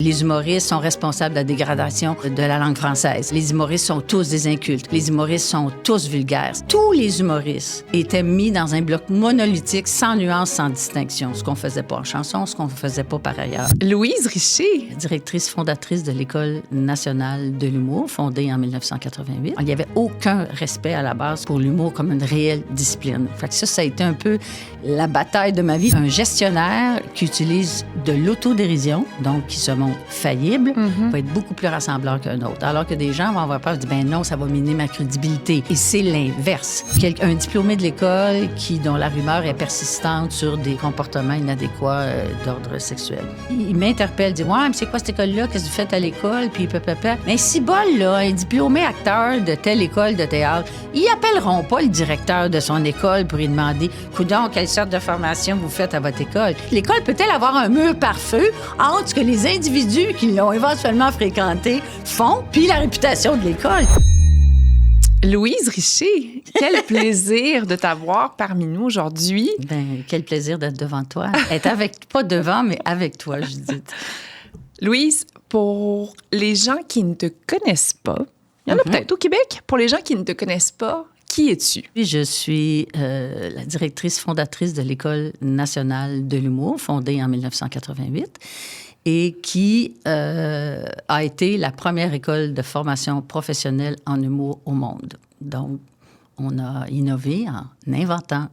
Les humoristes sont responsables de la dégradation de la langue française. Les humoristes sont tous des incultes. Les humoristes sont tous vulgaires. Tous les humoristes étaient mis dans un bloc monolithique, sans nuance, sans distinction. Ce qu'on faisait pas en chanson, ce qu'on faisait pas par ailleurs. Louise Richer. Directrice fondatrice de l'École nationale de l'humour, fondée en 1988. Il n'y avait aucun respect à la base pour l'humour comme une réelle discipline. Fait que ça a été un peu la bataille de ma vie. Un gestionnaire qui utilise de l'autodérision, donc qui se montre faillible, va être beaucoup plus rassembleur qu'un autre. Alors que des gens vont avoir peur de dire, ben non, ça va miner ma crédibilité. Et c'est l'inverse. Un diplômé de l'école dont la rumeur est persistante sur des comportements inadéquats d'ordre sexuel. Il m'interpelle, dit, ouais, mais c'est quoi cette école-là? Qu'est-ce que vous faites à l'école? Puis papa. Mais si bol, là, un diplômé acteur de telle école de théâtre, ils appelleront pas le directeur de son école pour lui demander, coudonc, quelle sorte de formation vous faites à votre école? L'école peut-elle avoir un mur par feu entre ce que les individus qui l'ont éventuellement fréquenté font, puis la réputation de l'école? Louise Richer, quel plaisir de t'avoir parmi nous aujourd'hui. Ben, quel plaisir d'être devant toi. Pas devant, mais avec toi, Judith. Louise, pour les gens qui ne te connaissent pas, il y en a peut-être au Québec, pour les gens qui ne te connaissent pas, qui es-tu? Je suis la directrice fondatrice de l'École nationale de l'humour, fondée en 1988, et qui a été la première école de formation professionnelle en humour au monde. Donc, on a innové en inventant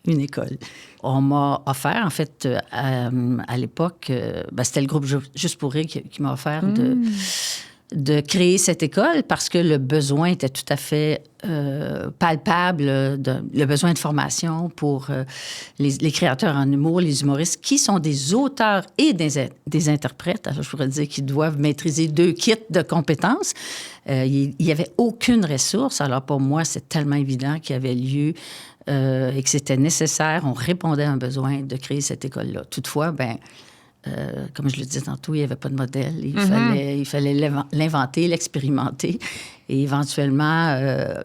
une école. On m'a offert, en fait, à l'époque, c'était le groupe Juste pour rire qui m'a offert de créer cette école parce que le besoin était tout à fait palpable, le besoin de formation pour les créateurs en humour, les humoristes, qui sont des auteurs et des interprètes. Alors, je pourrais dire qu'ils doivent maîtriser 2 kits de compétences. Il n'y avait aucune ressource. Alors, pour moi, c'est tellement évident qu'il y avait lieu et que c'était nécessaire. On répondait à un besoin de créer cette école-là. Toutefois, comme je le disais tantôt, il n'y avait pas de modèle. Il fallait l'inventer, l'expérimenter et éventuellement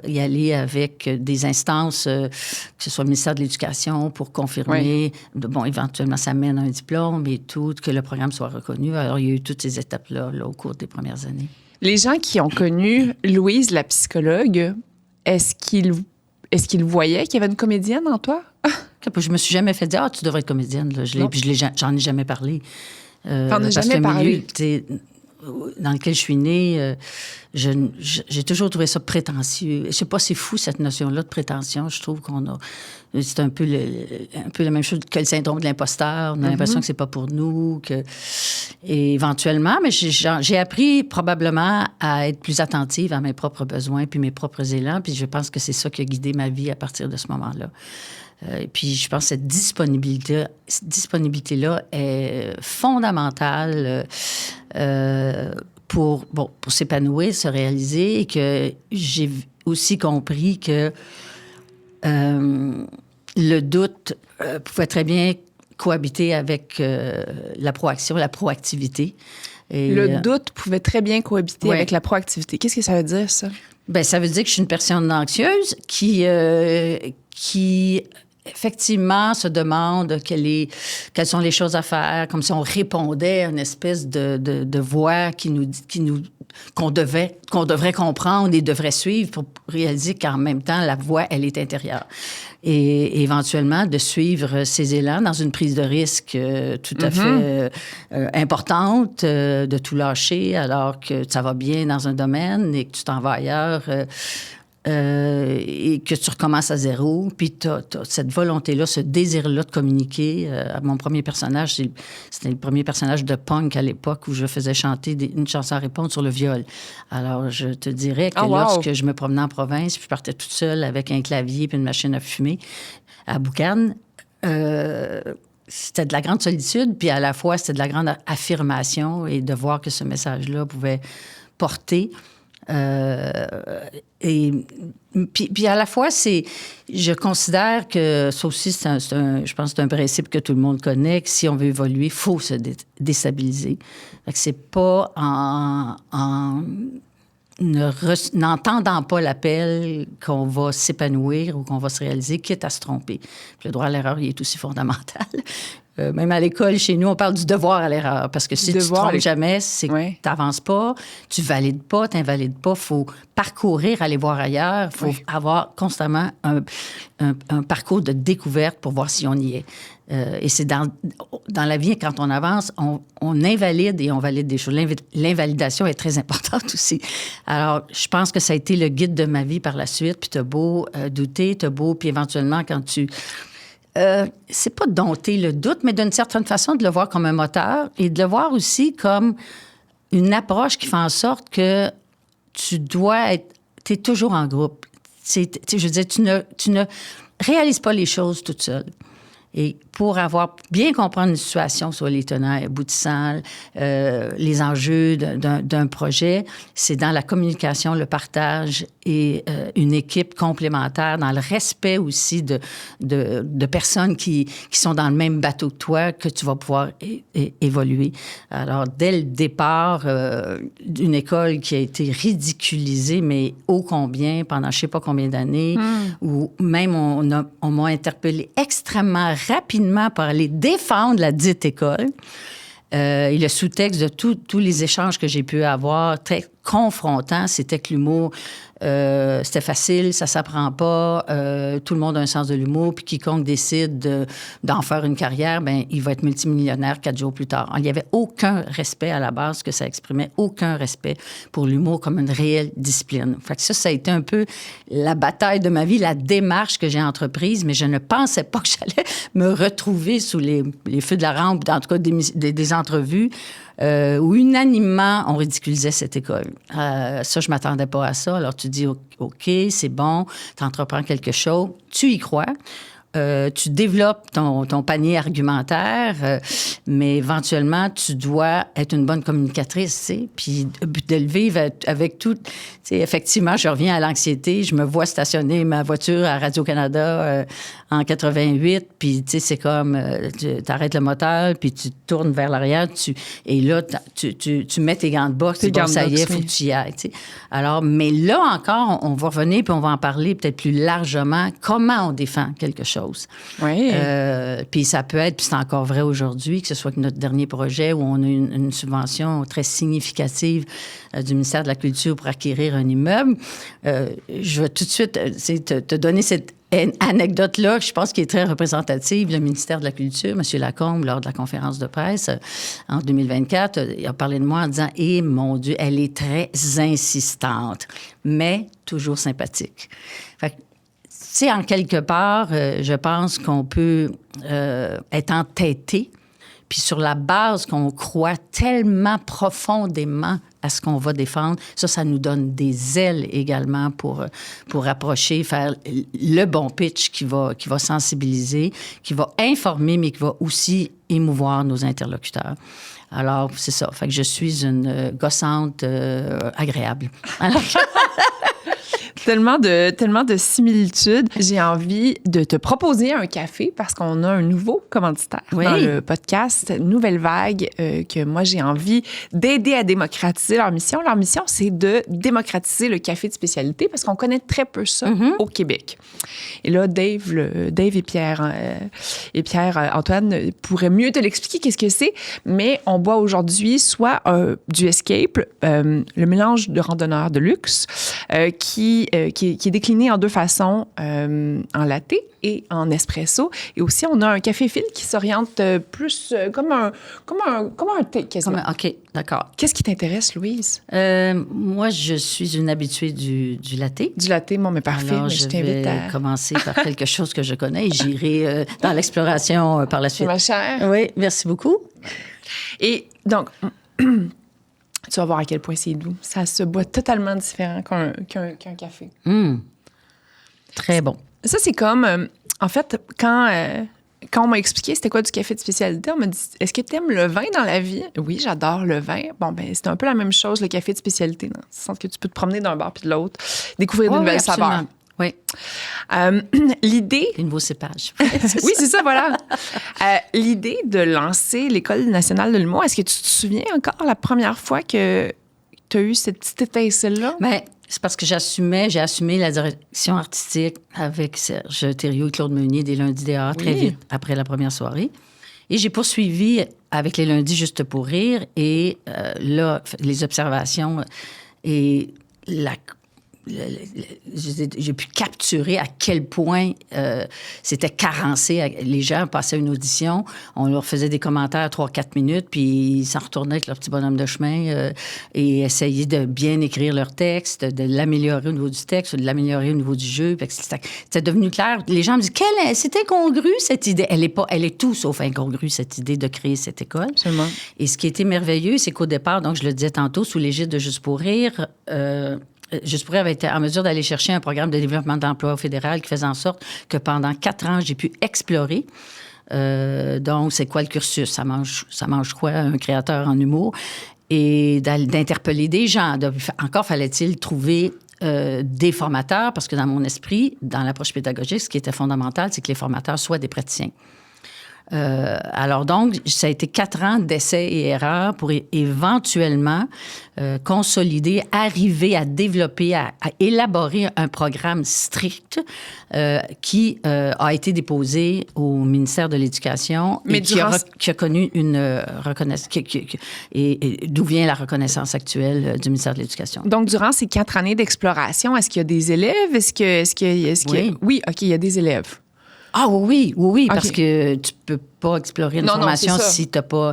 y aller avec des instances, que ce soit le ministère de l'Éducation, pour confirmer. Oui. Bon, éventuellement, ça mène à un diplôme et tout, que le programme soit reconnu. Alors, il y a eu toutes ces étapes-là au cours des premières années. Les gens qui ont connu Louise, la psychologue, est-ce qu'ils voyaient qu'il y avait une comédienne en toi? Je me suis jamais fait dire, tu devrais être comédienne. Là. J'en ai jamais parlé. T'en as jamais parlé? Milieu, dans lequel je suis née, j'ai toujours trouvé ça prétentieux. Je sais pas, c'est fou, cette notion-là de prétention. Je trouve qu'on a... C'est un peu la même chose que le syndrome de l'imposteur. On a l'impression que c'est pas pour nous. Et éventuellement, mais j'ai appris probablement à être plus attentive à mes propres besoins puis mes propres élans. Puis je pense que c'est ça qui a guidé ma vie à partir de ce moment-là. Et puis, je pense que cette disponibilité-là est fondamentale pour s'épanouir, se réaliser, et que j'ai aussi compris que le doute pouvait très bien cohabiter avec la proaction, la proactivité. Et, le doute pouvait très bien cohabiter avec la proactivité. Qu'est-ce que ça veut dire, ça? Bien, ça veut dire que je suis une personne anxieuse qui effectivement, se demande quelles sont les choses à faire, comme si on répondait à une espèce de voix qu'on devrait comprendre et devrait suivre pour réaliser qu'en même temps, la voix, elle est intérieure. Et éventuellement, de suivre ces élans dans une prise de risque tout à fait importante, de tout lâcher alors que ça va bien dans un domaine et que tu t'en vas ailleurs... et que tu recommences à zéro, puis tu as cette volonté-là, ce désir-là de communiquer. Mon premier personnage, c'était le premier personnage de punk à l'époque où je faisais chanter une chanson à répondre sur le viol. Alors, je te dirais que lorsque je me promenais en province, puis je partais toute seule avec un clavier puis une machine à fumer à Boucane, c'était de la grande solitude, puis à la fois, c'était de la grande affirmation, et de voir que ce message-là pouvait porter... et puis à la fois, je considère que ça aussi, je pense que c'est un principe que tout le monde connaît, que si on veut évoluer, il faut se déstabiliser. Fait que c'est pas en n'entendant pas l'appel qu'on va s'épanouir ou qu'on va se réaliser, quitte à se tromper. Puis le droit à l'erreur, il est aussi fondamental. même à l'école, chez nous, on parle du devoir à l'erreur. Parce que si tu te trompes jamais, c'est que tu n'avances pas, tu valides pas, tu n'invalides pas. Il faut parcourir, aller voir ailleurs. Il faut avoir constamment un parcours de découverte pour voir si on y est. Et c'est dans la vie, quand on avance, on invalide et on valide des choses. L'invalidation est très importante aussi. Alors, je pense que ça a été le guide de ma vie par la suite. Puis t'as beau douter, t'as beau... Puis éventuellement, quand tu... c'est pas dompter le doute, mais d'une certaine façon, de le voir comme un moteur et de le voir aussi comme une approche qui fait en sorte que tu dois être... T'es toujours en groupe. Je veux dire, tu ne réalises pas les choses toute seule. Et pour bien comprendre une situation, soit les tenants et aboutissants, les enjeux d'un projet, c'est dans la communication, le partage et une équipe complémentaire, dans le respect aussi de personnes qui sont dans le même bateau que toi, que tu vas pouvoir évoluer. Alors, dès le départ d'une école qui a été ridiculisée, mais ô combien, pendant je ne sais pas combien d'années, où même on m'a interpellée extrêmement rapidement pour aller défendre la dite école. Et le sous-texte de tous les échanges que j'ai pu avoir, très confrontants, c'était que l'humour, c'était facile, ça s'apprend pas, tout le monde a un sens de l'humour, puis quiconque décide d'en faire une carrière, ben il va être multimillionnaire 4 jours plus tard. Alors, il n'y avait aucun respect à la base que ça exprimait, aucun respect pour l'humour comme une réelle discipline. Fait que ça a été un peu la bataille de ma vie, la démarche que j'ai entreprise, mais je ne pensais pas que j'allais me retrouver sous les feux de la rampe, en tout cas des entrevues, où unanimement, on ridiculisait cette école. Ça, je m'attendais pas à ça. Alors, tu dis, OK, c'est bon, tu entreprends quelque chose, tu y crois. Tu développes ton panier argumentaire, mais éventuellement, tu dois être une bonne communicatrice, tu sais, puis de le vivre avec tout. Tu sais, effectivement, je reviens à l'anxiété. Je me vois stationner ma voiture à Radio-Canada en 88, puis tu sais, c'est comme, tu arrêtes le moteur, puis tu tournes vers l'arrière, et là, tu mets tes gants de boxe, et bon, ça y est, il faut que tu y ailles, tu sais. Alors, mais là encore, on va revenir, puis on va en parler peut-être plus largement, comment on défend quelque chose. Oui. Puis ça peut être, puis c'est encore vrai aujourd'hui, que ce soit notre dernier projet où on a une subvention très significative du ministère de la Culture pour acquérir un immeuble. Je vais tout de suite te donner cette anecdote-là, je pense, qui est très représentative. Le ministère de la Culture, M. Lacombe, lors de la conférence de presse en 2024, il a parlé de moi en disant « Eh, mon Dieu, elle est très insistante, mais toujours sympathique. » Fait que, tu sais, en quelque part, je pense qu'on peut être entêté, puis sur la base qu'on croit tellement profondément à ce qu'on va défendre, ça nous donne des ailes également pour approcher, faire le bon pitch qui va sensibiliser, qui va informer, mais qui va aussi émouvoir nos interlocuteurs. Alors, c'est ça. Fait que je suis une gossante agréable. Alors... Tellement de similitudes. J'ai envie de te proposer un café parce qu'on a un nouveau commanditaire dans le podcast Nouvelle Vague que moi, j'ai envie d'aider à démocratiser leur mission. Leur mission, c'est de démocratiser le café de spécialité parce qu'on connaît très peu ça au Québec. Et là, Dave et Pierre-Antoine pourraient mieux te l'expliquer qu'est-ce que c'est, mais on boit aujourd'hui soit du Escape, le mélange de randonneurs de luxe, qui est décliné en deux façons, en latte et en espresso. Et aussi, on a un café filtre qui s'oriente plus comme un thé, quasiment. OK, d'accord. Qu'est-ce qui t'intéresse, Louise? Moi, je suis une habituée du latte. Du latte, bon, mais parfait. Alors, je vais commencer par quelque chose que je connais et j'irai dans l'exploration par la suite. Ma chère. Oui, merci beaucoup. Et donc... Tu vas voir à quel point c'est doux. Ça se boit totalement différent qu'un café. Très bon. Ça, c'est comme... en fait, quand on m'a expliqué c'était quoi du café de spécialité, on m'a dit « Est-ce que tu aimes le vin dans la vie? » Oui, j'adore le vin. Bon, ben c'est un peu la même chose, le café de spécialité. Dans le sens que tu peux te promener d'un bar puis de l'autre, découvrir de nouvelles saveurs. Oui. L'idée... Des nouveaux cépages. Oui, c'est ça, voilà. L'idée de lancer l'École nationale de l'humour, est-ce que tu te souviens encore la première fois que tu as eu cette petite étincelle-là? Bien, c'est parce que j'ai assumé la direction artistique avec Serge Thériault et Claude Meunier des Lundis dehors très vite après la première soirée. Et j'ai poursuivi avec les lundis juste pour rire. Et là, les observations et j'ai pu capturer à quel point c'était carencé. Les gens passaient une audition, on leur faisait des commentaires 3-4 minutes, puis ils s'en retournaient avec leur petit bonhomme de chemin et essayaient de bien écrire leur texte, de l'améliorer au niveau du texte, de l'améliorer au niveau du jeu. C'était devenu clair. Les gens me disent, c'est incongru cette idée. Elle est tout sauf incongrue, cette idée de créer cette école. Absolument. Et ce qui était merveilleux, c'est qu'au départ, donc je le disais tantôt, sous l'égide de Juste pour rire, Juste pour rire avait été en mesure d'aller chercher un programme de développement d'emploi au fédéral qui faisait en sorte que pendant 4 ans, j'ai pu explorer. Donc, c'est quoi le cursus? Ça mange quoi, un créateur en humour? Et d'interpeller des gens. Encore fallait-il trouver des formateurs, parce que dans mon esprit, dans l'approche pédagogique, ce qui était fondamental, c'est que les formateurs soient des praticiens. Alors donc, ça a été 4 ans d'essais et erreurs pour éventuellement consolider, arriver à développer, à élaborer un programme strict qui a été déposé au ministère de l'Éducation et qui a connu une reconnaissance, et d'où vient la reconnaissance actuelle du ministère de l'Éducation. Donc, durant ces 4 années d'exploration, est-ce qu'il y a des élèves? Oui, OK, il y a des élèves. Ah oui, Okay. Parce que tu peux pas explorer une formation si t'as pas...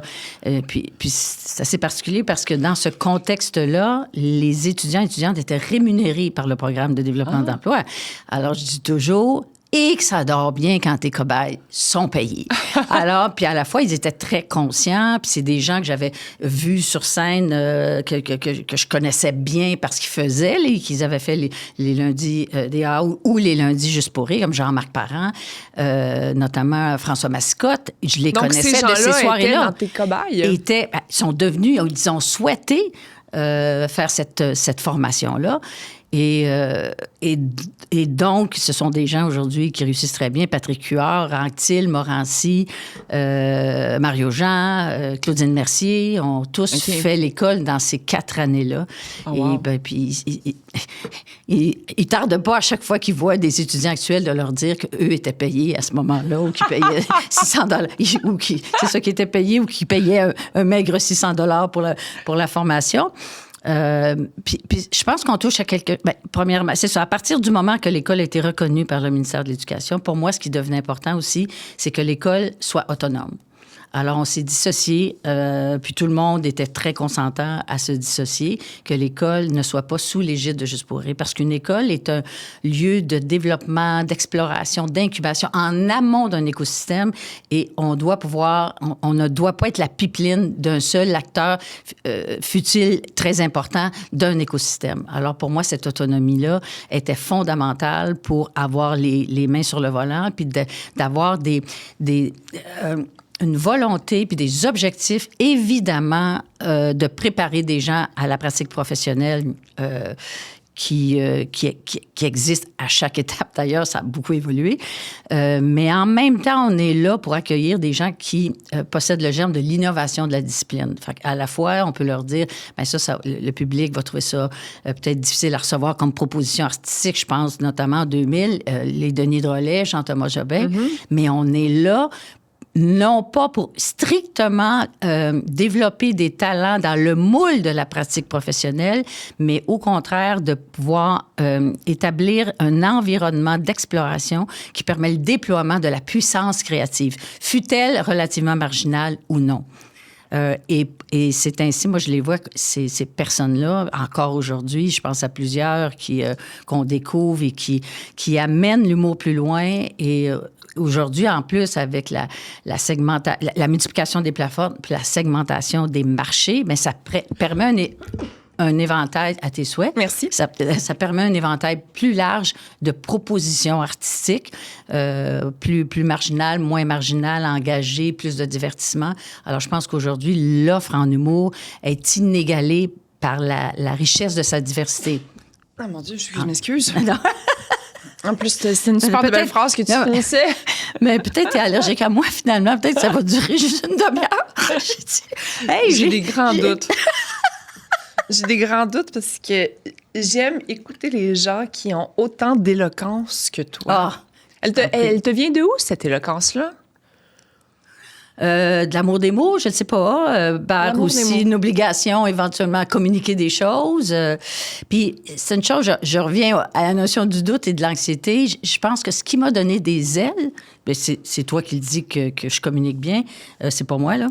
puis c'est assez particulier parce que dans ce contexte-là, les étudiants et étudiantes étaient rémunérés par le programme de développement d'emploi. Alors, je dis toujours... Et que ça dort bien quand tes cobayes sont payés. Alors, puis à la fois, ils étaient très conscients. Puis c'est des gens que j'avais vus sur scène, que je connaissais bien parce qu'ils faisaient, qu'ils avaient fait les lundis DA ou les lundis juste pour rire, comme Jean-Marc Parent, notamment François Mascotte. Je les connaissais de ces soirées-là. Dans tes cobayes. Ils sont devenus, ils ont souhaité faire cette formation-là. Et donc, ce sont des gens aujourd'hui qui réussissent très bien. Patrick Huard, Anctil, Morancy, Mario Jean, Claudine Mercier ont tous fait l'école dans ces 4 années-là. Oh, wow. Et puis, ils tardent pas à chaque fois qu'ils voient des étudiants actuels de leur dire qu'eux étaient payés à ce moment-là ou qu'ils payaient $600 ou c'est ça qui était payé ou qu'ils payaient un maigre $600 pour la formation. Puis je pense qu'on touche à premièrement, c'est ça. À partir du moment que l'école a été reconnue par le ministère de l'Éducation, pour moi, ce qui devenait important aussi, c'est que l'école soit autonome. Alors, on s'est dissocié, puis tout le monde était très consentant à se dissocier, que l'école ne soit pas sous l'égide de Juste pour rire, parce qu'une école est un lieu de développement, d'exploration, d'incubation en amont d'un écosystème, et on ne doit pas être la pipeline d'un seul acteur, fut-il très important, d'un écosystème. Alors, pour moi, cette autonomie-là était fondamentale pour avoir les mains sur le volant, puis d'avoir une volonté puis des objectifs, évidemment, de préparer des gens à la pratique professionnelle qui existe à chaque étape. D'ailleurs, ça a beaucoup évolué. Mais en même temps, on est là pour accueillir des gens qui possèdent le germe de l'innovation de la discipline. Fait à la fois, on peut leur dire, bien ça, le public va trouver ça peut-être difficile à recevoir comme proposition artistique. Je pense notamment en 2000, les Denis Drolet, Jean-Thomas Jobin. Mm-hmm. Mais on est là non pas pour strictement développer des talents dans le moule de la pratique professionnelle, mais au contraire de pouvoir établir un environnement d'exploration qui permet le déploiement de la puissance créative, fût-elle relativement marginale ou non. Et c'est ainsi, moi, je les vois, ces personnes-là, encore aujourd'hui, je pense à plusieurs qu'on découvre et qui amènent l'humour plus loin. Et aujourd'hui, en plus, avec la multiplication des plateformes puis la segmentation des marchés, bien, ça permet un éventail à tes souhaits. Merci. Ça permet un éventail plus large de propositions artistiques, plus marginales, moins marginales, engagées, plus de divertissement. Alors, je pense qu'aujourd'hui, l'offre en humour est inégalée par la richesse de sa diversité. Ah, mon Dieu, je m'excuse. En plus, c'est une super belle phrase que tu finissais. Mais peut-être tu es allergique à moi, finalement. Peut-être que ça va durer juste une demi-heure. J'ai des grands doutes. J'ai des grands doutes parce que j'aime écouter les gens qui ont autant d'éloquence que toi. Ah, elle te vient de où, cette éloquence-là? De l'amour des mots, je ne sais pas. Aussi une obligation éventuellement à communiquer des choses. Puis c'est une chose, je reviens à la notion du doute et de l'anxiété. Je pense que ce qui m'a donné des ailes, bien, c'est toi qui le dis que je communique bien, c'est pas moi, là.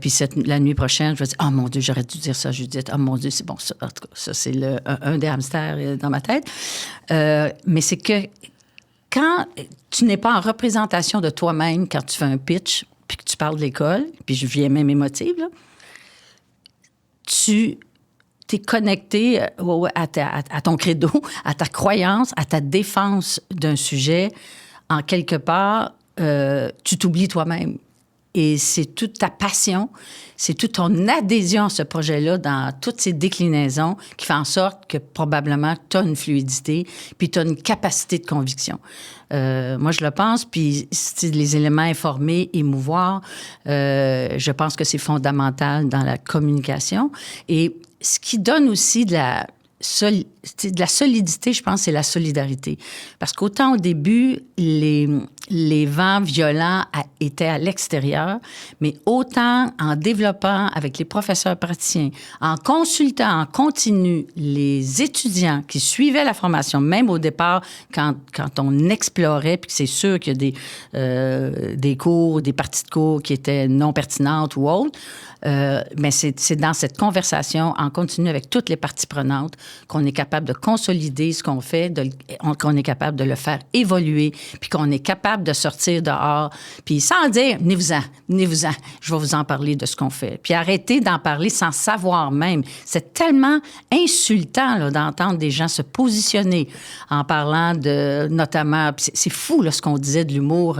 Puis la nuit prochaine, je vais dire, oh mon Dieu, j'aurais dû dire ça, Judith. Oh mon Dieu, c'est bon, ça. En tout cas, ça, c'est un des hamsters dans ma tête. Mais c'est que quand tu n'es pas en représentation de toi-même quand tu fais un pitch, puis que tu parles de l'école, puis je viens même émotive, là, tu es connecté à ton credo, à ta croyance, à ta défense d'un sujet. En quelque part, tu t'oublies toi-même. Et c'est toute ta passion, c'est toute ton adhésion à ce projet-là dans toutes ses déclinaisons qui fait en sorte que probablement tu as une fluidité puis tu as une capacité de conviction. Moi, je le pense, puis les éléments informés, émouvoir, je pense que c'est fondamental dans la communication. Et ce qui donne aussi de la solidité, je pense, c'est la solidarité. Parce qu'autant au début, les vents violents étaient à l'extérieur, mais autant en développant avec les professeurs praticiens, en consultant en continu les étudiants qui suivaient la formation, même au départ, quand on explorait, puis c'est sûr qu'il y a des cours, des parties de cours qui étaient non pertinentes ou autres, mais c'est dans cette conversation en continu avec toutes les parties prenantes qu'on est capable de consolider ce qu'on fait, qu'on est capable de le faire évoluer, puis qu'on est capable de sortir dehors, puis sans dire « venez-vous-en, je vais vous en parler de ce qu'on fait ». Puis arrêter d'en parler sans savoir même. C'est tellement insultant là, d'entendre des gens se positionner en parlant de, notamment, c'est fou là, ce qu'on disait de l'humour,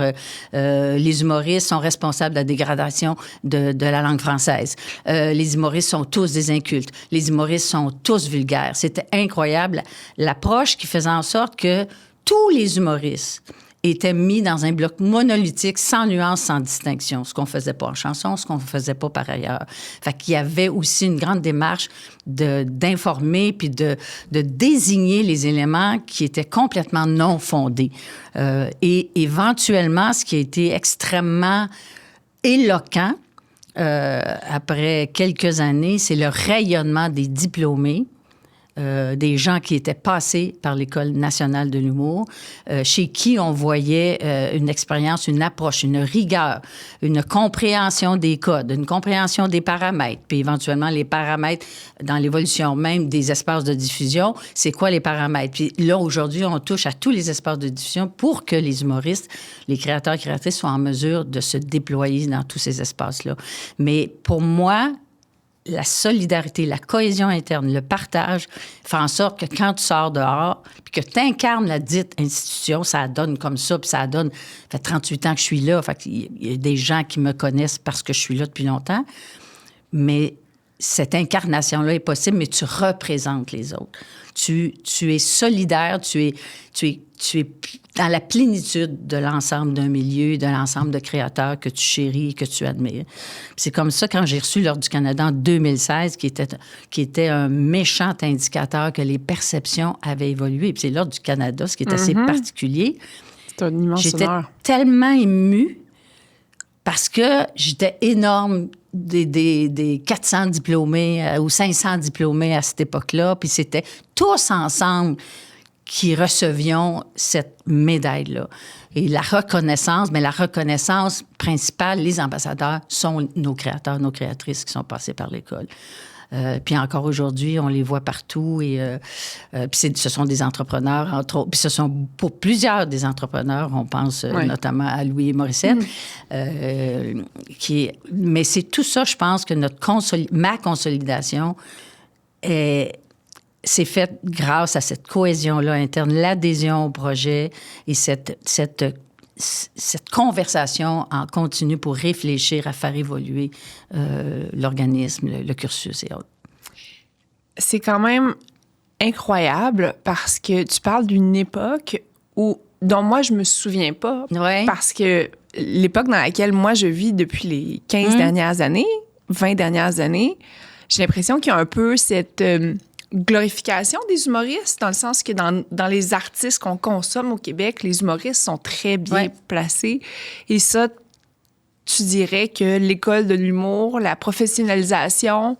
les humoristes sont responsables de la dégradation de la langue française. Les humoristes sont tous des incultes. Les humoristes sont tous vulgaires. C'était incroyable l'approche qui faisait en sorte que tous les humoristes étaient mis dans un bloc monolithique, sans nuance, sans distinction. Ce qu'on faisait pas en chanson, ce qu'on faisait pas par ailleurs. Fait qu'il y avait aussi une grande démarche d'informer puis de désigner les éléments qui étaient complètement non fondés. Et éventuellement, ce qui a été extrêmement éloquent, après quelques années, c'est le rayonnement des diplômés, des gens qui étaient passés par l'École nationale de l'humour, chez qui on voyait une expérience, une approche, une rigueur, une compréhension des codes, une compréhension des paramètres, puis éventuellement les paramètres dans l'évolution même des espaces de diffusion. C'est quoi les paramètres? Puis là, aujourd'hui, on touche à tous les espaces de diffusion pour que les humoristes, les créateurs et créatrices soient en mesure de se déployer dans tous ces espaces-là. Mais pour moi, la solidarité, la cohésion interne, le partage, fait en sorte que quand tu sors dehors, puis que tu incarnes la dite institution, ça donne comme ça, puis ça donne... Ça fait 38 ans que je suis là, fait qu'il y a des gens qui me connaissent parce que je suis là depuis longtemps, mais cette incarnation-là est possible, mais tu représentes les autres. Tu es solidaire, tu es dans la plénitude de l'ensemble d'un milieu, de l'ensemble de créateurs que tu chéris, que tu admires. C'est comme ça, quand j'ai reçu l'Ordre du Canada en 2016, qui était un méchant indicateur que les perceptions avaient évolué. Puis c'est l'Ordre du Canada, ce qui est assez particulier. C'est un immense honneur. J'étais tellement émue parce que j'étais énorme des 400 diplômés ou 500 diplômés à cette époque-là, puis c'était tous ensemble qui recevions cette médaille-là. Et la reconnaissance, mais la reconnaissance principale, les ambassadeurs sont nos créateurs, nos créatrices qui sont passés par l'école. Puis encore aujourd'hui, on les voit partout. Et puis ce sont des entrepreneurs, entre autres. Puis ce sont pour plusieurs des entrepreneurs, on pense notamment à Louis Morissette. Mais c'est tout ça, je pense, que ma consolidation c'est faite grâce à cette cohésion-là interne, l'adhésion au projet et cette conversation en continu pour réfléchir à faire évoluer l'organisme, le cursus et autres. C'est quand même incroyable parce que tu parles d'une époque dont moi, je me souviens pas. Ouais. Parce que l'époque dans laquelle moi, je vis depuis les 15 dernières années, 20 dernières années, j'ai l'impression qu'il y a un peu cette... glorification des humoristes, dans le sens que dans les artistes qu'on consomme au Québec, les humoristes sont très bien placés. Et ça, tu dirais que l'école de l'humour, la professionnalisation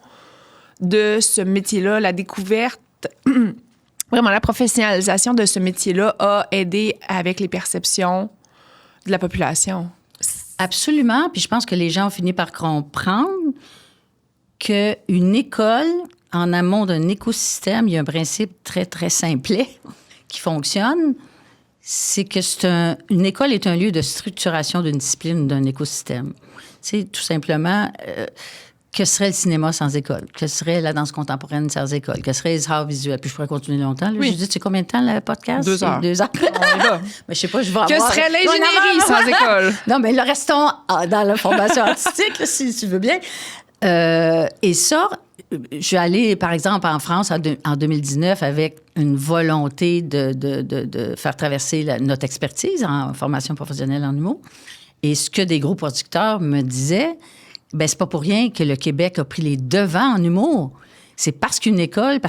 de ce métier-là, la découverte, vraiment la professionnalisation de ce métier-là a aidé avec les perceptions de la population? Absolument. Puis je pense que les gens ont fini par comprendre qu'une école, en amont d'un écosystème, il y a un principe très, très simplet qui fonctionne. C'est que une école est un lieu de structuration d'une discipline, d'un écosystème. C'est tout simplement... que serait le cinéma sans école? Que serait la danse contemporaine sans école? Que serait les arts visuels? Puis je pourrais continuer longtemps. Là. Oui. Je dis, c'est combien de temps le podcast? 2 heures. 2 heures. On y va. Mais je sais pas, je vais avoir... Que serait l'ingénierie sans école? Non, mais le restons dans la formation artistique, là, si tu veux bien. Et ça, je suis allée, par exemple, en France en 2019 avec une volonté de faire traverser notre expertise en formation professionnelle en humour. Et ce que des gros producteurs me disaient, ben c'est pas pour rien que le Québec a pris les devants en humour. C'est parce qu'une école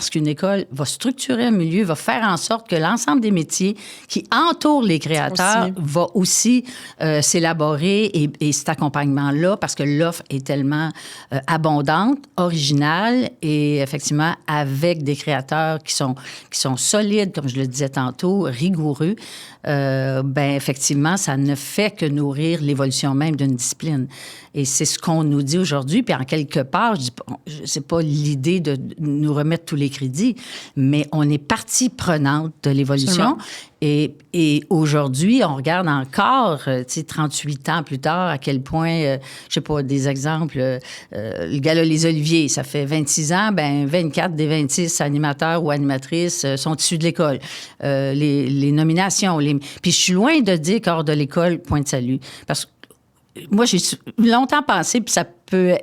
va structurer un milieu, va faire en sorte que l'ensemble des métiers qui entourent les créateurs va aussi s'élaborer et cet accompagnement-là, parce que l'offre est tellement abondante, originale et effectivement avec des créateurs qui sont solides, comme je le disais tantôt, rigoureux. Ben effectivement, ça ne fait que nourrir l'évolution même d'une discipline. Et c'est ce qu'on nous dit aujourd'hui. Puis en quelque part, c'est pas l'idée de nous remettre tous les crédits, mais on est partie prenante de l'évolution. Et aujourd'hui, on regarde encore, 38 ans plus tard, à quel point, je sais pas, des exemples, le Gala Les Oliviers, ça fait 26 ans, ben 24 des 26 animateurs ou animatrices sont issus de l'école. Les nominations, puis je suis loin de dire qu'hors de l'école, point de salut. Parce que moi, j'ai longtemps pensé, puis ça peut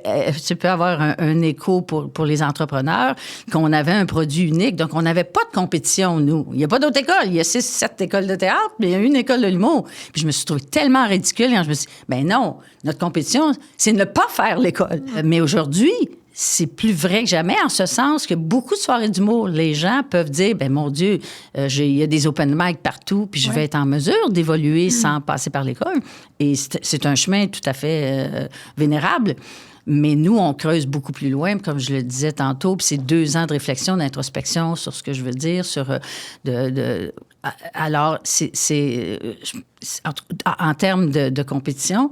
avoir un écho pour les entrepreneurs, qu'on avait un produit unique. Donc, on n'avait pas de compétition, nous. Il n'y a pas d'autres écoles. Il y a 6-7 écoles de théâtre, mais il y a une école de l'humour. Puis je me suis trouvée tellement ridicule quand je me suis dit, ben non, notre compétition, c'est de ne pas faire l'école. Mais aujourd'hui, c'est plus vrai que jamais, en ce sens que beaucoup de soirées d'humour, les gens peuvent dire, ben mon Dieu, il y a des open mic partout, puis je vais être en mesure d'évoluer sans passer par l'école. Et c'est un chemin tout à fait vénérable. Mais nous, on creuse beaucoup plus loin, comme je le disais tantôt, puis c'est 2 ans de réflexion, d'introspection sur ce que je veux dire, sur alors, en termes de compétition,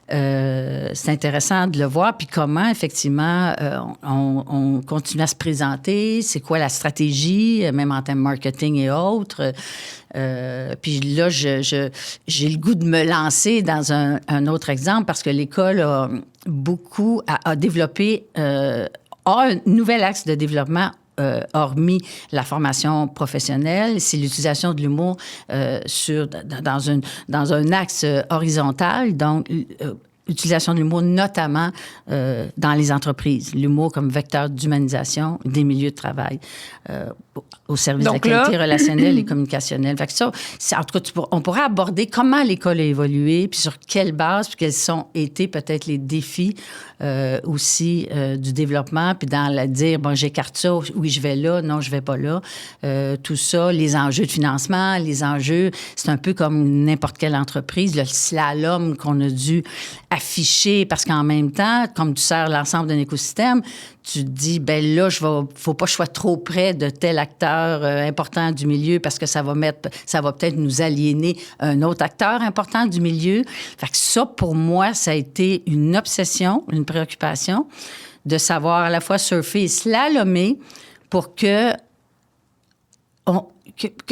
c'est intéressant de le voir, puis comment, effectivement, on continue à se présenter, c'est quoi la stratégie, même en termes marketing et autres. Puis là, j'ai le goût de me lancer dans un autre exemple, parce que l'école a développé, a un nouvel axe de développement hormis la formation professionnelle, c'est l'utilisation de l'humour dans un axe horizontal, donc utilisation de l'humour notamment dans les entreprises. L'humour comme vecteur d'humanisation des milieux de travail au service de la qualité relationnelle et communicationnelle. Fait que ça, en tout cas, on pourrait aborder comment l'école a évolué, puis sur quelle base, puis quels ont été peut-être les défis aussi du développement, puis dans le dire, bon, j'écarte ça, oui, je vais là, non, je vais pas là. Tout ça, les enjeux de financement, les enjeux, c'est un peu comme n'importe quelle entreprise, le slalom qu'on a dû afficher, parce qu'en même temps, comme tu sers l'ensemble d'un écosystème, tu te dis, ben là, faut pas que je sois trop près de tel acteur important du milieu parce que ça va peut-être nous aliéner un autre acteur important du milieu. Fait que ça, pour moi, ça a été une obsession, une préoccupation de savoir à la fois surfer et slalomer pour que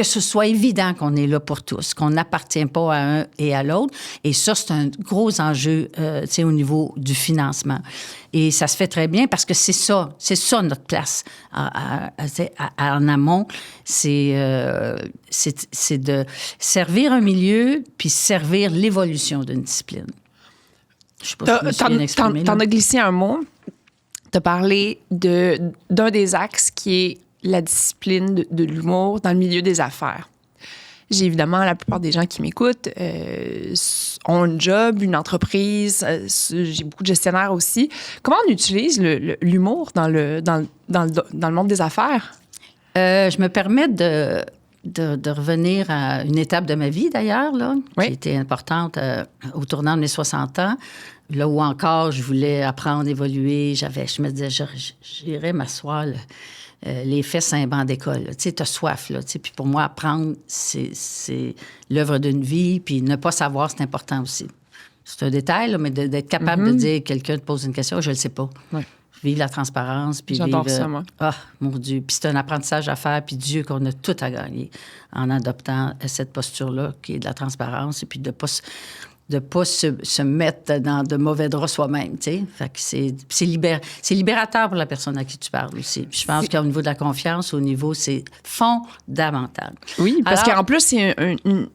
ce soit évident qu'on est là pour tous, qu'on n'appartient pas à un et à l'autre. Et ça, c'est un gros enjeu, au niveau du financement. Et ça se fait très bien parce que c'est ça notre place en amont. C'est de servir un milieu puis servir l'évolution d'une discipline. Je sais pas si je me suis bien exprimée. T'en as glissé un mot. T'as parlé d'un des axes qui est la discipline de l'humour dans le milieu des affaires. J'ai évidemment, la plupart des gens qui m'écoutent ont un job, une entreprise. J'ai beaucoup de gestionnaires aussi. Comment on utilise l'humour dans le monde des affaires? Je me permets de revenir à une étape de ma vie, d'ailleurs, là, qui était importante au tournant de mes 60 ans, là où encore je voulais apprendre, évoluer. Je me disais, j'irais m'asseoir les fesses à un banc d'école. Tu sais, t'as soif, là. Puis pour moi, apprendre, c'est l'œuvre d'une vie, puis ne pas savoir, c'est important aussi. C'est un détail, là, mais d'être capable de dire, quelqu'un te pose une question, je le sais pas. Oui. Vive la transparence. Puis j'adore ça, moi. Ah, mon Dieu. Puis c'est un apprentissage à faire, puis Dieu qu'on a tout à gagner en adoptant cette posture-là qui est de la transparence, et puis de pas se mettre dans de mauvais draps soi-même, tu sais. Fait que c'est libérateur pour la personne à qui tu parles aussi. Puis je pense qu'au niveau de la confiance, c'est fondamental. Oui, parce qu'en plus, il y a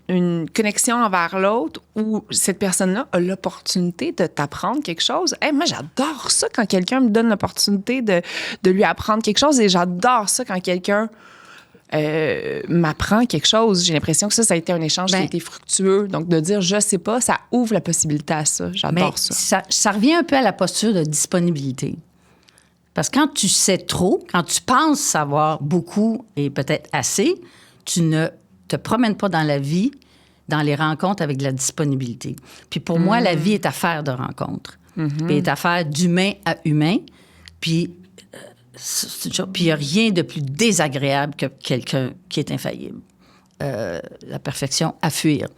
une connexion envers l'autre où cette personne-là a l'opportunité de t'apprendre quelque chose. Hey, moi, j'adore ça quand quelqu'un me donne l'opportunité de lui apprendre quelque chose, et j'adore ça quand quelqu'un m'apprend quelque chose. J'ai l'impression que ça a été un échange qui a été fructueux. Donc, de dire « je sais pas », ça ouvre la possibilité à ça. J'adore ça. Ça revient un peu à la posture de disponibilité. Parce que quand tu sais trop, quand tu penses savoir beaucoup et peut-être assez, tu ne te promènes pas dans la vie, dans les rencontres avec de la disponibilité. Puis pour moi, la vie est affaire de rencontres. Puis est affaire d'humain à humain. Puis il n'y a rien de plus désagréable que quelqu'un qui est infaillible. La perfection à fuir.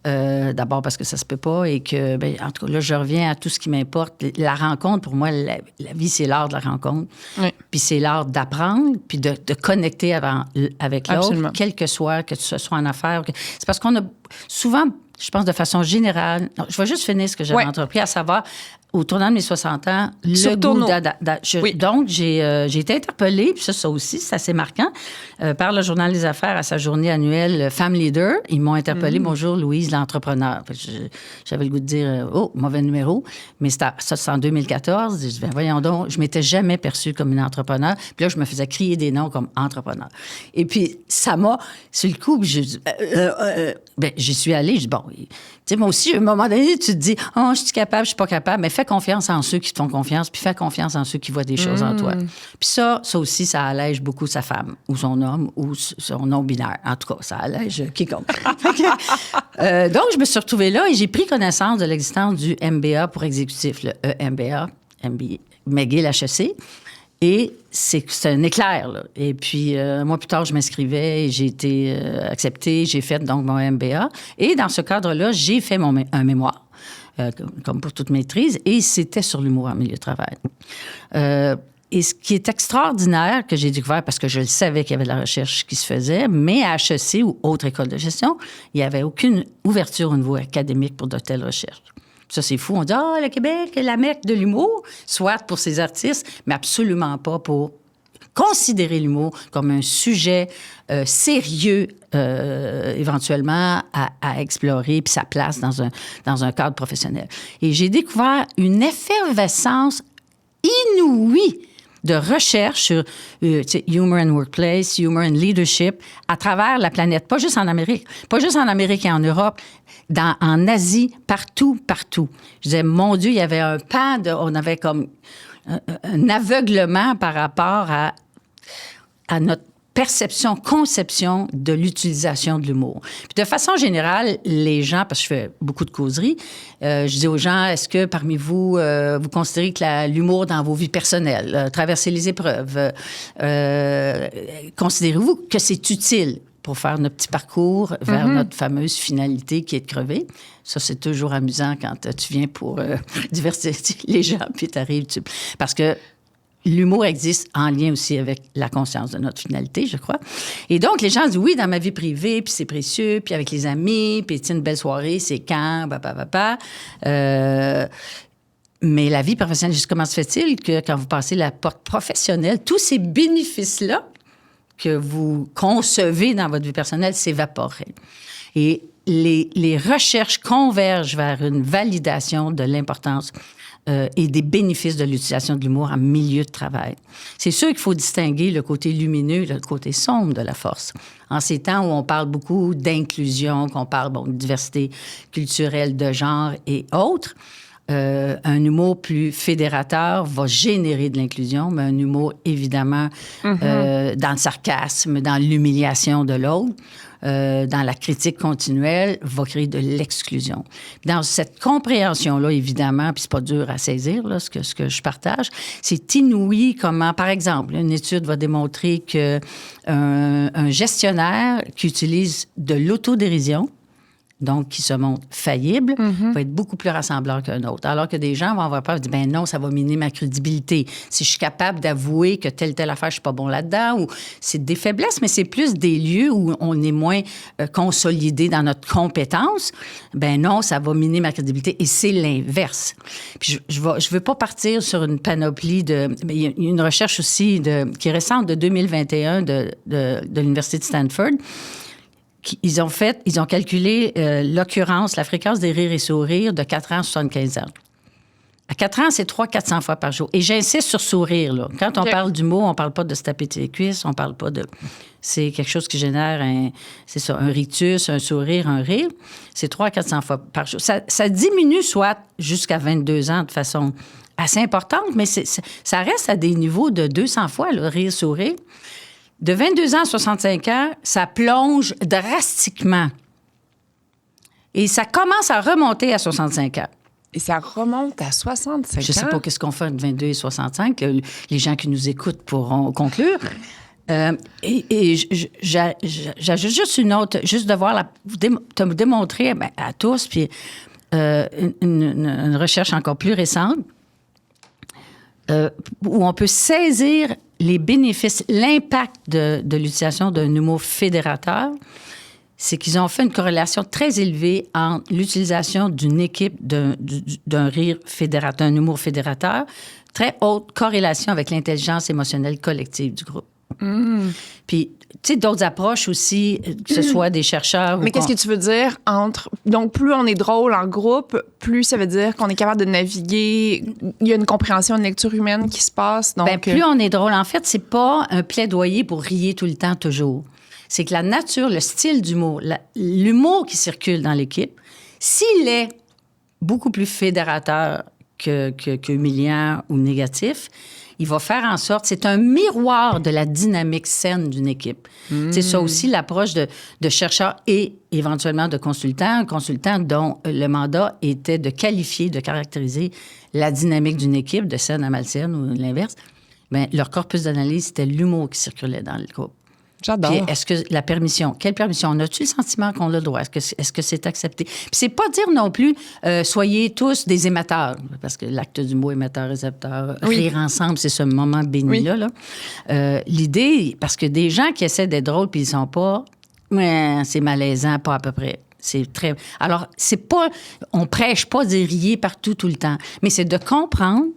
D'abord parce que ça se peut pas et que, en tout cas, là, je reviens à tout ce qui m'importe. La rencontre, pour moi, la vie, c'est l'art de la rencontre. Oui. Puis c'est l'art d'apprendre, puis de connecter avec l'autre, absolument, quel que ce soit en affaires. C'est parce qu'on a souvent, je pense de façon générale... Non, je vais juste finir ce que j'avais entrepris, à savoir... Au tournant de mes 60 ans, donc, j'ai été interpellée, puis ça aussi, c'est assez marquant, par le Journal des Affaires à sa journée annuelle Femme Leader. Ils m'ont interpellée. Bonjour, Louise, l'entrepreneur. J'avais le goût de dire, mauvais numéro. Mais ça, c'est en 2014. Je dis, voyons donc, je m'étais jamais perçue comme une entrepreneur. Puis là, je me faisais crier des noms comme entrepreneur. Et puis, ça m'a, sur le coup, j'y suis allée. Je dis, bon, tu sais, moi aussi, à un moment donné, tu te dis, je suis capable, je suis pas capable, mais fais confiance en ceux qui te font confiance, puis fais confiance en ceux qui voient des choses en toi. Puis ça aussi, ça allège beaucoup sa femme, ou son homme, ou son non-binaire. En tout cas, ça allège quiconque. Donc, je me suis retrouvée là et j'ai pris connaissance de l'existence du MBA pour exécutif, le EMBA, McGill HEC. Et c'est un éclair, là. Et puis, un mois plus tard, je m'inscrivais et j'ai été acceptée. J'ai fait donc mon MBA. Et dans ce cadre-là, j'ai fait un mémoire, comme pour toute maîtrise, et c'était sur l'humour en milieu de travail. Et ce qui est extraordinaire, que j'ai découvert, parce que je le savais qu'il y avait de la recherche qui se faisait, mais à HEC ou autre école de gestion, il n'y avait aucune ouverture au niveau académique pour de telles recherches. Ça, c'est fou. On dit, le Québec est la Mecque de l'humour, soit pour ses artistes, mais absolument pas pour considérer l'humour comme un sujet sérieux, éventuellement, à explorer, puis sa place dans un cadre professionnel. Et j'ai découvert une effervescence inouïe de recherche sur humor and workplace, humor and leadership à travers la planète, pas juste en Amérique et en Europe, en Asie, partout. Je disais, mon Dieu, il y avait on avait comme un aveuglement par rapport à notre conception de l'utilisation de l'humour. Puis de façon générale, les gens, parce que je fais beaucoup de causeries, je dis aux gens, est-ce que parmi vous, vous considérez que l'humour dans vos vies personnelles, traverser les épreuves, considérez-vous que c'est utile pour faire notre petit parcours vers notre fameuse finalité qui est de crever? Ça, c'est toujours amusant quand tu viens pour divertir les gens, puis t'arrives... Parce que l'humour existe en lien aussi avec la conscience de notre finalité, je crois. Et donc, les gens disent, oui, dans ma vie privée, puis c'est précieux, puis avec les amis, puis une belle soirée, c'est quand, mais la vie professionnelle, juste comment se fait-il que quand vous passez la porte professionnelle, tous ces bénéfices-là que vous concevez dans votre vie personnelle s'évaporeraient. Et les recherches convergent vers une validation de l'importance et des bénéfices de l'utilisation de l'humour en milieu de travail. C'est sûr qu'il faut distinguer le côté lumineux et le côté sombre de la force. En ces temps où on parle beaucoup d'inclusion, qu'on parle de diversité culturelle, de genre et autres, Un humour plus fédérateur va générer de l'inclusion, mais un humour, évidemment, dans le sarcasme, dans l'humiliation de l'autre, dans la critique continuelle, va créer de l'exclusion. Dans cette compréhension-là, évidemment, puis c'est pas dur à saisir, là, ce que je partage, c'est inouï comment, par exemple, une étude va démontrer que un gestionnaire qui utilise de l'autodérision, donc qui se montre faillible, va être beaucoup plus rassembleur qu'un autre. Alors que des gens vont avoir peur de dire, ben non, ça va miner ma crédibilité. Si je suis capable d'avouer que telle affaire, je suis pas bon là-dedans, ou c'est des faiblesses, mais c'est plus des lieux où on est moins consolidé dans notre compétence, ben non, ça va miner ma crédibilité. Et c'est l'inverse. Puis je veux pas partir sur une panoplie de... Mais il y a une recherche aussi qui est récente, de 2021 de l'Université de Stanford. Ils ont calculé l'occurrence, la fréquence des rires et sourires de 4 ans à 75 ans. À 4 ans, c'est 300-400 fois par jour. Et j'insiste sur sourire, là. Quand on parle d'humour, on parle pas de se taper les cuisses, on parle pas de... C'est quelque chose qui génère un rictus, un sourire, un rire. C'est 300-400 fois par jour. Ça diminue soit jusqu'à 22 ans de façon assez importante, mais ça reste à des niveaux de 200 fois, le rire, sourire. De 22 ans à 65 ans, ça plonge drastiquement. Et ça commence à remonter à 65 ans. Et ça remonte à 65 ans? Je ne sais pas qu'est-ce qu'on fait entre 22 et 65. Les gens qui nous écoutent pourront conclure. J'ajoute juste une autre, juste de voir, te démontrer à tous, puis une recherche encore plus récente, où on peut saisir les bénéfices, l'impact de l'utilisation d'un humour fédérateur, c'est qu'ils ont fait une corrélation très élevée entre l'utilisation d'une équipe d'un rire fédérateur, un humour fédérateur, très haute corrélation avec l'intelligence émotionnelle collective du groupe. Puis, tu sais, d'autres approches aussi, que ce soit des chercheurs... Mais qu'est-ce que tu veux dire entre... Donc, plus on est drôle en groupe, plus ça veut dire qu'on est capable de naviguer, il y a une compréhension, une lecture humaine qui se passe. Donc... plus on est drôle. En fait, c'est pas un plaidoyer pour rier tout le temps, toujours. C'est que la nature, le style d'humour, l'humour qui circule dans l'équipe, s'il est beaucoup plus fédérateur qu'humiliant ou négatif, il va faire en sorte... C'est un miroir de la dynamique saine d'une équipe. C'est ça aussi l'approche de chercheurs et éventuellement de consultants. Un consultant dont le mandat était de qualifier, de caractériser la dynamique d'une équipe, de saine à malsaine ou l'inverse. Bien, leur corpus d'analyse, c'était l'humour qui circulait dans le groupe. J'adore. Puis est-ce que la permission, quelle permission? On a-tu le sentiment qu'on a le droit? Est-ce que c'est accepté? Puis c'est pas dire non plus, soyez tous des émetteurs, parce que l'acte du mot émetteur-récepteur, rire ensemble, c'est ce moment béni-là. Là. L'idée, parce que des gens qui essaient d'être drôles puis ils sont pas, c'est malaisant, pas à peu près. C'est très... Alors, c'est pas... On prêche pas de rier partout, tout le temps, mais c'est de comprendre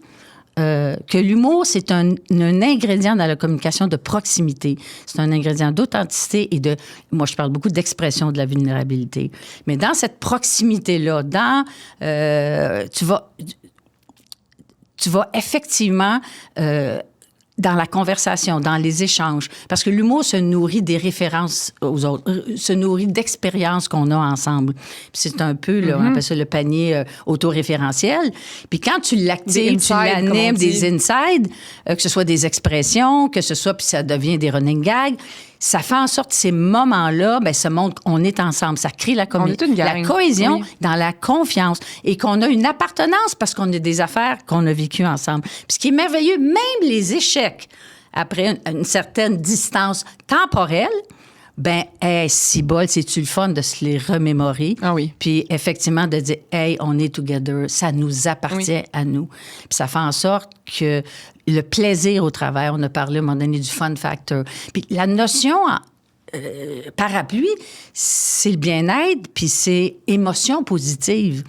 que l'humour, c'est un ingrédient dans la communication de proximité. C'est un ingrédient d'authenticité et de... Moi, je parle beaucoup d'expression de la vulnérabilité. Mais dans cette proximité-là, tu vas effectivement... dans la conversation, dans les échanges. Parce que l'humour se nourrit des références aux autres, se nourrit d'expériences qu'on a ensemble. Puis c'est un peu, là, on appelle ça le panier autoréférentiel. Puis quand tu l'actives, tu l'animes, des insides, que ce soit des expressions, que ce soit, puis ça devient des running gags, ça fait en sorte que ces moments-là, ça montre qu'on est ensemble. Ça crée la cohésion dans la confiance et qu'on a une appartenance parce qu'on a des affaires qu'on a vécues ensemble. Puis ce qui est merveilleux, même les échecs, après une certaine distance temporelle, si bol, c'est-tu le fun de se les remémorer. Ah oui. Puis effectivement, de dire, hey, on est together, ça nous appartient à nous. Puis ça fait en sorte que le plaisir au travail, on a parlé à un moment donné du fun factor. Puis la notion parapluie, c'est le bien-être, puis c'est émotion positive.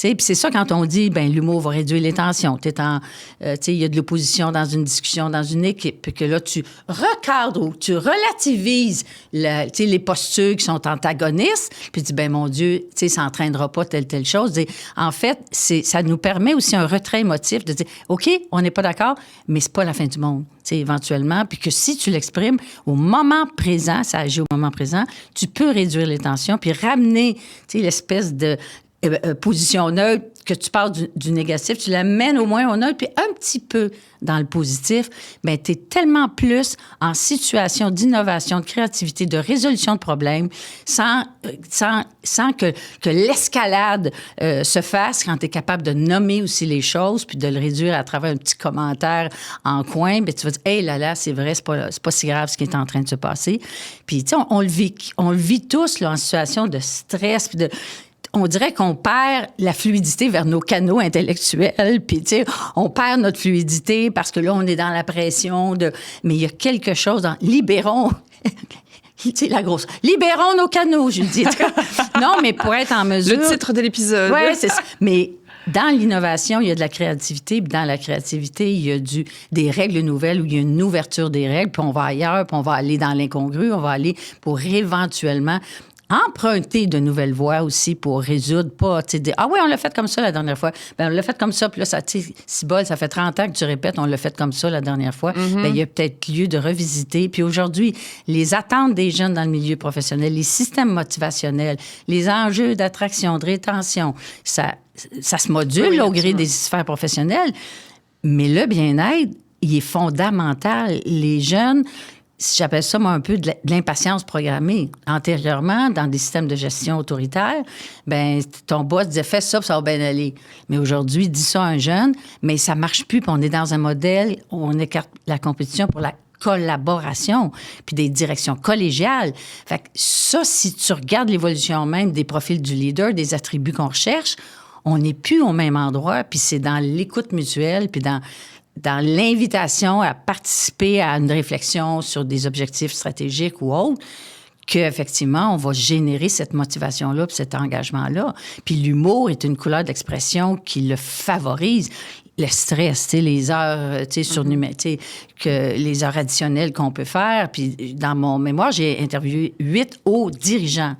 Puis c'est ça quand on dit, l'humour va réduire les tensions. Il y a de l'opposition dans une discussion, dans une équipe, puis que là, tu recadres ou tu relativises les postures qui sont antagonistes, puis tu dis, mon Dieu, ça n'entraînera pas telle chose. En fait, ça nous permet aussi un retrait émotif de dire, OK, on n'est pas d'accord, mais c'est pas la fin du monde, éventuellement, puis que si tu l'exprimes au moment présent, ça agit au moment présent, tu peux réduire les tensions, puis ramener l'espèce de position neutre que tu parles du négatif, tu l'amènes au moins au neutre, puis un petit peu dans le positif, bien, tu es tellement plus en situation d'innovation, de créativité, de résolution de problèmes, sans que l'escalade se fasse quand tu es capable de nommer aussi les choses, puis de le réduire à travers un petit commentaire en coin. Bien, tu vas dire, hey là, c'est vrai, c'est pas si grave ce qui est en train de se passer. Puis, tu sais, on le vit tous là, en situation de stress, puis on dirait qu'on perd la fluidité vers nos canaux intellectuels, puis tu sais, on perd notre fluidité parce que là, on est dans la pression de... Mais il y a quelque chose dans... Libérons... Tu sais, la grosse... Libérons nos canaux, je dis. Non, mais pour être en mesure... Le titre de l'épisode. Oui, c'est ça. Mais dans l'innovation, il y a de la créativité, puis dans la créativité, il y a des règles nouvelles où il y a une ouverture des règles, puis on va ailleurs, puis on va aller dans l'incongru, on va aller pour éventuellement... emprunter de nouvelles voies aussi pour résoudre, pas, tu sais, dire, ah oui, on l'a fait comme ça la dernière fois. Bien, on l'a fait comme ça, puis là, ça, tu sais, si bol, ça fait 30 ans que tu répètes, on l'a fait comme ça la dernière fois. Bien, il y a peut-être lieu de revisiter. Puis aujourd'hui, les attentes des jeunes dans le milieu professionnel, les systèmes motivationnels, les enjeux d'attraction, de rétention, ça se module au gré des sphères professionnelles. Mais le bien-être, il est fondamental. Les jeunes... J'appelle ça, moi, un peu de l'impatience programmée. Antérieurement, dans des systèmes de gestion autoritaire, ben ton boss disait « fais ça, puis ça va bien aller ». Mais aujourd'hui, dis ça à un jeune, mais ça marche plus, puis on est dans un modèle où on écarte la compétition pour la collaboration, puis des directions collégiales. Fait que ça, si tu regardes l'évolution même des profils du leader, des attributs qu'on recherche, on n'est plus au même endroit, puis c'est dans l'écoute mutuelle, puis dans l'invitation à participer à une réflexion sur des objectifs stratégiques ou autres, qu'effectivement, on va générer cette motivation-là puis cet engagement-là. Puis l'humour est une couleur d'expression qui le favorise. Le stress, tu sais, les heures, tu sais, que les heures additionnelles qu'on peut faire. Puis dans mon mémoire, j'ai interviewé 8 hauts dirigeants.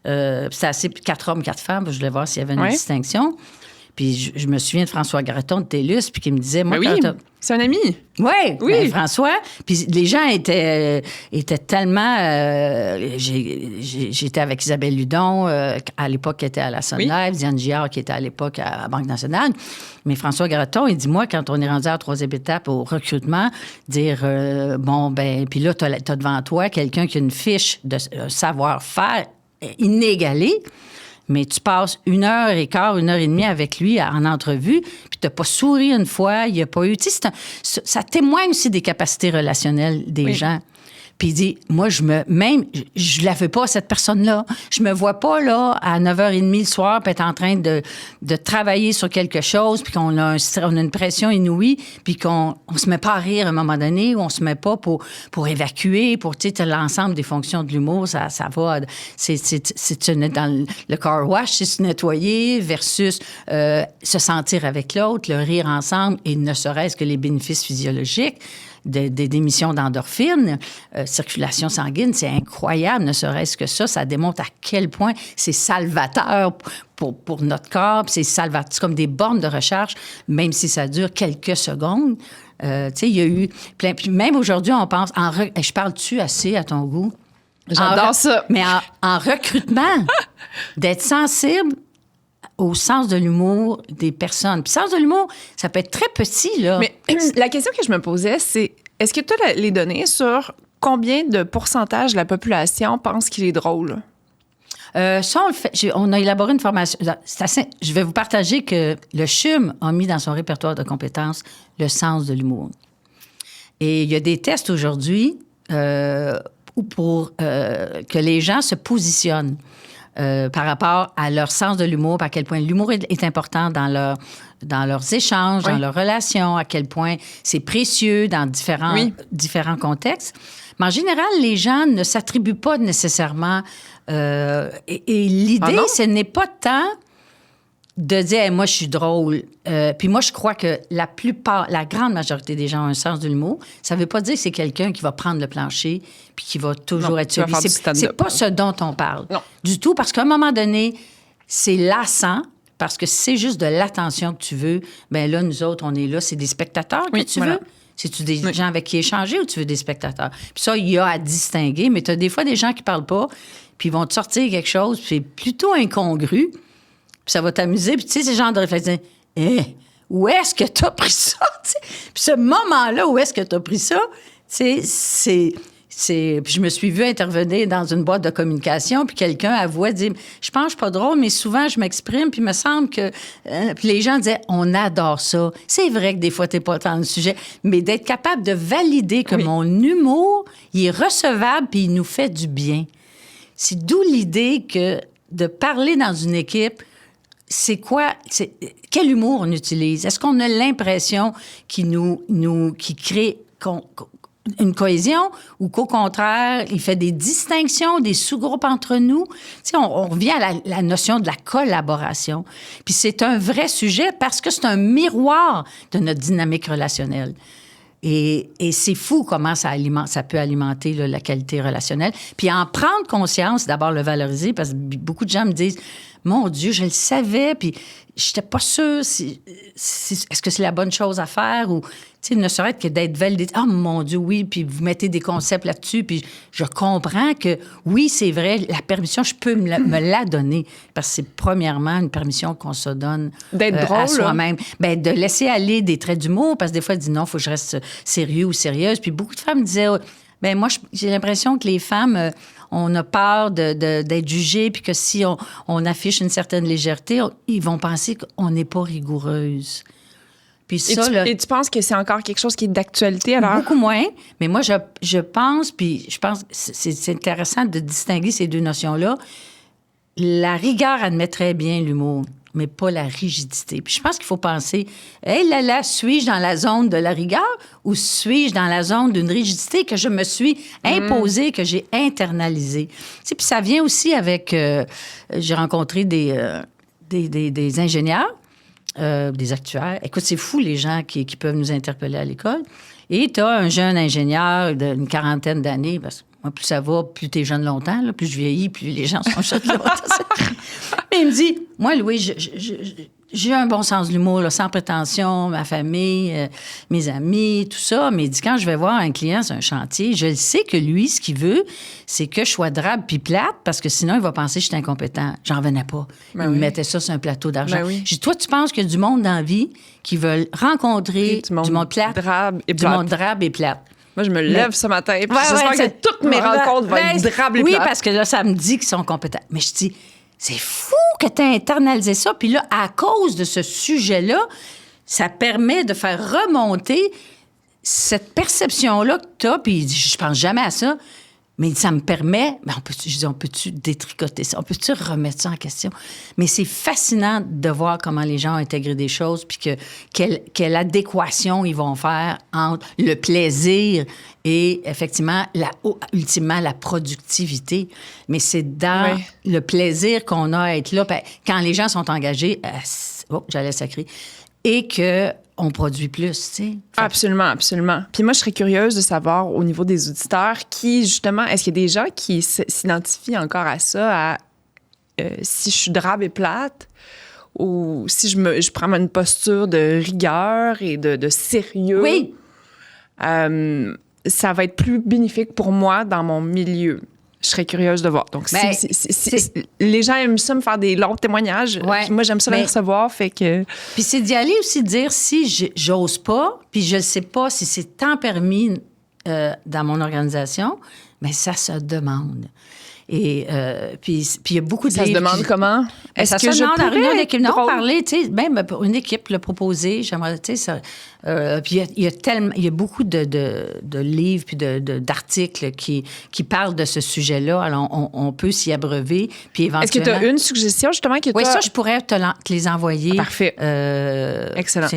C'est assez 4 hommes, 4 femmes. Je voulais voir s'il y avait une distinction. Puis je me souviens de François Gratton de TELUS, puis qui me disait... Moi, c'est un ami. Oui. Ben, François. Puis les gens étaient tellement... J'étais avec Isabelle Ludon, à l'époque, qui était à la Sun Life, Diane Giard, qui était à l'époque à la Banque nationale. Mais François Gratton, il dit, moi, quand on est rendu à la 3e étape au recrutement, dire, puis là, t'as devant toi quelqu'un qui a une fiche de savoir-faire inégalée, mais tu passes 1h15, 1h30 avec lui en entrevue, puis tu n'as pas souri une fois, il n'y a pas eu... Tu sais, ça témoigne aussi des capacités relationnelles des gens. Puis il dit, moi, je la veux pas, cette personne-là. Je me vois pas, là, à 9h30 le soir, puis être en train de travailler sur quelque chose, puis qu'on a une pression inouïe, puis qu'on se met pas à rire à un moment donné, ou on se met pas pour évacuer, pour, tu sais, l'ensemble des fonctions de l'humour, ça va. C'est dans le car wash, c'est se nettoyer versus se sentir avec l'autre, le rire ensemble, et ne serait-ce que les bénéfices physiologiques. Des émissions d'endorphines, circulation sanguine, c'est incroyable, ne serait-ce que ça démontre à quel point c'est salvateur pour notre corps, c'est salvateur, c'est comme des bornes de recherche, même si ça dure quelques secondes. Tu sais, il y a eu plein... Puis même aujourd'hui, on pense... Je parle-tu assez à ton goût? J'adore ça. Mais en recrutement, d'être sensible au sens de l'humour des personnes. Puis sens de l'humour, ça peut être très petit, là. Mais la question que je me posais, c'est est-ce que tu as les données sur combien de pourcentage de la population pense qu'il est drôle? Ça, on le fait. On a élaboré une formation. Je vais vous partager que le CHUM a mis dans son répertoire de compétences le sens de l'humour. Et il y a des tests aujourd'hui pour que les gens se positionnent. Par rapport à leur sens de l'humour, à quel point l'humour est important dans leurs échanges, dans leurs relations, à quel point c'est précieux dans différents contextes. Mais en général, les gens ne s'attribuent pas nécessairement... et l'idée, ce n'est pas tant de dire hey, « moi, je suis drôle ». Puis moi, je crois que la grande majorité des gens ont un sens de l'humour. Ça ne veut pas dire que c'est quelqu'un qui va prendre le plancher puis qui va toujours être celui. C'est pas ce dont on parle. Non. Du tout, parce qu'à un moment donné, c'est lassant, parce que c'est juste de l'attention que tu veux. Bien là, nous autres, on est là, c'est des spectateurs que tu veux. C'est-tu des gens avec qui échanger ou tu veux des spectateurs? Puis ça, il y a à distinguer, mais tu as des fois des gens qui ne parlent pas, puis ils vont te sortir quelque chose, puis c'est plutôt incongru. ça va t'amuser. Puis tu sais, c'est le genre de réflexion. Où est-ce que tu as pris ça? T'sais? Puis ce moment-là, où est-ce que tu as pris ça? Puis je me suis vue intervenir dans une boîte de communication, puis quelqu'un avouait, dit, je pense que je suis pas drôle, mais souvent je m'exprime, puis il me semble que... puis les gens disaient, on adore ça. C'est vrai que des fois, t'es pas dans le sujet, mais d'être capable de valider que mon humour, il est recevable, puis il nous fait du bien. C'est d'où l'idée que de parler dans une équipe, quel humour on utilise? Est-ce qu'on a l'impression qu'il qui crée une cohésion ou qu'au contraire, il fait des distinctions, des sous-groupes entre nous? Tu sais, on revient à la notion de la collaboration. Puis c'est un vrai sujet parce que c'est un miroir de notre dynamique relationnelle. Et c'est fou comment ça peut alimenter là, la qualité relationnelle. Puis en prendre conscience, d'abord le valoriser, parce que beaucoup de gens me disent « Mon Dieu, je le savais, puis j'étais pas sûre est-ce que c'est la bonne chose à faire? » Ou, tu sais, ne serait-ce que d'être validé. « Ah, mon Dieu, oui, puis vous mettez des concepts là-dessus, puis je comprends que, oui, c'est vrai, la permission, je peux me la donner. » Parce que c'est premièrement une permission qu'on se donne d'être drôle, à soi-même. Ben, de laisser aller des traits d'humour, parce que des fois, elle dit non, il faut que je reste sérieux ou sérieuse. Puis beaucoup de femmes disaient, ben moi, j'ai l'impression que les femmes, on a peur d'être jugées, puis que si on affiche une certaine légèreté, ils vont penser qu'on n'est pas rigoureuse. Puis ça, et tu penses que c'est encore quelque chose qui est d'actualité alors? Beaucoup moins. Mais moi, je pense que c'est intéressant de distinguer ces deux notions-là. La rigueur admet très bien l'humour, mais pas la rigidité. Puis je pense qu'il faut penser, suis-je dans la zone de la rigueur ou suis-je dans la zone d'une rigidité que je me suis imposée, que j'ai internalisée? Tu sais, puis ça vient aussi avec... j'ai rencontré des ingénieurs, des actuaires. Écoute, c'est fou les gens qui peuvent nous interpeller à l'école. Et tu as un jeune ingénieur d'une 40aine d'années, parce que moi, plus ça va, plus t'es jeune longtemps, là, plus je vieillis, plus les gens sont jeunes longtemps. Mais il me dit, moi, Louis, j'ai un bon sens de l'humour, là, sans prétention, ma famille, mes amis, tout ça. Mais il dit, quand je vais voir un client sur un chantier, je le sais que lui, ce qu'il veut, c'est que je sois drabe puis plate, parce que sinon, il va penser que je suis incompétent. J'en revenais pas. Il me mettait ça sur un plateau d'argent. Je dis, toi, tu penses qu'il y a du monde dans la vie qui veulent rencontrer du monde plate, drabe et du monde drabe et plate. Moi, je me lève ce matin et j'espère que toutes mes rencontres vont être drables et plates. Oui, parce que là, ça me dit qu'ils sont compétents. Mais je dis, c'est fou que tu aies internalisé ça. Puis là, à cause de ce sujet-là, ça permet de faire remonter cette perception-là que tu as. Puis je pense jamais à ça. Mais ça me permet... Ben on peut-tu détricoter ça? On peut-tu remettre ça en question? Mais c'est fascinant de voir comment les gens ont intégré des choses puis quelle adéquation ils vont faire entre le plaisir et, effectivement, ultimement, la productivité. Mais c'est dans le plaisir qu'on a à être là. Ben, quand les gens sont engagés... j'allais sacrer. Et que... on produit plus, tu sais. Absolument, absolument. Puis moi, je serais curieuse de savoir, au niveau des auditeurs, est-ce qu'il y a des gens qui s'identifient encore à ça, si je suis drabe et plate, ou si je prends une posture de rigueur et de sérieux. Oui. Ça va être plus bénéfique pour moi dans mon milieu. Je serais curieuse de voir. Donc, les gens aiment ça me faire des longs témoignages. Moi, j'aime ça les recevoir, fait que... Puis c'est d'y aller aussi, de dire si j'ose pas, puis je ne sais pas si c'est tant permis dans mon organisation, mais ça se demande. Et puis il y a beaucoup de ça se demande comment? Est-ce que je pourrais réunion d'équipe? Non, parler, tu sais, même pour une équipe, le proposer, j'aimerais, tu sais, ça... puis il y a beaucoup de livres puis d'articles qui parlent de ce sujet-là. Alors, on peut s'y abreuver, puis éventuellement... Est-ce que tu as une suggestion, justement, que oui, ça, je pourrais te les envoyer. Parfait. Excellent.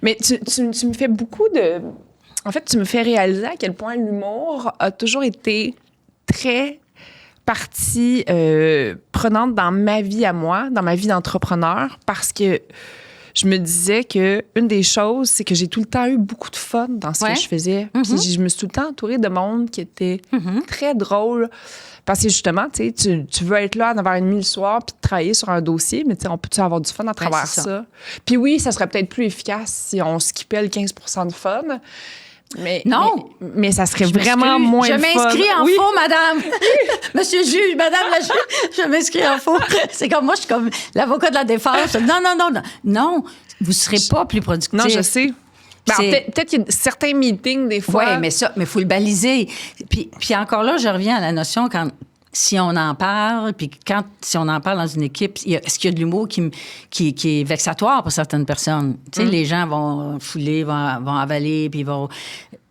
Mais tu me fais beaucoup de... En fait, tu me fais réaliser à quel point l'humour a toujours été très... partie prenante dans ma vie à moi, dans ma vie d'entrepreneur, parce que je me disais que une des choses, c'est que j'ai tout le temps eu beaucoup de fun dans ce que je faisais. Puis je me suis tout le temps entourée de monde qui était très drôle. Parce que justement, tu veux être là à 9h30 le soir puis travailler sur un dossier, mais on peut-tu avoir du fun à travers ça? Puis oui, ça serait peut-être plus efficace si on skippait le 15% de fun. Mais ça serait vraiment moins fun. Je m'inscris en faux, madame. Monsieur le juge, madame la juge, je m'inscris en faux. C'est comme moi, je suis comme l'avocat de la défense. Non, vous ne serez pas plus productif. Non, je sais. Peut-être qu'il y a certains meetings, des fois. Oui, mais faut le baliser. Puis encore là, je reviens à la notion si on en parle, puis si on en parle dans une équipe, est-ce qu'il y a de l'humour qui est vexatoire pour certaines personnes? Tu sais, les gens vont fouler, vont avaler, puis vont...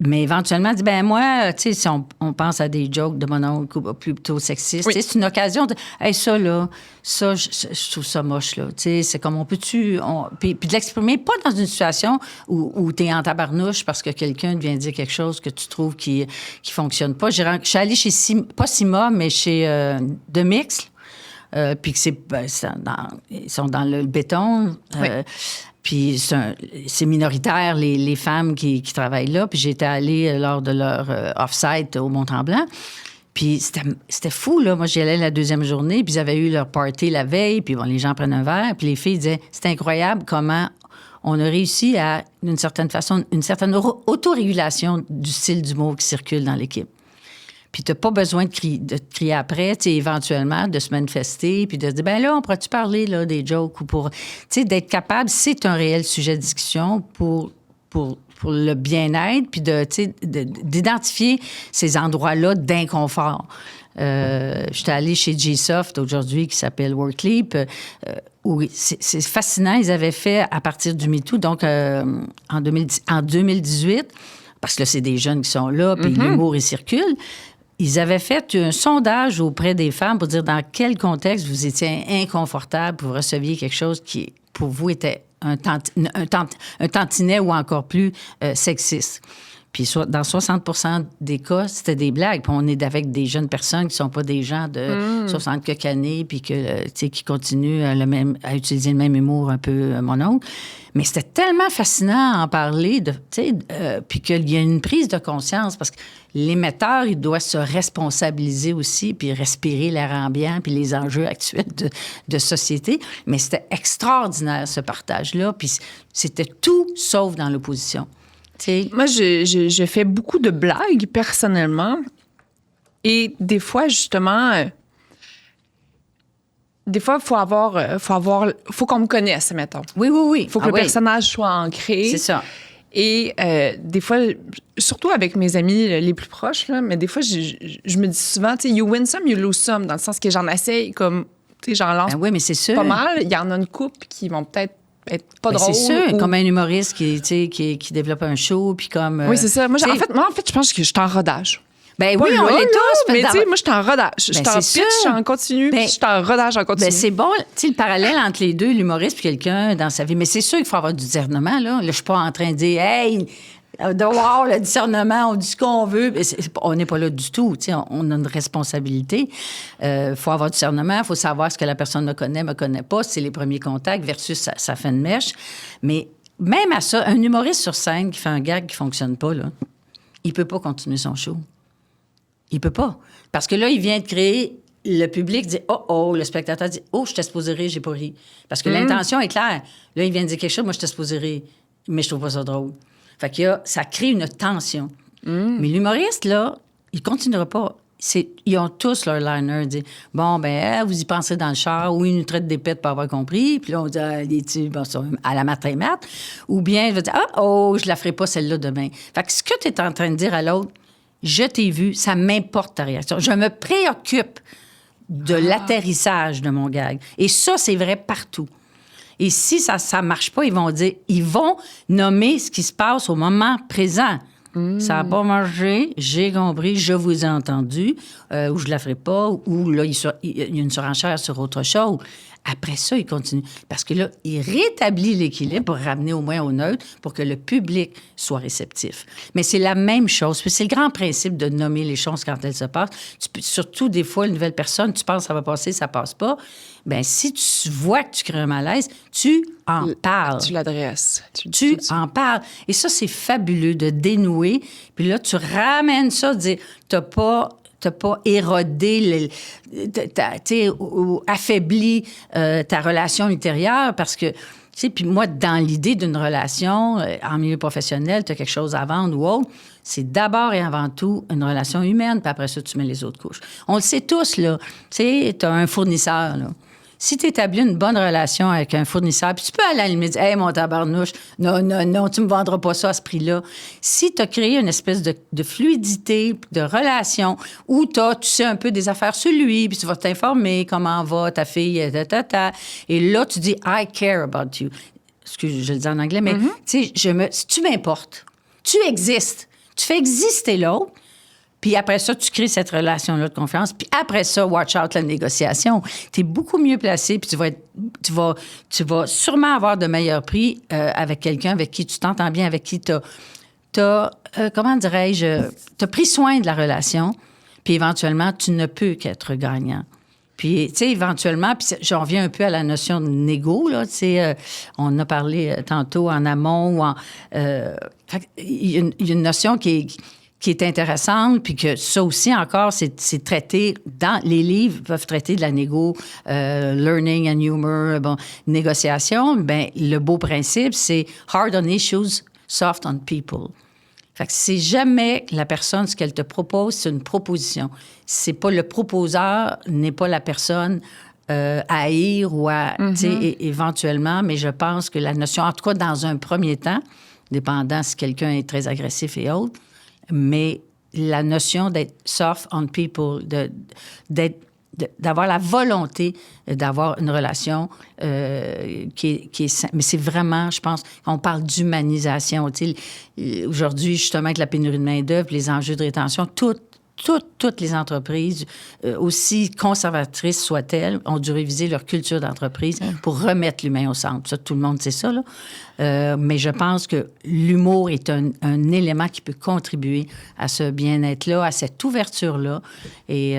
Mais éventuellement, moi, tu sais, si on pense à des jokes de mon oncle plutôt sexistes, c'est une occasion de... Hey, ça, je trouve ça moche, là. Tu sais, c'est comme on peut-tu... Puis de l'exprimer, pas dans une situation où t'es en tabarnouche parce que quelqu'un vient dire quelque chose que tu trouves qui fonctionne pas. Je suis allée chez pas Sima, mais chez The Mix, puis que ils sont dans le béton. Puis c'est minoritaire, les femmes qui travaillent là. Puis j'étais allée lors de leur off-site au Mont-Tremblant. Puis c'était fou, là. Moi, j'y allais la deuxième journée, puis ils avaient eu leur party la veille, puis les gens prennent un verre, puis les filles disaient, c'est incroyable comment on a réussi à, d'une certaine façon, une certaine autorégulation du style d'humour qui circule dans l'équipe. Puis t'as pas besoin de crier après, tu sais, éventuellement, de se manifester, puis de se dire, là, on pourrait-tu parler, là, des jokes ou pour... Tu sais, d'être capable, c'est un réel sujet de discussion pour le bien-être, puis d'identifier ces endroits-là d'inconfort. J'étais allée chez G-Soft aujourd'hui, qui s'appelle Workleap, où c'est fascinant. Ils avaient fait, à partir du MeToo, donc en 2018, parce que là, c'est des jeunes qui sont là, puis l'humour, il circule. Ils avaient fait un sondage auprès des femmes pour dire dans quel contexte vous étiez inconfortable, vous receviez quelque chose qui, pour vous, était un tantinet ou encore plus sexiste. Puis dans 60% des cas, c'était des blagues. Puis on est avec des jeunes personnes qui ne sont pas des gens de 60 quelques années, puis qui continuent à utiliser le même humour un peu, mon oncle. Mais c'était tellement fascinant à en parler, puis qu'il y a une prise de conscience, parce que l'émetteur, il doit se responsabiliser aussi, puis respirer l'air ambiant, puis les enjeux actuels de société. Mais c'était extraordinaire, ce partage-là, puis c'était tout sauf dans l'opposition. T'sais. Moi, je fais beaucoup de blagues, personnellement, et des fois, justement... Des fois, faut qu'on me connaisse, mettons. Oui. Il faut que le personnage soit ancré. C'est ça. Et des fois, surtout avec mes amis les plus proches, là, mais des fois, je me dis souvent, tu sais, you win some, you lose some, dans le sens que j'en essaye comme, tu sais, j'en lance mais c'est sûr. Pas mal. Il y en a une couple qui vont peut-être être pas drôles. C'est sûr, comme un humoriste qui développe un show, puis comme... oui, c'est ça. Moi, en fait, je pense que je suis en rodage. Ben oui, on l'est tous. Mais tu sais, moi, je suis en rodage. Je suis en pitch, je suis en continu, puis je suis en rodage en continu. Ben c'est bon, tu sais, le parallèle entre les deux, l'humoriste puis quelqu'un dans sa vie. Mais c'est sûr qu'il faut avoir du discernement, là. Là, je suis pas en train de dire, hey, wow, le discernement, on dit ce qu'on veut. On n'est pas là du tout, tu sais, on a une responsabilité. Faut avoir du discernement, il faut savoir ce que la personne me connaît pas. C'est les premiers contacts versus ça fait une mèche. Mais même à ça, un humoriste sur scène qui fait un gag qui fonctionne pas, là, il peut pas continuer son show. Il peut pas. Parce que là, il vient de créer... Le public dit « Oh, le spectateur dit « Oh, je t'ai supposé rire, j'ai pas ri. » Parce que l'intention est claire. Là, il vient de dire quelque chose, moi, je t'ai supposé rire, mais je trouve pas ça drôle. Fait que ça crée une tension. Mais l'humoriste, là, il continuera pas. Ils ont tous leur liner. Ils disent « Bon, vous y pensez dans le char, ou ils nous traitent d'épais de pas avoir compris. » Puis là, on dit les tubes à la matin mat. Ou bien, il va dire « Oh, je la ferai pas celle-là demain. » Fait que ce que tu es en train de dire à l'autre, je t'ai vu, ça m'importe ta réaction. Je me préoccupe de l'atterrissage de mon gag. Et ça, c'est vrai partout. Et si ça ne marche pas, ils vont nommer ce qui se passe au moment présent. Ça n'a pas marché, j'ai compris, je vous ai entendu, ou je ne la ferai pas, ou là, il y a une surenchère sur autre chose. Après ça, il continue. Parce que là, il rétablit l'équilibre pour ramener au moins au neutre pour que le public soit réceptif. Mais c'est la même chose. Puis c'est le grand principe de nommer les choses quand elles se passent. Surtout, des fois, une nouvelle personne, tu penses que ça va passer, ça passe pas. Bien, si tu vois que tu crées un malaise, tu en parles. Tu l'adresses. Tu en parles. Et ça, c'est fabuleux de dénouer. Puis là, tu ramènes ça, de dire, t'as pas érodé, ou affaibli ta relation ultérieure parce que, tu sais, puis moi, dans l'idée d'une relation, en milieu professionnel, tu as quelque chose à vendre ou autre, c'est d'abord et avant tout une relation humaine, puis après ça, tu mets les autres couches. On le sait tous, là. Tu sais, tu as un fournisseur, là. Si tu établis une bonne relation avec un fournisseur, puis tu peux à la limite dire « Hey, mon tabarnouche, non, tu me vendras pas ça à ce prix-là. » Si tu as créé une espèce de fluidité, de relation, où tu sais un peu des affaires sur lui, puis tu vas t'informer comment va ta fille, et là, tu dis « I care about you ». Excuse, je le dis en anglais, mais tu sais, si tu m'importes, tu existes, tu fais exister l'autre, puis après ça, tu crées cette relation-là de confiance. Puis après ça, watch out la négociation. Tu es beaucoup mieux placé, puis tu vas sûrement avoir de meilleurs prix avec quelqu'un avec qui tu t'entends bien, avec qui tu as comment dirais-je, tu as pris soin de la relation, puis éventuellement, tu ne peux qu'être gagnant. Puis, tu sais, éventuellement, puis j'en reviens un peu à la notion de négo, là, tu sais, on a parlé tantôt en amont ou il y a une notion qui est intéressante, puis que ça aussi encore, c'est traité dans les livres, peuvent traiter de la négo, learning and humor, négociation. Bien, le beau principe, c'est hard on issues, soft on people. Fait que c'est jamais la personne, ce qu'elle te propose, c'est une proposition. C'est pas le proposeur, n'est pas la personne à haïr ou à, tu sais, éventuellement, mais je pense que la notion, en tout cas dans un premier temps, dépendant si quelqu'un est très agressif et autres, mais la notion d'être soft on people, d'avoir la volonté d'avoir une relation qui est... Mais c'est vraiment, je pense, on parle d'humanisation. Tu sais, aujourd'hui, justement, avec la pénurie de main-d'œuvre, les enjeux de rétention, toutes les entreprises, aussi conservatrices soient-elles, ont dû réviser leur culture d'entreprise pour remettre l'humain au centre. Ça, tout le monde sait ça, là. Mais je pense que l'humour est un élément qui peut contribuer à ce bien-être-là, à cette ouverture-là et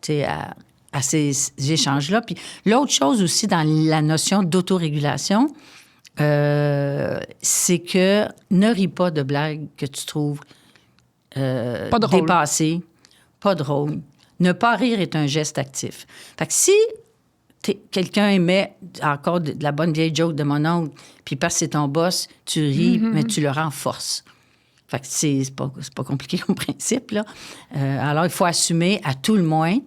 tu sais, à ces échanges-là. Puis l'autre chose aussi dans la notion d'autorégulation, c'est que ne ris pas de blagues que tu trouves pas drôle. dépassé, pas drôle. Ne pas rire est un geste actif. Fait que si quelqu'un émet encore de la bonne vieille joke de mon oncle, puis parce que c'est ton boss, tu ris, mais tu le renforces. Fait que c'est pas compliqué comme principe, là. Alors, il faut assumer à tout le moins,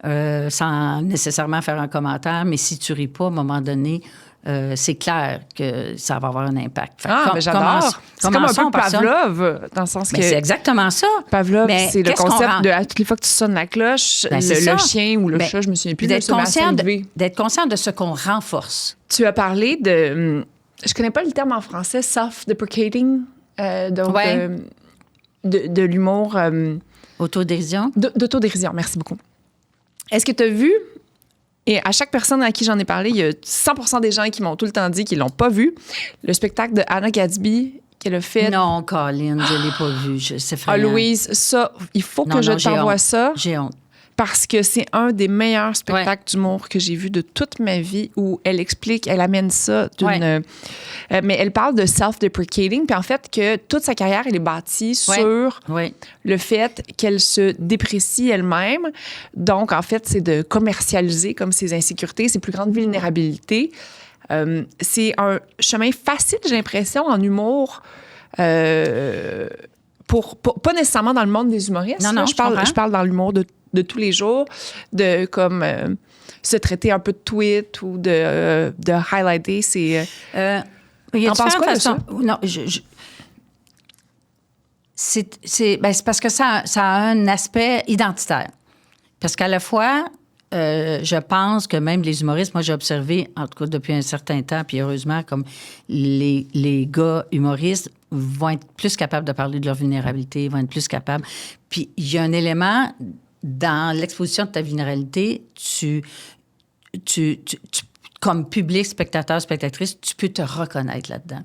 sans nécessairement faire un commentaire, mais si tu ris pas, à un moment donné, c'est clair que ça va avoir un impact. Mais j'adore. C'est comme un peu Pavlov, dans le sens que... c'est exactement ça. Pavlov, c'est le concept de à toutes les fois que tu sonnes la cloche, le chien ou le chat, je me souviens plus, d'être conscient de ce qu'on renforce. Tu as parlé de... Je connais pas le terme en français, self-deprecating, donc de l'humour... Autodérision? D'autodérision, merci beaucoup. Est-ce que tu as vu... Et à chaque personne à qui j'en ai parlé, il y a 100% des gens qui m'ont tout le temps dit qu'ils l'ont pas vu. Le spectacle de Anna Gadsby qu'elle a fait. Non, Colin, je l'ai pas vu. C'est effrayant. Louise, ça, il faut que je t'envoie ça. J'ai honte. Parce que c'est un des meilleurs spectacles d'humour que j'ai vu de toute ma vie où elle explique, elle amène ça d'une... mais elle parle de self-deprecating, puis en fait que toute sa carrière, elle est bâtie sur le fait qu'elle se déprécie elle-même. Donc, en fait, c'est de commercialiser comme ses insécurités, ses plus grandes vulnérabilités. C'est un chemin facile, j'ai l'impression, en humour... pas nécessairement dans le monde des humoristes. Non, je parle dans l'humour de tous les jours, de comme se traiter un peu de tweet ou de highlighter. C'est. Il y a différentes façons. Non, c'est parce que ça a un aspect identitaire. Parce qu'à la fois, je pense que même les humoristes, moi j'ai observé, en tout cas depuis un certain temps, puis heureusement, comme les gars humoristes vont être plus capables de parler de leur vulnérabilité, vont être plus capables. Puis il y a un élément dans l'exposition de ta vulnérabilité, tu comme public, spectateur, spectatrice, tu peux te reconnaître là-dedans.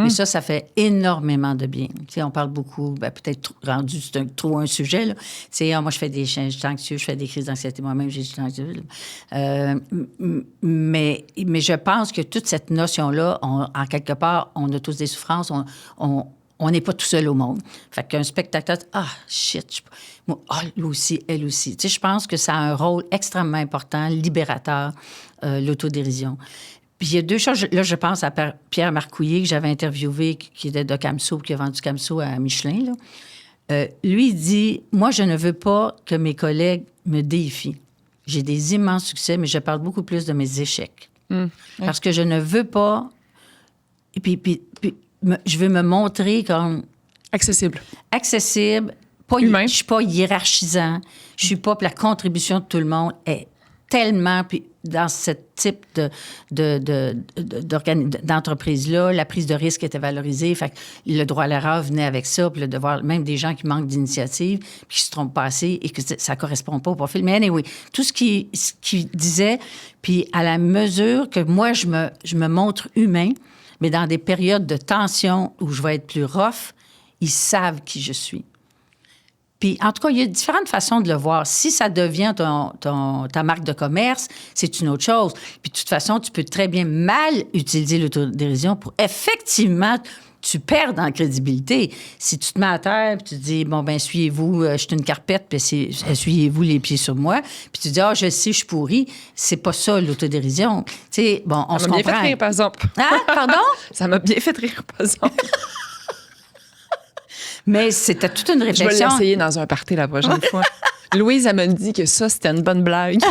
Et ça fait énormément de bien. Tu sais, on parle beaucoup, peut-être rendu, c'est trop un sujet, là. Tu sais, moi, je fais des changes anxieux, je fais des crises d'anxiété moi-même, j'ai du anxiété. Mais je pense que toute cette notion-là, en quelque part, on a tous des souffrances, on n'est pas tout seul au monde. Fait qu'un spectateur, lui aussi, elle aussi. Tu sais, je pense que ça a un rôle extrêmement important, libérateur, l'autodérision. Puis il y a deux choses. Là, je pense à Pierre Marcouillet, que j'avais interviewé, qui était de Camso, qui a vendu Camso à Michelin. Là. Lui, il dit, moi, je ne veux pas que mes collègues me déifient. J'ai des immenses succès, mais je parle beaucoup plus de mes échecs. Parce que je ne veux pas... Puis, je veux me montrer comme... Accessible. Pas humain. Je suis pas hiérarchisant. Je suis pas... Puis la contribution de tout le monde est tellement... Puis dans ce type d'entreprise-là, la prise de risque était valorisée. Fait que le droit à l'erreur venait avec ça. Puis le devoir... Même des gens qui manquent d'initiative, puis qui se trompent pas assez et que ça correspond pas au profil. Mais anyway, tout ce qu'il disait... Puis à la mesure que moi, je me montre humain, mais dans des périodes de tension où je vais être plus rough, ils savent qui je suis. Puis, en tout cas, il y a différentes façons de le voir. Si ça devient ta marque de commerce, c'est une autre chose. Puis, de toute façon, tu peux très bien mal utiliser l'autodérision pour effectivement... Tu perds en crédibilité. Si tu te mets à terre puis tu te dis, bon, ben essuyez-vous, je suis une carpette, puis essuyez-vous les pieds sur moi, puis tu dis, je sais, je suis pourrie, c'est pas ça, l'autodérision. Tu sais, bon, on se comprend. Ça m'a bien fait rire, par exemple. Hein? Pardon? Ça m'a bien fait rire, par exemple. Mais c'était toute une réflexion. Je vais l'essayer dans un party la prochaine fois. Louise, elle m'a dit que ça, c'était une bonne blague.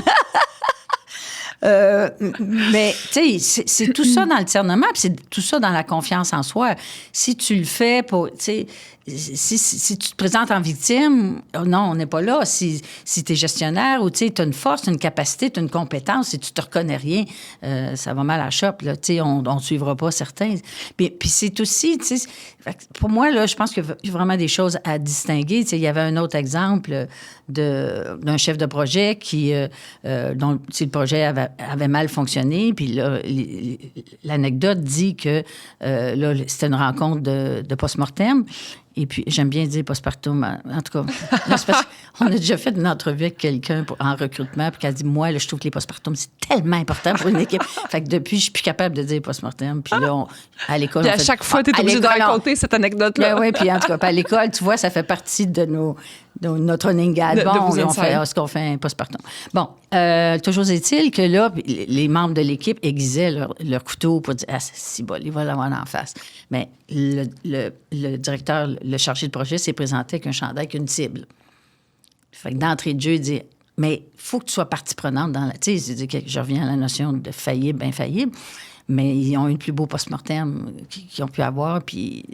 Mais, tu sais, c'est tout ça dans le discernement, puis c'est tout ça dans la confiance en soi. Si tu le fais pour, tu sais, si tu te présentes en victime, non, on n'est pas là. Si tu es gestionnaire ou, tu sais, tu as une force, une capacité, tu as une compétence, si tu te reconnais rien, ça va mal à la shop, là. Tu sais, on ne suivra pas certains. Puis c'est aussi, tu sais, pour moi, là, je pense qu'il y a vraiment des choses à distinguer. Tu sais, il y avait un autre exemple d'un chef de projet dont le projet avait mal fonctionné. Puis là, l'anecdote dit que là, c'était une rencontre de post-mortem. Et puis, j'aime bien dire postpartum. En tout cas, là, c'est parce qu'on a déjà fait une entrevue avec quelqu'un en recrutement, puis qu'elle dit, moi, là, je trouve que les postpartum, c'est tellement important pour une équipe. Fait que depuis, je suis plus capable de dire postmortem. Puis là, à l'école, puis à chaque fois, tu es obligé de raconter cette anecdote-là. Oui, puis en tout cas, à l'école, tu vois, ça fait partie de notre running gag. Bon, est-ce qu'on fait un postpartum? Bon, toujours est-il que là, les membres de l'équipe aiguisaient leur couteau pour dire, c'est bon, il va l'avoir en face. Mais le directeur, le chargé de projet, s'est présenté avec un chandail avec une cible. Fait que d'entrée de jeu, il dit, mais il faut que tu sois partie prenante dans la... Tu sais, je reviens à la notion de faillible, infaillible, mais ils ont eu le plus beau post-mortem qu'ils ont pu avoir. Puis,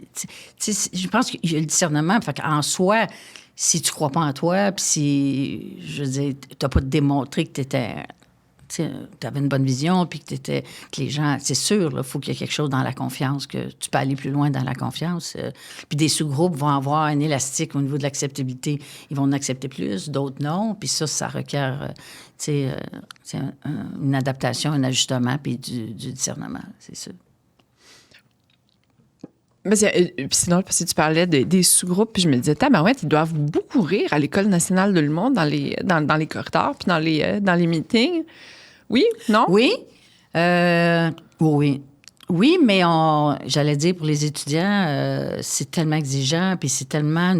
tu sais, je pense qu'il y a le discernement. Fait qu'en soi, si tu crois pas en toi, puis si, je veux dire, tu n'as pas démontré que tu avais une bonne vision, puis que les gens... C'est sûr, il faut qu'il y ait quelque chose dans la confiance, que tu peux aller plus loin dans la confiance. Puis des sous-groupes vont avoir un élastique au niveau de l'acceptabilité. Ils vont en accepter plus, d'autres non. Puis ça requiert, une adaptation, un ajustement, puis du discernement, c'est sûr. Mais sinon, parce que tu parlais des sous-groupes, puis je me disais, ils doivent beaucoup rire à l'École nationale de l'humour dans les corridors, puis dans les meetings. Oui? Non? Oui. Oui. Oui, mais j'allais dire, pour les étudiants, c'est tellement exigeant, puis c'est tellement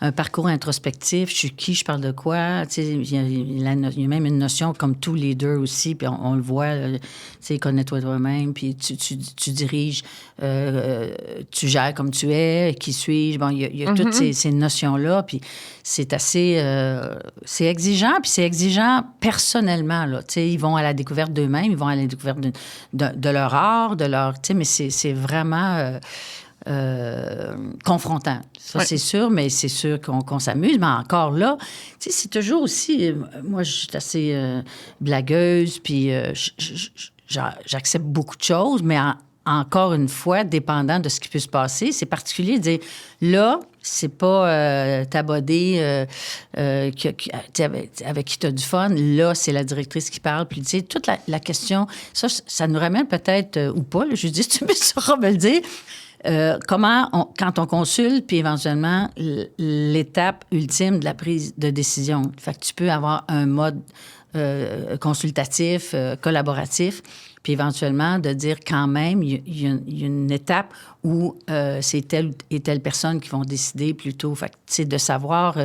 un parcours introspectif. Je suis qui, je parle de quoi. Il y a même une notion comme tous les deux aussi, puis on le voit, connais-toi toi-même, puis tu diriges, tu gères comme tu es, qui suis-je. Bon, il y a toutes ces notions-là, puis c'est assez... c'est exigeant, puis c'est exigeant personnellement, là. Ils vont à la découverte d'eux-mêmes, ils vont à la découverte de leur art, mais c'est vraiment... confrontant. Ça, c'est sûr, mais c'est sûr qu'on s'amuse. Mais encore là, c'est toujours aussi... moi, je suis assez blagueuse, puis j'accepte beaucoup de choses, mais encore une fois, dépendant de ce qui peut se passer, c'est particulier de dire, là, c'est pas ta bodé avec qui tu as du fun. Là, c'est la directrice qui parle. Puis, tu sais, toute la question, ça nous ramène peut-être, ou pas, là, je dis, tu sauras me le dire, comment, quand on consulte, puis éventuellement, l'étape ultime de la prise de décision. Fait que tu peux avoir un mode consultatif, collaboratif, puis éventuellement de dire quand même, il y a une étape où c'est telle et telle personne qui vont décider plutôt. Fait que, tu sais, de savoir,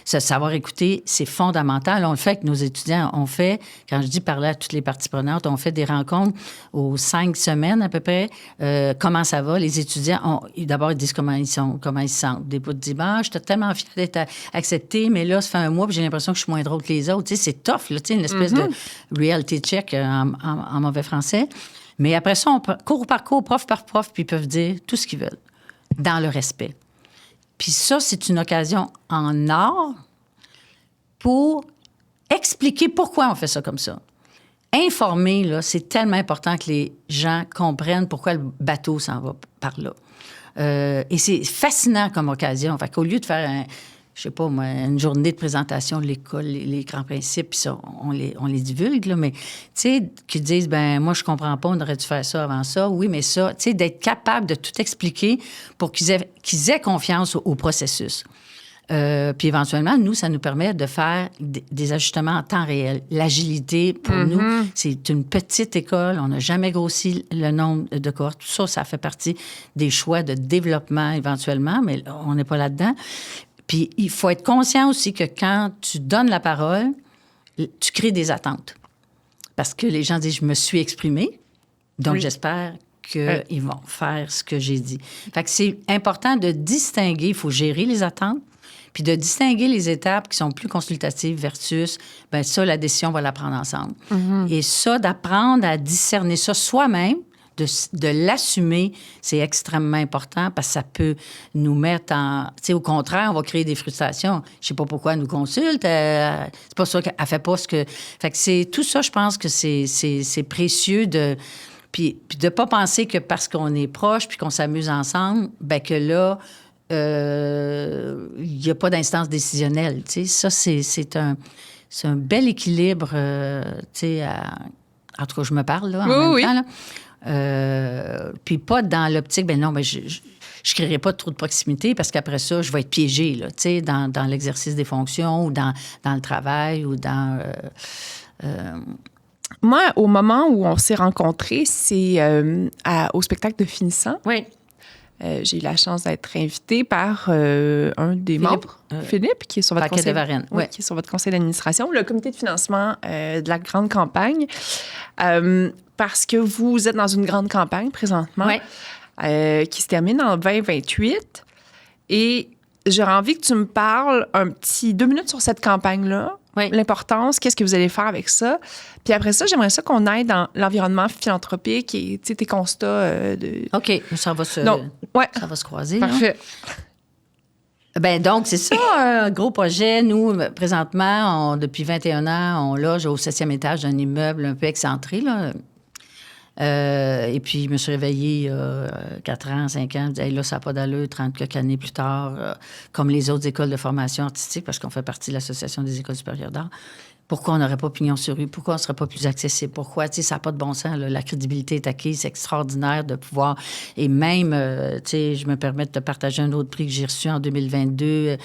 se savoir écouter, c'est fondamental. On le fait avec nos étudiants. On fait, quand je dis parler à toutes les parties prenantes, on fait des rencontres aux 5 semaines à peu près. Comment ça va? Les étudiants, d'abord, ils disent comment ils sont, comment ils se sentent. Des bouts de dire, je suis tellement fière d'être acceptée, mais là, ça fait un mois, puis j'ai l'impression que je suis moins drôle que les autres. Tu sais, c'est tough, là, tu sais, une espèce de reality check en mauvais français. Mais après ça, on cours par cours, prof par prof, puis ils peuvent dire tout ce qu'ils veulent, dans le respect. Puis ça, c'est une occasion en or pour expliquer pourquoi on fait ça comme ça. Informer, là, c'est tellement important que les gens comprennent pourquoi le bateau s'en va par là. Et c'est fascinant comme occasion. Fait qu'au lieu de faire je sais pas moi, une journée de présentation de l'école, les grands principes, puis ça, on les divulgue, là, mais, tu sais, qu'ils disent, moi, je comprends pas, on aurait dû faire ça avant ça. Oui, mais ça, tu sais, d'être capable de tout expliquer pour qu'ils aient confiance au processus. Puis éventuellement, nous, ça nous permet de faire des ajustements en temps réel. L'agilité, pour nous, c'est une petite école. On n'a jamais grossi le nombre de cohortes. Tout ça, ça fait partie des choix de développement éventuellement, mais on n'est pas là-dedans. Puis il faut être conscient aussi que quand tu donnes la parole, tu crées des attentes. Parce que les gens disent, je me suis exprimée, donc j'espère qu'ils vont faire ce que j'ai dit. Fait que c'est important de distinguer, il faut gérer les attentes, puis de distinguer les étapes qui sont plus consultatives versus, ça, la décision, on va la prendre ensemble. Et ça, d'apprendre à discerner ça soi-même, de l'assumer, c'est extrêmement important parce que ça peut nous mettre en... Tu sais, au contraire, on va créer des frustrations. Je sais pas pourquoi elle nous consulte. C'est pas ça qu'elle fait pas ce que... Fait que c'est tout ça, je pense que c'est précieux de... Puis de pas penser que parce qu'on est proche puis qu'on s'amuse ensemble, que là, il y a pas d'instance décisionnelle. Tu sais, ça, c'est un bel équilibre, tu sais, en tout cas, je me parle, là, en même temps, là. Puis pas dans l'optique, je créerai pas trop de proximité parce qu'après ça, je vais être piégée, là, tu sais, dans l'exercice des fonctions ou dans le travail ou dans... Moi, au moment où on s'est rencontrés, c'est au spectacle de Finissant. Oui. J'ai eu la chance d'être invitée par un des membres, Philippe, qui est sur votre conseil, qui est sur votre conseil d'administration, le comité de financement de la grande campagne. Parce que vous êtes dans une grande campagne présentement qui se termine en 2028. Et j'aurais envie que tu me parles un petit 2 minutes sur cette campagne-là, l'importance, qu'est-ce que vous allez faire avec ça. Puis après ça, j'aimerais ça qu'on aille dans l'environnement philanthropique et tes constats de... OK, ça va se croiser. Parfait. Donc, c'est ça, un gros projet. Nous, présentement, depuis 21 ans, on loge au 7e étage d'un immeuble un peu excentré, là. Et puis, je me suis réveillée il y a 4 ans, 5 ans. Je me disais, là, ça n'a pas d'allure, 30 quelques années plus tard, comme les autres écoles de formation artistique, parce qu'on fait partie de l'Association des écoles supérieures d'art. Pourquoi on n'aurait pas pignon sur rue? Pourquoi on ne serait pas plus accessible? Pourquoi? Tu sais, ça n'a pas de bon sens. Là. La crédibilité est acquise. C'est extraordinaire de pouvoir... Et même, tu sais, je me permets de te partager un autre prix que j'ai reçu en 2022,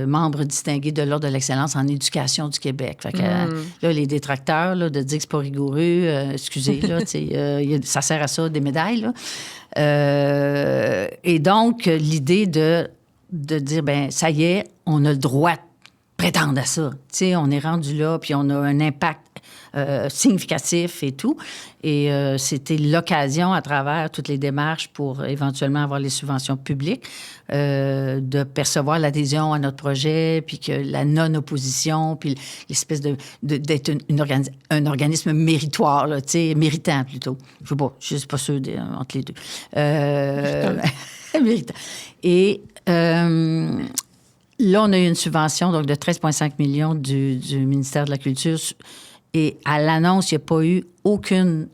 membre distingué de l'Ordre de l'excellence en éducation du Québec. Fait que, là, les détracteurs, là, de dire que c'est pas rigoureux, excusez, là, tu sais, ça sert à ça, des médailles, là. Et donc, l'idée de dire, ça y est, on a le droit de prétendre à ça. Tu sais, on est rendu là, puis on a un impact significatif et tout. Et c'était l'occasion, à travers toutes les démarches pour éventuellement avoir les subventions publiques, de percevoir l'adhésion à notre projet, puis que la non-opposition, puis l'espèce d'être un organisme méritoire, là, tu sais, méritant plutôt. Je ne suis pas sûre entre les deux. Méritant. Et... là, on a eu une subvention donc de 13,5 millions du ministère de la Culture. Et à l'annonce, il n'y a pas eu aucune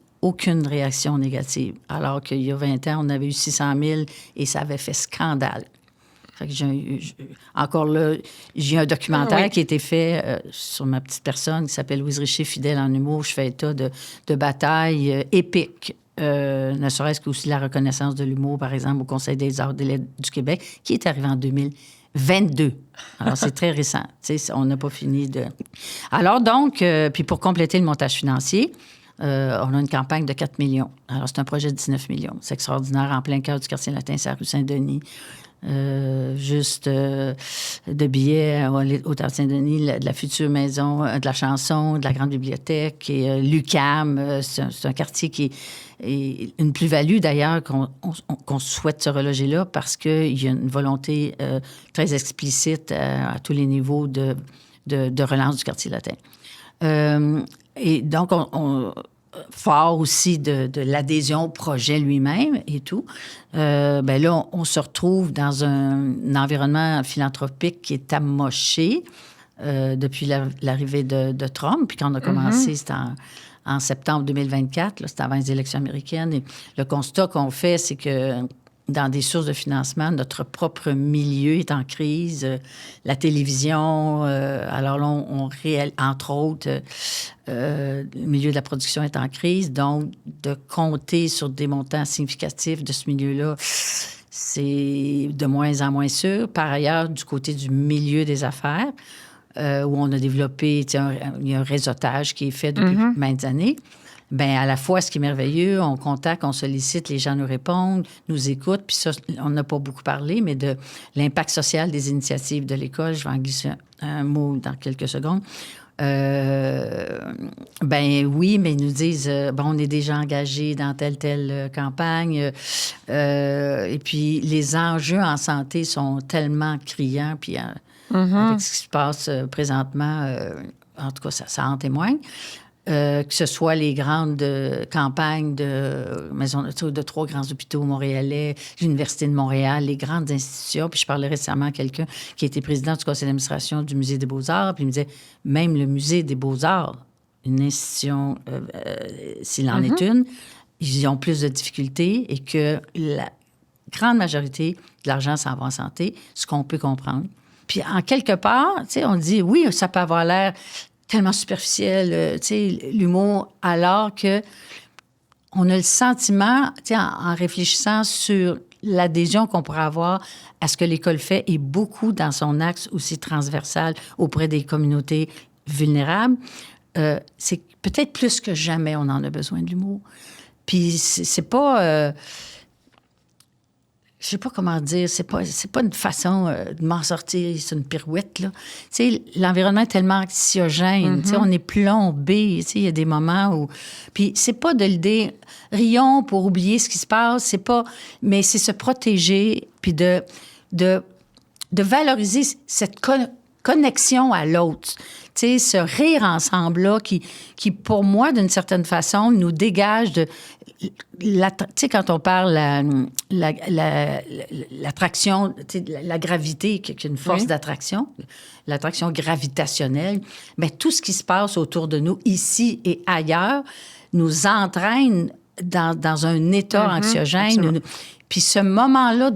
réaction négative. Alors qu'il y a 20 ans, on avait eu 600 000 et ça avait fait scandale. Fait que encore là, j'ai un documentaire qui a été fait sur ma petite personne qui s'appelle Louise Richer, fidèle en humour. Je fais état de batailles épiques. Ne serait-ce qu'aussi la reconnaissance de l'humour, par exemple, au Conseil des arts et des lettres du Québec, qui est arrivé en 2022. Alors, c'est très récent. Tu sais, on n'a pas fini de... Alors, donc, puis pour compléter le montage financier, on a une campagne de 4 millions. Alors, c'est un projet de 19 millions. C'est extraordinaire, en plein cœur du quartier latin, c'est à rue Saint-Denis. De billets au Théâtre Saint-Denis, de la future maison de la chanson, de la grande bibliothèque et l'UQAM. C'est un quartier qui est une plus-value d'ailleurs qu'on souhaite se reloger là parce qu'il y a une volonté très explicite à tous les niveaux de relance du quartier latin. Et donc, fort aussi de l'adhésion au projet lui-même et tout, ben là, on se retrouve dans un environnement philanthropique qui est amoché depuis l'arrivée de Trump. Puis quand on a commencé, c'était en septembre 2024, là, c'était avant les élections américaines. Et le constat qu'on fait, c'est que dans des sources de financement, notre propre milieu est en crise. La télévision, alors là, entre autres, le milieu de la production est en crise. Donc, de compter sur des montants significatifs de ce milieu-là, c'est de moins en moins sûr. Par ailleurs, du côté du milieu des affaires, où on a développé, il y a un réseautage qui est fait depuis maintes années. Bien, à la fois, ce qui est merveilleux, on contacte, on sollicite, les gens nous répondent, nous écoutent. Puis ça, on n'a pas beaucoup parlé, mais de l'impact social des initiatives de l'école, je vais en glisser un mot dans quelques secondes. Ben oui, mais ils nous disent, on est déjà engagé dans telle campagne. Et puis, les enjeux en santé sont tellement criants, puis avec ce qui se passe présentement, en tout cas, ça en témoigne. Que ce soit les grandes campagnes de 3 grands hôpitaux montréalais, l'Université de Montréal, les grandes institutions. Puis je parlais récemment à quelqu'un qui était président du conseil d'administration du Musée des Beaux-Arts, puis il me disait, même le Musée des Beaux-Arts, une institution, s'il en est une, ils ont plus de difficultés et que la grande majorité de l'argent s'en va en santé, ce qu'on peut comprendre. Puis en quelque part, tu sais, on dit, oui, ça peut avoir l'air tellement superficiel, tu sais, l'humour, alors que on a le sentiment, tu sais, en réfléchissant sur l'adhésion qu'on pourrait avoir à ce que l'école fait et beaucoup dans son axe aussi transversal auprès des communautés vulnérables, c'est peut-être plus que jamais on en a besoin de l'humour. Puis c'est pas... je sais pas comment dire, c'est pas une façon de m'en sortir, c'est une pirouette, là. Tu sais, l'environnement est tellement anxiogène, tu sais, on est plombé, tu sais, il y a des moments où... Puis c'est pas de l'idée, rions pour oublier ce qui se passe, c'est pas... Mais c'est se protéger, puis de valoriser cette connexion à l'autre. Tu sais, ce rire ensemble-là qui, pour moi, d'une certaine façon, nous dégage de... Tu sais, quand on parle l'attraction, tu sais, la gravité, qui est une force d'attraction, l'attraction gravitationnelle, bien, tout ce qui se passe autour de nous, ici et ailleurs, nous entraîne dans un état anxiogène. Puis ce moment-là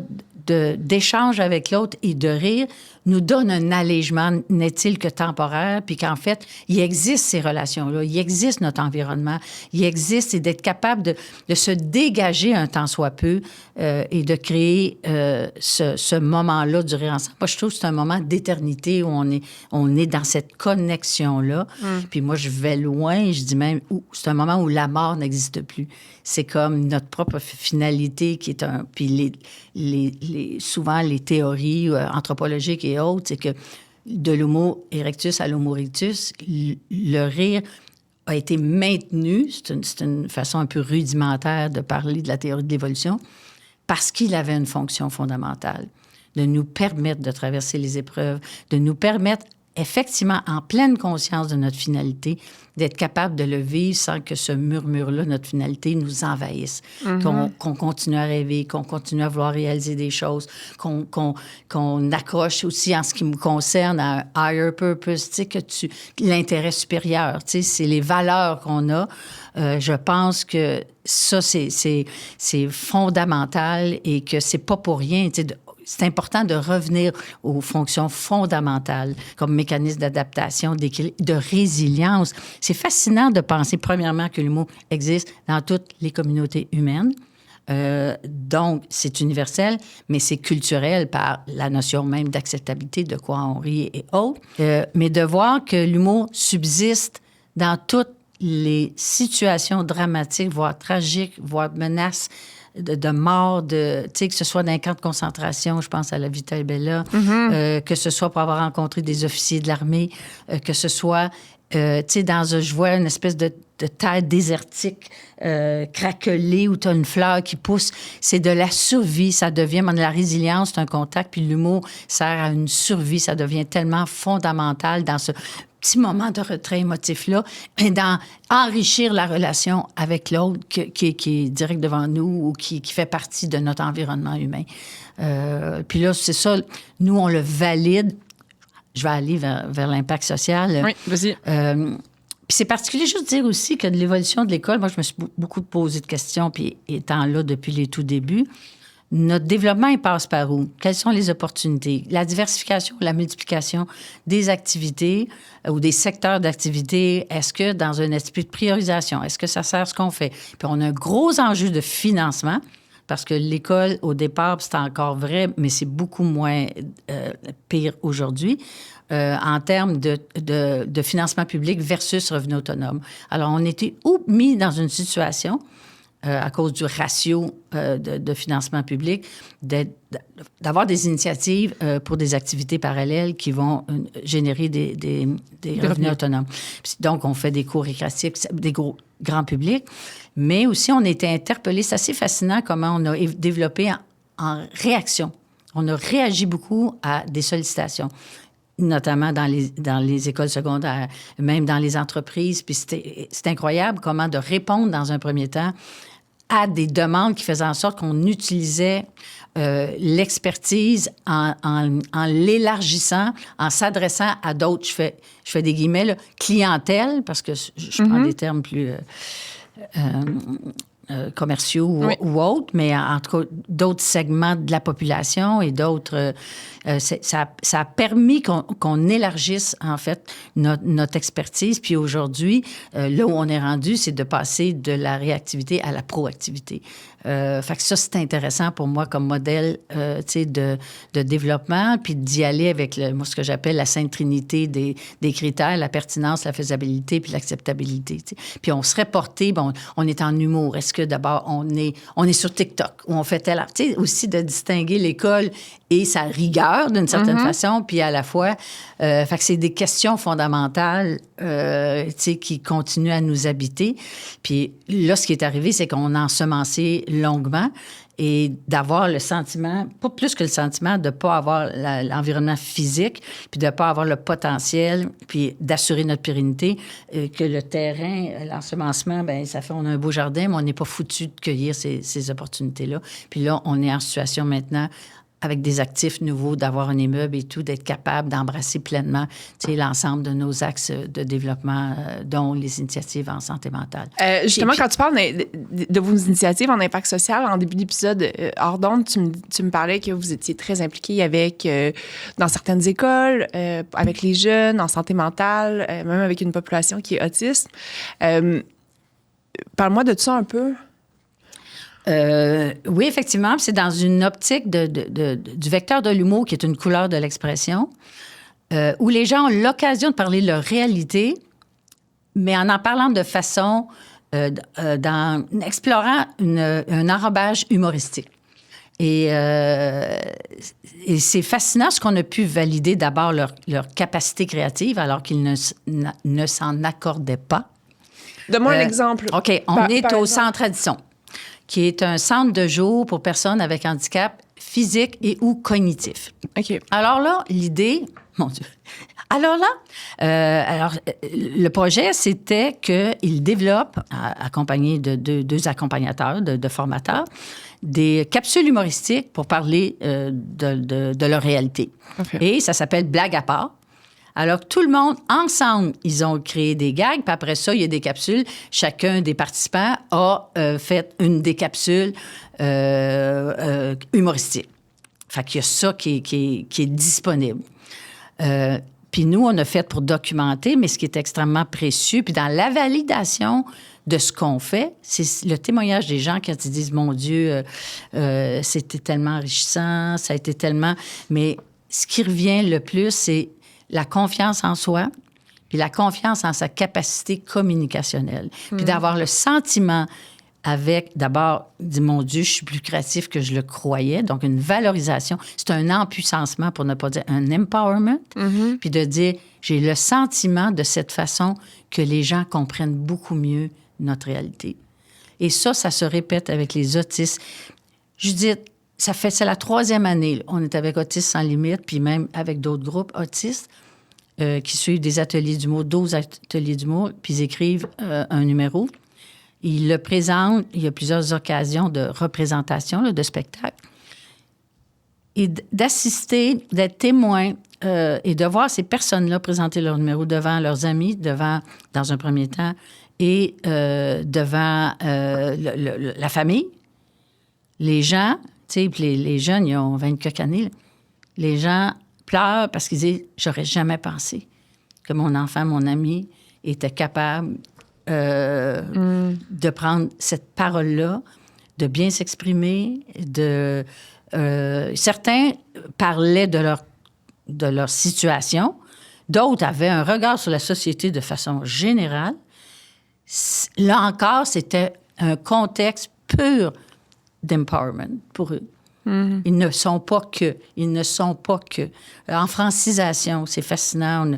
d'échange avec l'autre et de rire nous donne un allègement, n'est-il que temporaire, puis qu'en fait, il existe ces relations-là, il existe notre environnement, il existe, et d'être capable de se dégager un tant soit peu et de créer ce moment-là du rire ensemble. Moi, je trouve que c'est un moment d'éternité où on est dans cette connexion-là. Puis moi, je vais loin, je dis même, c'est un moment où la mort n'existe plus. C'est comme notre propre finalité qui est un... Puis souvent, les théories anthropologiques et autres, c'est que de l'homo erectus à l'homo erectus, le rire a été maintenu. C'est une façon un peu rudimentaire de parler de la théorie de l'évolution, parce qu'il avait une fonction fondamentale, de nous permettre de traverser les épreuves, de nous permettre, effectivement, en pleine conscience de notre finalité, d'être capable de le vivre sans que ce murmure-là, notre finalité, nous envahisse. Qu'on continue à rêver, qu'on continue à vouloir réaliser des choses, qu'on accroche aussi, en ce qui me concerne, à un higher purpose, tu sais, l'intérêt supérieur, tu sais, c'est les valeurs qu'on a. Je pense que ça, c'est fondamental et que c'est pas pour rien, tu sais, c'est important de revenir aux fonctions fondamentales comme mécanisme d'adaptation, de résilience. C'est fascinant de penser, premièrement, que l'humour existe dans toutes les communautés humaines. Donc, c'est universel, mais c'est culturel par la notion même d'acceptabilité, de quoi on rit et autres. Mais de voir que l'humour subsiste dans toutes les situations dramatiques, voire tragiques, voire menaces de mort, que ce soit dans un camp de concentration, je pense à la Vita e Bella, que ce soit pour avoir rencontré des officiers de l'armée, que ce soit, je vois une espèce de terre désertique craquelée où tu as une fleur qui pousse. C'est de la survie, ça devient... La résilience, c'est un contact, puis l'humour sert à une survie. Ça devient tellement fondamental dans ce petit moment de retrait émotif-là, et dans enrichir la relation avec l'autre qui est direct devant nous ou qui fait partie de notre environnement humain. Puis là, c'est ça, nous, on le valide. Je vais aller vers l'impact social. Oui, vas-y. Puis c'est particulier, juste dire aussi que de l'évolution de l'école, moi, je me suis beaucoup posé de questions, puis étant là depuis les tout débuts, notre développement, il passe par où? Quelles sont les opportunités? La diversification, la multiplication des activités ou des secteurs d'activité, est-ce que dans un esprit de priorisation, est-ce que ça sert à ce qu'on fait? Puis on a un gros enjeu de financement, parce que l'école, au départ, c'est encore vrai, mais c'est beaucoup moins pire aujourd'hui, en termes de financement public versus revenu autonome. Alors, on était mis dans une situation à cause du ratio de financement public, d'avoir des initiatives pour des activités parallèles qui vont générer des revenus autonomes. Donc, on fait des cours récréatifs, des grands publics, mais aussi on a été interpellés. C'est assez fascinant comment on a développé en réaction. On a réagi beaucoup à des sollicitations, notamment dans les écoles secondaires, même dans les entreprises. Puis c'est incroyable comment de répondre dans un premier temps à des demandes qui faisaient en sorte qu'on utilisait l'expertise en l'élargissant, en s'adressant à d'autres. Je fais des guillemets, là, clientèle, parce que je prends des termes plus commerciaux ou autres, mais en tout cas, d'autres segments de la population et d'autres... ça a permis qu'on élargisse, en fait, notre expertise. Puis aujourd'hui, là où on est rendu, c'est de passer de la réactivité à la proactivité. Fait que ça, c'est intéressant pour moi comme modèle de développement, puis d'y aller avec moi, ce que j'appelle la sainte trinité des critères, la pertinence, la faisabilité, puis l'acceptabilité. T'sais. Puis on serait porté, on est en humour. Est-ce que d'abord, on est sur TikTok, où on fait tel... Tu sais, aussi de distinguer l'école et sa rigueur, d'une certaine façon, puis à la fois... fait que c'est des questions fondamentales, qui continuent à nous habiter. Puis là, ce qui est arrivé, c'est qu'on a ensemencé longuement et d'avoir le sentiment, pas plus que le sentiment, de ne pas avoir l'environnement physique, puis de ne pas avoir le potentiel, puis d'assurer notre pérennité, que le terrain, l'ensemencement, bien, ça fait, on a un beau jardin, mais on n'est pas foutu de cueillir ces opportunités-là. Puis là, on est en situation maintenant, avec des actifs nouveaux, d'avoir un immeuble et tout, d'être capable d'embrasser pleinement l'ensemble de nos axes de développement, dont les initiatives en santé mentale. Justement, quand tu parles de vos initiatives en impact social, en début d'épisode, hors d'onde, tu me parlais que vous étiez très impliqués avec, dans certaines écoles, avec les jeunes, en santé mentale, même avec une population qui est autiste. Parle-moi de ça un peu. Oui, effectivement, c'est dans une optique du vecteur de l'humour, qui est une couleur de l'expression, où les gens ont l'occasion de parler de leur réalité, mais en parlant de façon, en explorant un enrobage humoristique. Et c'est fascinant ce qu'on a pu valider d'abord leur capacité créative, alors qu'ils ne s'en accordaient pas. Donne-moi un exemple. OK, on est au Centre Addison, qui est un centre de jour pour personnes avec handicap physique et ou cognitif. OK. Alors là, l'idée... Mon Dieu. Alors là, le projet, c'était qu'il développe, accompagné de deux accompagnateurs, de formateurs, des capsules humoristiques pour parler de leur réalité. Okay. Et ça s'appelle « Blague à part ». Alors, tout le monde, ensemble, ils ont créé des gags, puis après ça, il y a des capsules. Chacun des participants a fait une des capsules humoristiques. Fait qu'il y a ça qui est disponible. Puis nous, on a fait pour documenter, mais ce qui est extrêmement précieux, puis dans la validation de ce qu'on fait, c'est le témoignage des gens quand ils disent « Mon Dieu, c'était tellement enrichissant, ça a été tellement... » Mais ce qui revient le plus, c'est la confiance en soi, puis la confiance en sa capacité communicationnelle, puis d'avoir le sentiment avec, d'abord, dire, mon Dieu, je suis plus créatif que je le croyais, donc une valorisation. C'est un empuissancement, pour ne pas dire un empowerment, puis de dire, j'ai le sentiment de cette façon que les gens comprennent beaucoup mieux notre réalité. Et ça se répète avec les autistes. Judith, c'est la 3e année. Là. On est avec Autistes sans limite, puis même avec d'autres groupes autistes qui suivent des ateliers d'humour, 12 ateliers d'humour, puis ils écrivent un numéro. Ils le présentent. Il y a plusieurs occasions de représentation, là, de spectacle. Et d'assister, d'être témoin et de voir ces personnes-là présenter leur numéro devant leurs amis, dans un premier temps, et devant la famille, les gens, tu sais, les jeunes, ils ont 20 quelques années, là, les gens pleurent parce qu'ils disent « J'aurais jamais pensé que mon enfant, mon ami, était capable de prendre cette parole-là, de bien s'exprimer, certains parlaient de leur situation, d'autres avaient un regard sur la société de façon générale. Là encore, c'était un contexte pur d'empowerment pour eux. Ils ne sont pas que. En francisation, c'est fascinant.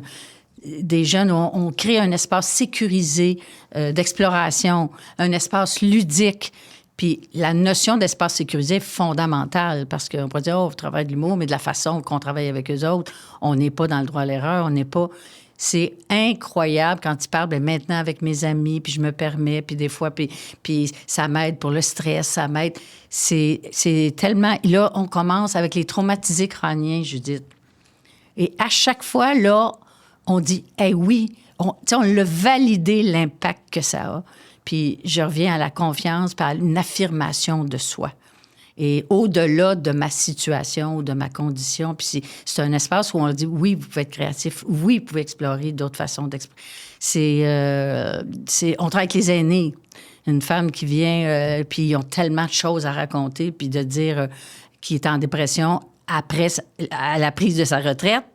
Des jeunes ont créé un espace sécurisé d'exploration, un espace ludique. Puis la notion d'espace sécurisé est fondamentale parce qu'on pourrait dire, on travaille de l'humour, mais de la façon qu'on travaille avec eux autres, on n'est pas dans le droit à l'erreur, on n'est pas... C'est incroyable quand ils parlent, bien, maintenant avec mes amis, puis je me permets, puis des fois, puis ça m'aide pour le stress, ça m'aide. C'est tellement... Là, on commence avec les traumatisés crâniens, Judith. Et à chaque fois, là, on dit, « Hey, oui, on l'a validé, l'impact que ça a. » Puis je reviens à la confiance, puis à une affirmation de soi. Et au-delà de ma situation ou de ma condition, puis c'est un espace où on dit, oui, vous pouvez être créatif, oui, vous pouvez explorer d'autres façons d'exprimer. On travaille avec les aînés. Une femme qui vient, puis ils ont tellement de choses à raconter, puis de dire qu'il est en dépression après à la prise de sa retraite,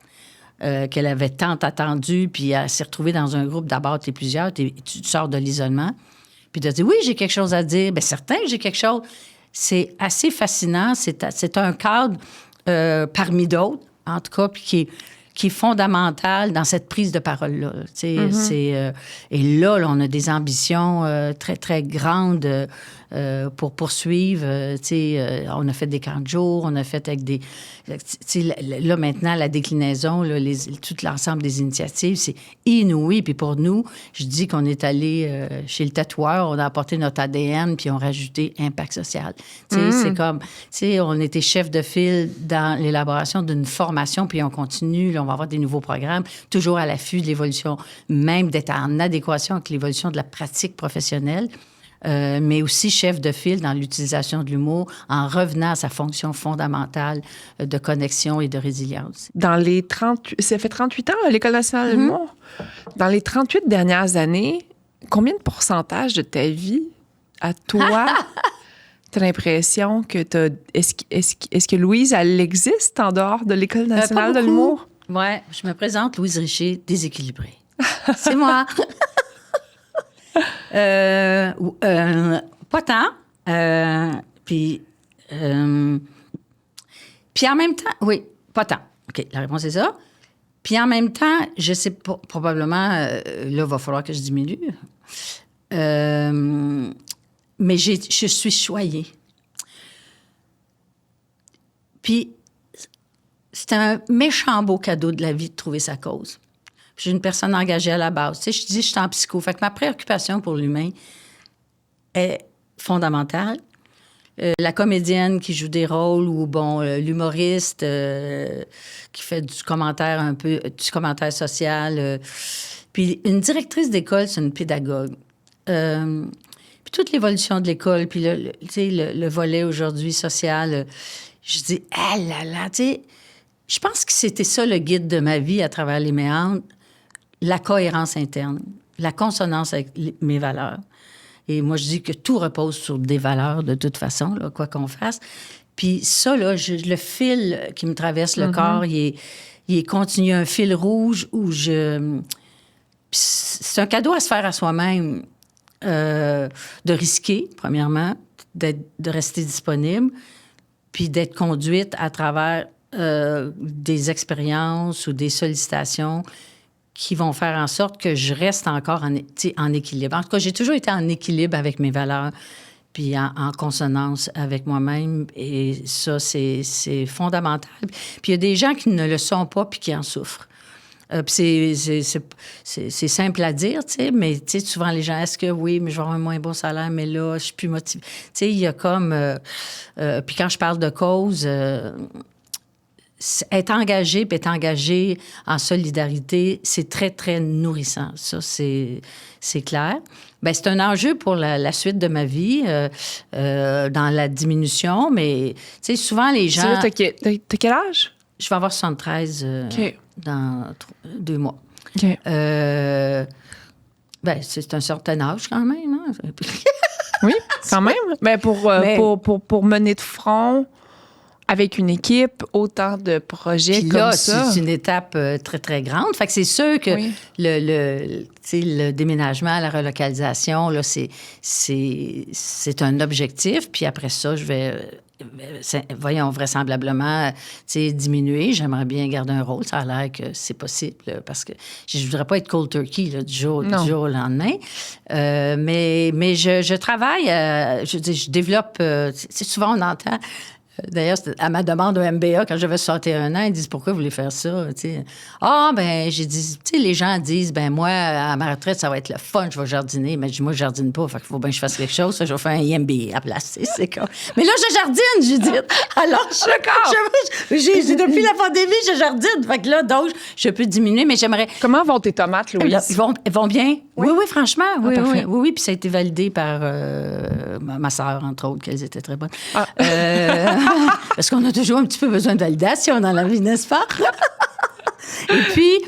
qu'elle avait tant attendu, puis elle s'est retrouvée dans un groupe. D'abord, tu es plusieurs, tu sors de l'isolement, puis de dire, oui, j'ai quelque chose à dire. Bien, certain que j'ai quelque chose. C'est assez fascinant. C'est un cadre parmi d'autres, en tout cas, puis qui est fondamental dans cette prise de parole-là. Et là, on a des ambitions très, très grandes pour poursuivre. On a fait des camps de jour, on a fait avec des... Là, maintenant, la déclinaison, là, tout l'ensemble des initiatives, c'est inouï. Puis pour nous, je dis qu'on est allé chez le tatoueur, on a apporté notre ADN, puis on a rajouté impact social. C'est comme... on était chef de file dans l'élaboration d'une formation, puis on continue, là, on va avoir des nouveaux programmes, toujours à l'affût de l'évolution, même d'être en adéquation avec l'évolution de la pratique professionnelle. Mais aussi chef de file dans l'utilisation de l'humour en revenant à sa fonction fondamentale de connexion et de résilience. Ça fait 38 ans à l'École nationale de l'humour. Dans les 38 dernières années, combien de pourcentage de ta vie, à toi, t'as l'impression que est-ce que Louise, elle existe en dehors de l'École nationale de l'humour? Oui, je me présente, Louise Richer, déséquilibrée. C'est moi. Pas tant. Puis en même temps, oui, pas tant. OK, la réponse est ça. Puis en même temps, je sais pas, probablement, là, il va falloir que je diminue. Mais je suis choyée. Puis c'est un méchant beau cadeau de la vie de trouver sa cause. Je suis une personne engagée à la base. Tu sais, je dis, je suis en psycho. Fait que ma préoccupation pour l'humain est fondamentale. La comédienne qui joue des rôles ou, l'humoriste qui fait du commentaire social. Puis une directrice d'école, c'est une pédagogue. Puis toute l'évolution de l'école, puis le volet aujourd'hui social, je dis, ah là là, tu sais, je pense que c'était ça le guide de ma vie à travers les méandres. La cohérence interne, la consonance avec mes valeurs. Et moi, je dis que tout repose sur des valeurs de toute façon, là, quoi qu'on fasse. Puis ça, là, le fil qui me traverse le corps, il est continu, un fil rouge où je Puis c'est un cadeau à se faire à soi-même de risquer, premièrement, de rester disponible, puis d'être conduite à travers des expériences ou des sollicitations qui vont faire en sorte que je reste encore en équilibre. En tout cas, j'ai toujours été en équilibre avec mes valeurs, puis en consonance avec moi-même. Et ça, c'est fondamental. Puis il y a des gens qui ne le sont pas puis qui en souffrent. Puis c'est simple à dire, tu sais, mais tu sais, souvent les gens, est-ce que oui, mais je vais avoir un moins bon salaire, mais là, je suis plus motivée. Tu sais, il y a comme... puis quand je parle de cause, être engagé puis être engagé en solidarité, c'est très, très nourrissant. Ça, c'est clair. Bien, c'est un enjeu pour la suite de ma vie, dans la diminution, mais tu sais, souvent les gens... T'as quel âge? Je vais avoir 73 dans 2 mois. OK. Ben, c'est un certain âge quand même. Hein? Oui, quand même. Ben pour mener de front avec une équipe, autant de projets comme là, ça. C'est une étape très, très grande. Fait que c'est sûr que le déménagement, la relocalisation, là, c'est un objectif. Puis après ça, je vais... voyons, vraisemblablement, diminuer. J'aimerais bien garder un rôle. Ça a l'air que c'est possible, là, parce que je ne voudrais pas être cold turkey là, du jour au lendemain. Mais je travaille, je développe... souvent, on entend... D'ailleurs, à ma demande au MBA, quand j'avais 61 ans, ils disent « Pourquoi vous voulez faire ça? » Ben, j'ai dit... Tu sais, les gens disent « Ben moi, à ma retraite, ça va être le fun, je vais jardiner. » Mais je dis « Moi, je jardine pas, fait qu'il faut bien que je fasse quelque chose. Ça, je vais faire un MBA à place. » C'est comme... Mais là, je jardine, Judith. Alors, depuis la pandémie, je jardine. Fait que là, donc, je peux diminuer, mais j'aimerais... Comment vont tes tomates, Louise? Ils vont bien. Oui, franchement. Oui, parfait. oui. Puis ça a été validé par ma sœur, entre autres, qu'elles étaient très bonnes. Parce qu'on a toujours un petit peu besoin de validation dans la vie, n'est-ce pas? Et puis,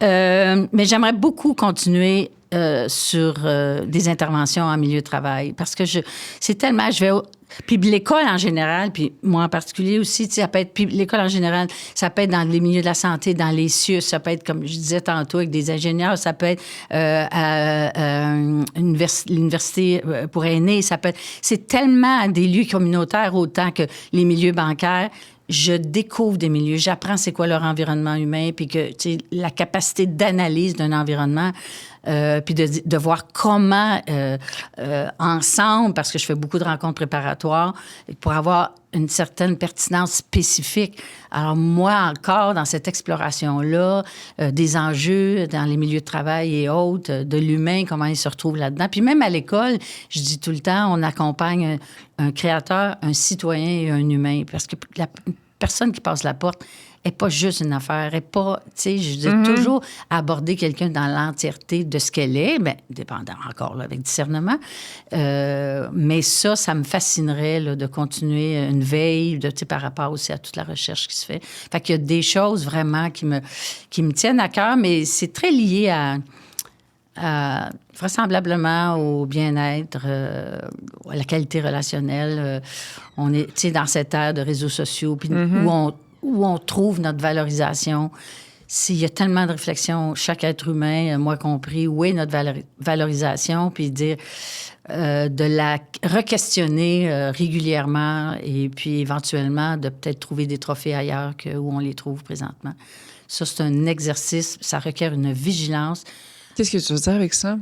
mais j'aimerais beaucoup continuer sur des interventions en milieu de travail parce que c'est tellement... Puis l'école en général, puis moi en particulier aussi, ça peut être... Puis l'école en général, ça peut être dans les milieux de la santé, dans les CIUS, ça peut être, comme je disais tantôt, avec des ingénieurs, ça peut être à l'université pour aînés, ça peut être... C'est tellement des lieux communautaires autant que les milieux bancaires. Je découvre des milieux, j'apprends c'est quoi leur environnement humain, puis que, tu sais, la capacité d'analyse d'un environnement, puis de voir comment, ensemble, parce que je fais beaucoup de rencontres préparatoires, pour avoir une certaine pertinence spécifique. Alors, moi, encore, dans cette exploration-là, des enjeux dans les milieux de travail et autres, de l'humain, comment il se retrouve là-dedans. Puis même à l'école, je dis tout le temps, on accompagne un créateur, un citoyen et un humain, parce que la personne qui passe la porte n'est pas juste une affaire, n'est pas, tu sais, je dis toujours aborder quelqu'un dans l'entièreté de ce qu'elle est, bien, dépendant encore, là, avec discernement. Mais ça me fascinerait là, de continuer une veille, tu sais, par rapport aussi à toute la recherche qui se fait. Fait qu'il y a des choses vraiment qui me tiennent à cœur, mais c'est très lié à vraisemblablement au bien-être, à la qualité relationnelle. On est, tu sais, dans cette ère de réseaux sociaux, puis où on trouve notre valorisation. Il y a tellement de réflexions, chaque être humain, moi compris, où est notre valorisation, puis dire, de la re-questionner régulièrement et puis éventuellement de peut-être trouver des trophées ailleurs où on les trouve présentement. Ça, c'est un exercice, ça requiert une vigilance. Qu'est-ce que tu veux dire avec ça?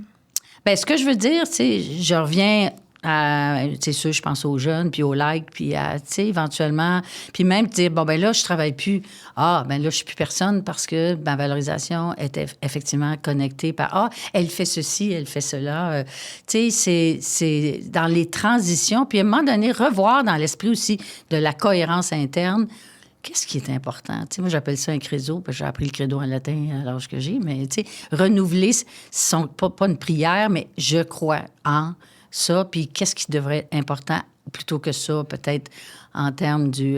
Bien, ce que je veux dire, tu sais, je reviens à, c'est sûr, je pense aux jeunes, puis aux likes, puis à, tu sais, éventuellement, puis même dire, bon, ben là, je travaille plus. Ah, ben là, je suis plus personne parce que ma valorisation est effectivement connectée par, ah, elle fait ceci, elle fait cela. Tu sais, c'est dans les transitions, puis à un moment donné, revoir dans l'esprit aussi de la cohérence interne. Qu'est-ce qui est important? Tu sais, moi, j'appelle ça un credo, parce que j'ai appris le credo en latin à l'âge que j'ai, mais tu sais, renouveler, pas une prière, mais je crois en ça, puis qu'est-ce qui devrait être important plutôt que ça, peut-être en termes du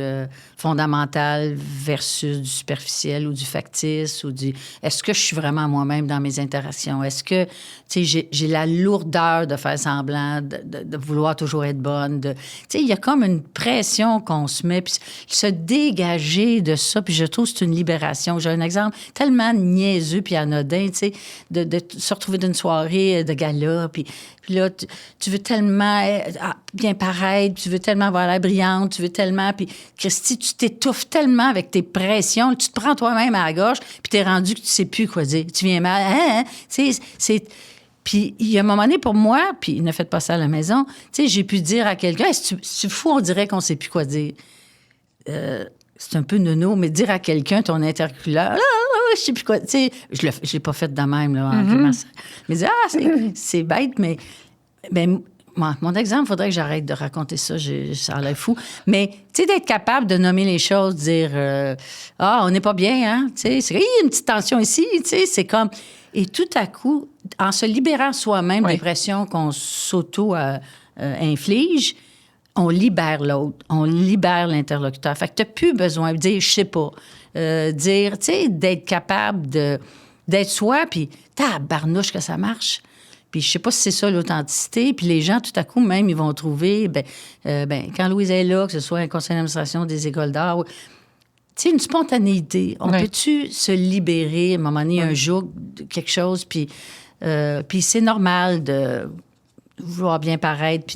fondamental versus du superficiel ou du factice ou du... Est-ce que je suis vraiment moi-même dans mes interactions? Est-ce que, tu sais, j'ai la lourdeur de faire semblant, de vouloir toujours être bonne? Tu sais, il y a comme une pression qu'on se met, puis se dégager de ça, puis je trouve que c'est une libération. J'ai un exemple tellement niaiseux puis anodin, tu sais, de se retrouver d'une soirée de gala, puis là, tu veux tellement bien paraître, tu veux tellement avoir l'air brillante, tu veux tellement... Puis, Christy, tu t'étouffes tellement avec tes pressions, tu te prends toi-même à la gorge, puis t'es rendu que tu sais plus quoi dire. Tu viens mal. Hein? C'est... Puis, il y a un moment donné, pour moi, puis ne faites pas ça à la maison, tu sais, j'ai pu dire à quelqu'un, hey, c'est fou, on dirait qu'on sait plus quoi dire. C'est un peu nono, mais dire à quelqu'un, ton interlocuteur, je sais plus quoi. Tu sais, je l'ai pas fait de même, là, en grimaçant. Mais dire, c'est bête, mais mon exemple, il faudrait que j'arrête de raconter ça. Ça a l'air fou. Mais, tu sais, d'être capable de nommer les choses, dire, on n'est pas bien, hein? Tu sais, c'est une petite tension ici, tu sais, c'est comme. Et tout à coup, en se libérant soi-même des pressions qu'on s'auto-inflige, on libère l'autre, on libère l'interlocuteur. Fait que t'as plus besoin de dire « je sais pas ». Dire, tu sais, d'être capable d'être soi, puis tabarnouche que ça marche. Puis je sais pas si c'est ça l'authenticité. Puis les gens, tout à coup, même, ils vont trouver, quand Louise est là, que ce soit un conseil d'administration des écoles d'art, tu sais, une spontanéité. On peut-tu se libérer à un moment donné, un jour, de quelque chose, puis c'est normal de vouloir bien paraître,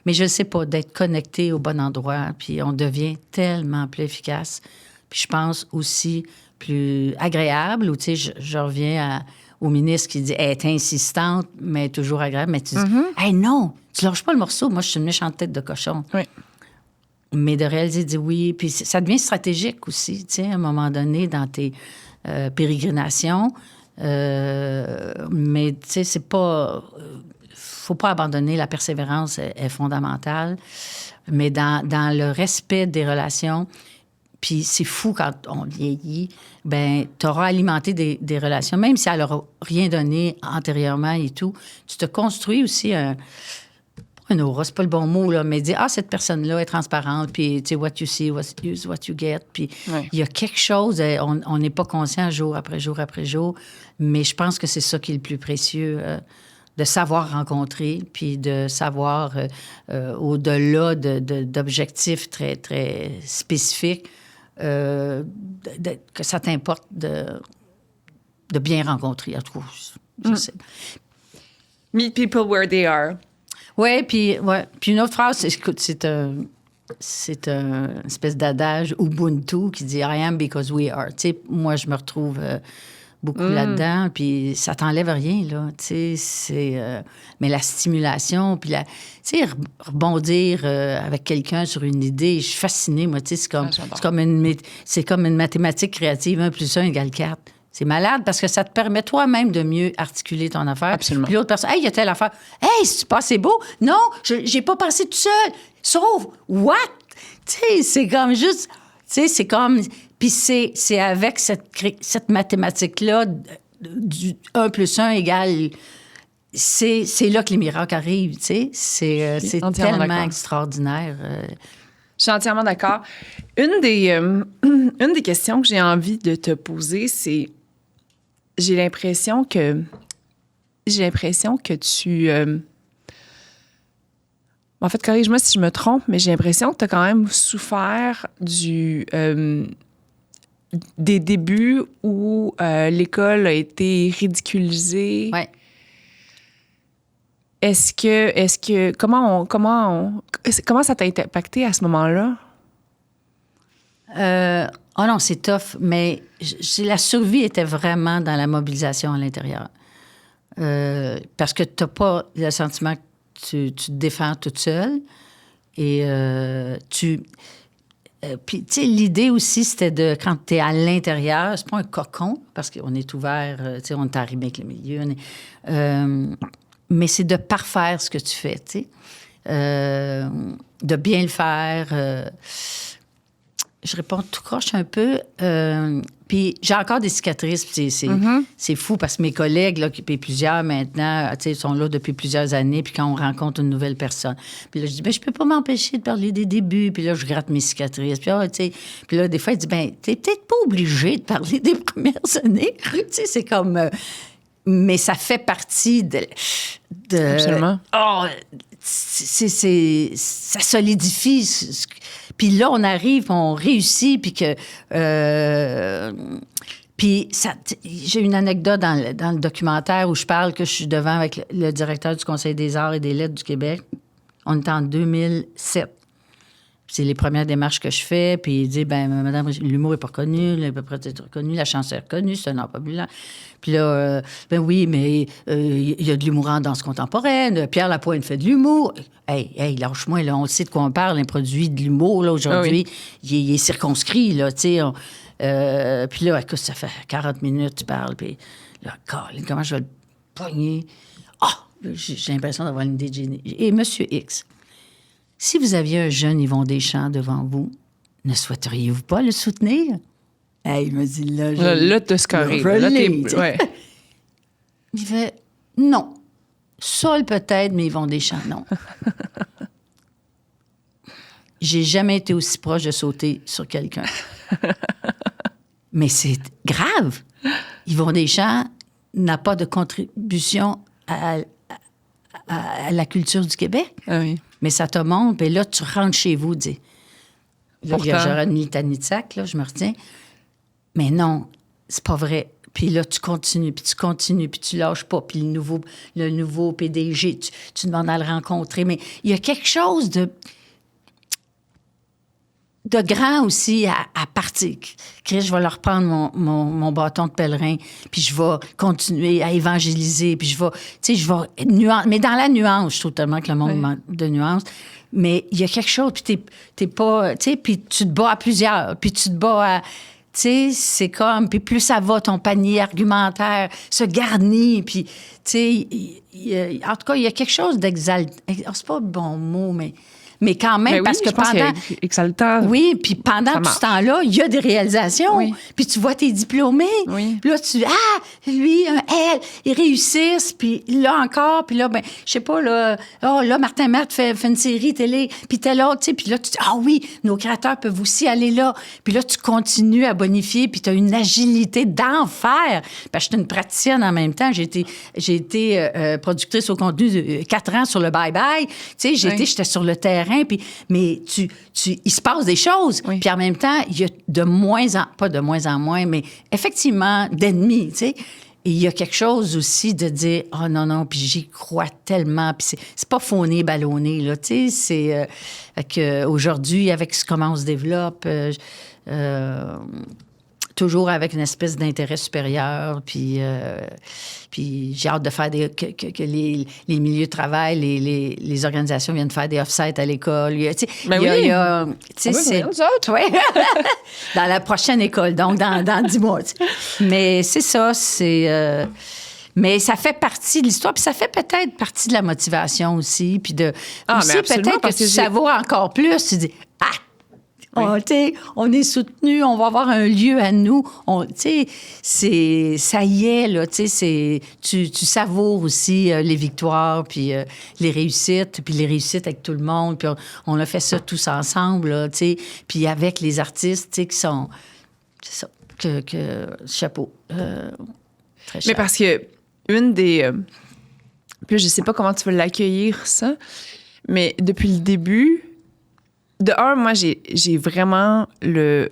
mais je ne sais pas, d'être connecté au bon endroit, puis on devient tellement plus efficace. Puis je pense aussi plus agréable, ou tu sais, je reviens au ministre qui dit elle est insistante, mais toujours agréable, mais tu dis hey, non, tu lâches pas le morceau, moi je suis une méchante tête de cochon. Oui. Mais de réaliser, dire oui, puis ça devient stratégique aussi, tu sais, à un moment donné, dans tes pérégrinations. Mais tu sais, c'est pas. Faut pas abandonner, la persévérance est fondamentale, mais dans le respect des relations. Puis c'est fou quand on vieillit, tu auras alimenté des relations, même si elle n'aura rien donné antérieurement et tout. Tu te construis aussi un aura, c'est pas le bon mot, là, mais dire, cette personne-là est transparente, puis, tu sais, what you see, what you get. Puis, il y a quelque chose, on n'est pas conscient jour après jour après jour, mais je pense que c'est ça qui est le plus précieux, de savoir rencontrer, puis de savoir, au-delà d'objectifs très, très spécifiques, que ça t'importe de bien rencontrer, en tout cas, je sais. Meet people where they are. Oui, puis une autre phrase, écoute, c'est une espèce d'adage Ubuntu qui dit « I am because we are ». Tu sais, moi, je me retrouve beaucoup là-dedans, puis ça t'enlève rien, là. Tu sais, mais la stimulation, puis tu sais, rebondir avec quelqu'un sur une idée, je suis fascinée, moi, tu sais, c'est comme une mathématique créative, 1 + 1 = 4. C'est malade parce que ça te permet toi-même de mieux articuler ton affaire. Absolument. Puis l'autre personne, hey, il y a telle affaire. Hey, c'est pas assez beau? Non, j'ai pas pensé tout seul. Sauf, what? Tu sais, c'est comme juste. Tu sais, c'est comme. Puis c'est avec cette mathématique-là, du 1 + 1 = c'est là que les miracles arrivent, tu sais. C'est tellement extraordinaire. Je suis entièrement d'accord. Une des questions que j'ai envie de te poser, c'est j'ai l'impression que tu... en fait, corrige-moi si je me trompe, mais j'ai l'impression que tu as quand même souffert des débuts où l'école a été ridiculisée. Ouais. Est-ce que comment ça t'a impacté à ce moment-là? Oh non, c'est tough, mais la survie était vraiment dans la mobilisation à l'intérieur. Parce que tu n'as pas le sentiment que tu te défends toute seule. Et puis, tu sais, l'idée aussi, c'était quand tu es à l'intérieur, c'est pas un cocon, parce qu'on est ouvert, tu sais, on est arrimé avec le milieu. Mais c'est de parfaire ce que tu fais, tu sais. De bien le faire. je réponds tout croche un peu. Puis j'ai encore des cicatrices. C'est fou parce que mes collègues, là, puis plusieurs maintenant, sont là depuis plusieurs années. Puis quand on rencontre une nouvelle personne, puis là, je dis, ben je peux pas m'empêcher de parler des débuts. Puis là, je gratte mes cicatrices. Puis là, des fois, il dit, ben t'es peut-être pas obligé de parler des premières années. C'est comme... mais ça fait partie de Absolument. Ça solidifie. Puis là, on arrive, on réussit, puis que... puis j'ai une anecdote dans le documentaire où je parle que je suis devant avec le directeur du Conseil des arts et des lettres du Québec. On est en 2007. C'est les premières démarches que je fais. Puis il dit, ben madame, l'humour n'est pas reconnu, n'est pas peut-être reconnu, la chanson est reconnue, c'est un art populaire. Puis là, ben oui, mais il y a de l'humour en danse contemporaine. Pierre Lapointe fait de l'humour. Hey, lâche-moi, là, on sait de quoi on parle, un produit de l'humour, là, aujourd'hui. Ah oui. Il est circonscrit, là, tu sais. Puis là, écoute, ça fait 40 minutes, tu parles, puis là, comment je vais le pogner? J'ai l'impression d'avoir une idée de génie. Et Monsieur X, si vous aviez un jeune Yvon Deschamps devant vous, ne souhaiteriez-vous pas le soutenir? Il me dit, là, t'as scoré. Là, ouais. Il fait, non. Saul peut-être, mais Yvon Deschamps, non. J'ai jamais été aussi proche de sauter sur quelqu'un. Mais c'est grave. Yvon Deschamps n'a pas de contribution à la culture du Québec. Ah oui. Mais ça te montre, et là, tu rentres chez vous, dis. Là, j'aurais une litanie de sac, là, je me retiens. Mais non, c'est pas vrai. Puis là, tu continues, puis tu lâches pas. Puis le nouveau PDG, tu demandes à le rencontrer. Mais il y a quelque chose de grand aussi à partir. Chris, je vais leur prendre mon bâton de pèlerin, puis je vais continuer à évangéliser, puis je vais nuance. Mais dans la nuance, je trouve tellement que le monde manque de nuance. Mais il y a quelque chose, puis t'es pas... Tu sais, puis tu te bats à plusieurs, puis tu te bats à... Tu sais, c'est comme... Puis plus ça va, ton panier argumentaire se garnit, puis... Tu sais, en tout cas, il y a quelque chose d'exaltant. C'est pas le bon mot, mais quand même, oui, parce que pendant... exaltant. Oui, puis pendant tout ce temps-là, il y a des réalisations. Oui. Puis tu vois tes diplômés. Oui. Puis là, lui, elle, ils réussissent. Puis là encore, puis là, ben, je sais pas, là, Martin Matt fait une série télé, puis tel autre, tu sais. Puis là, tu dis, oui, nos créateurs peuvent aussi aller là. Puis là, tu continues à bonifier, puis tu as une agilité d'enfer. Parce que je suis une praticienne en même temps. J'ai été productrice au contenu de 4 ans sur le bye-bye. Tu sais, j'étais sur le terrain. Mais il se passe des choses. Oui. Puis en même temps, il y a pas de moins en moins, mais effectivement, d'ennemis, tu sais. Et il y a quelque chose aussi de dire, non, puis j'y crois tellement. Puis c'est pas fauné, ballonné, là, tu sais. C'est qu'aujourd'hui, avec comment on se développe, toujours avec une espèce d'intérêt supérieur, puis j'ai hâte de faire que les milieux de travail, les organisations viennent faire des off-sites à l'école. Il y a c'est dans la prochaine école, donc dans 10 mois. T'sais. Mais c'est ça, mais ça fait partie de l'histoire, puis ça fait peut-être partie de la motivation aussi, puis aussi peut-être que tu savoures encore plus, tu dis on est soutenu, on va avoir un lieu à nous. Ça y est, là, tu savoures aussi les victoires, puis les réussites avec tout le monde. Puis on a fait ça tous ensemble, là, puis avec les artistes, qui sont... C'est ça, chapeau. Très cher. Mais parce que une des... puis je sais pas comment tu vas l'accueillir, ça, mais depuis le début... De un, moi, j'ai vraiment le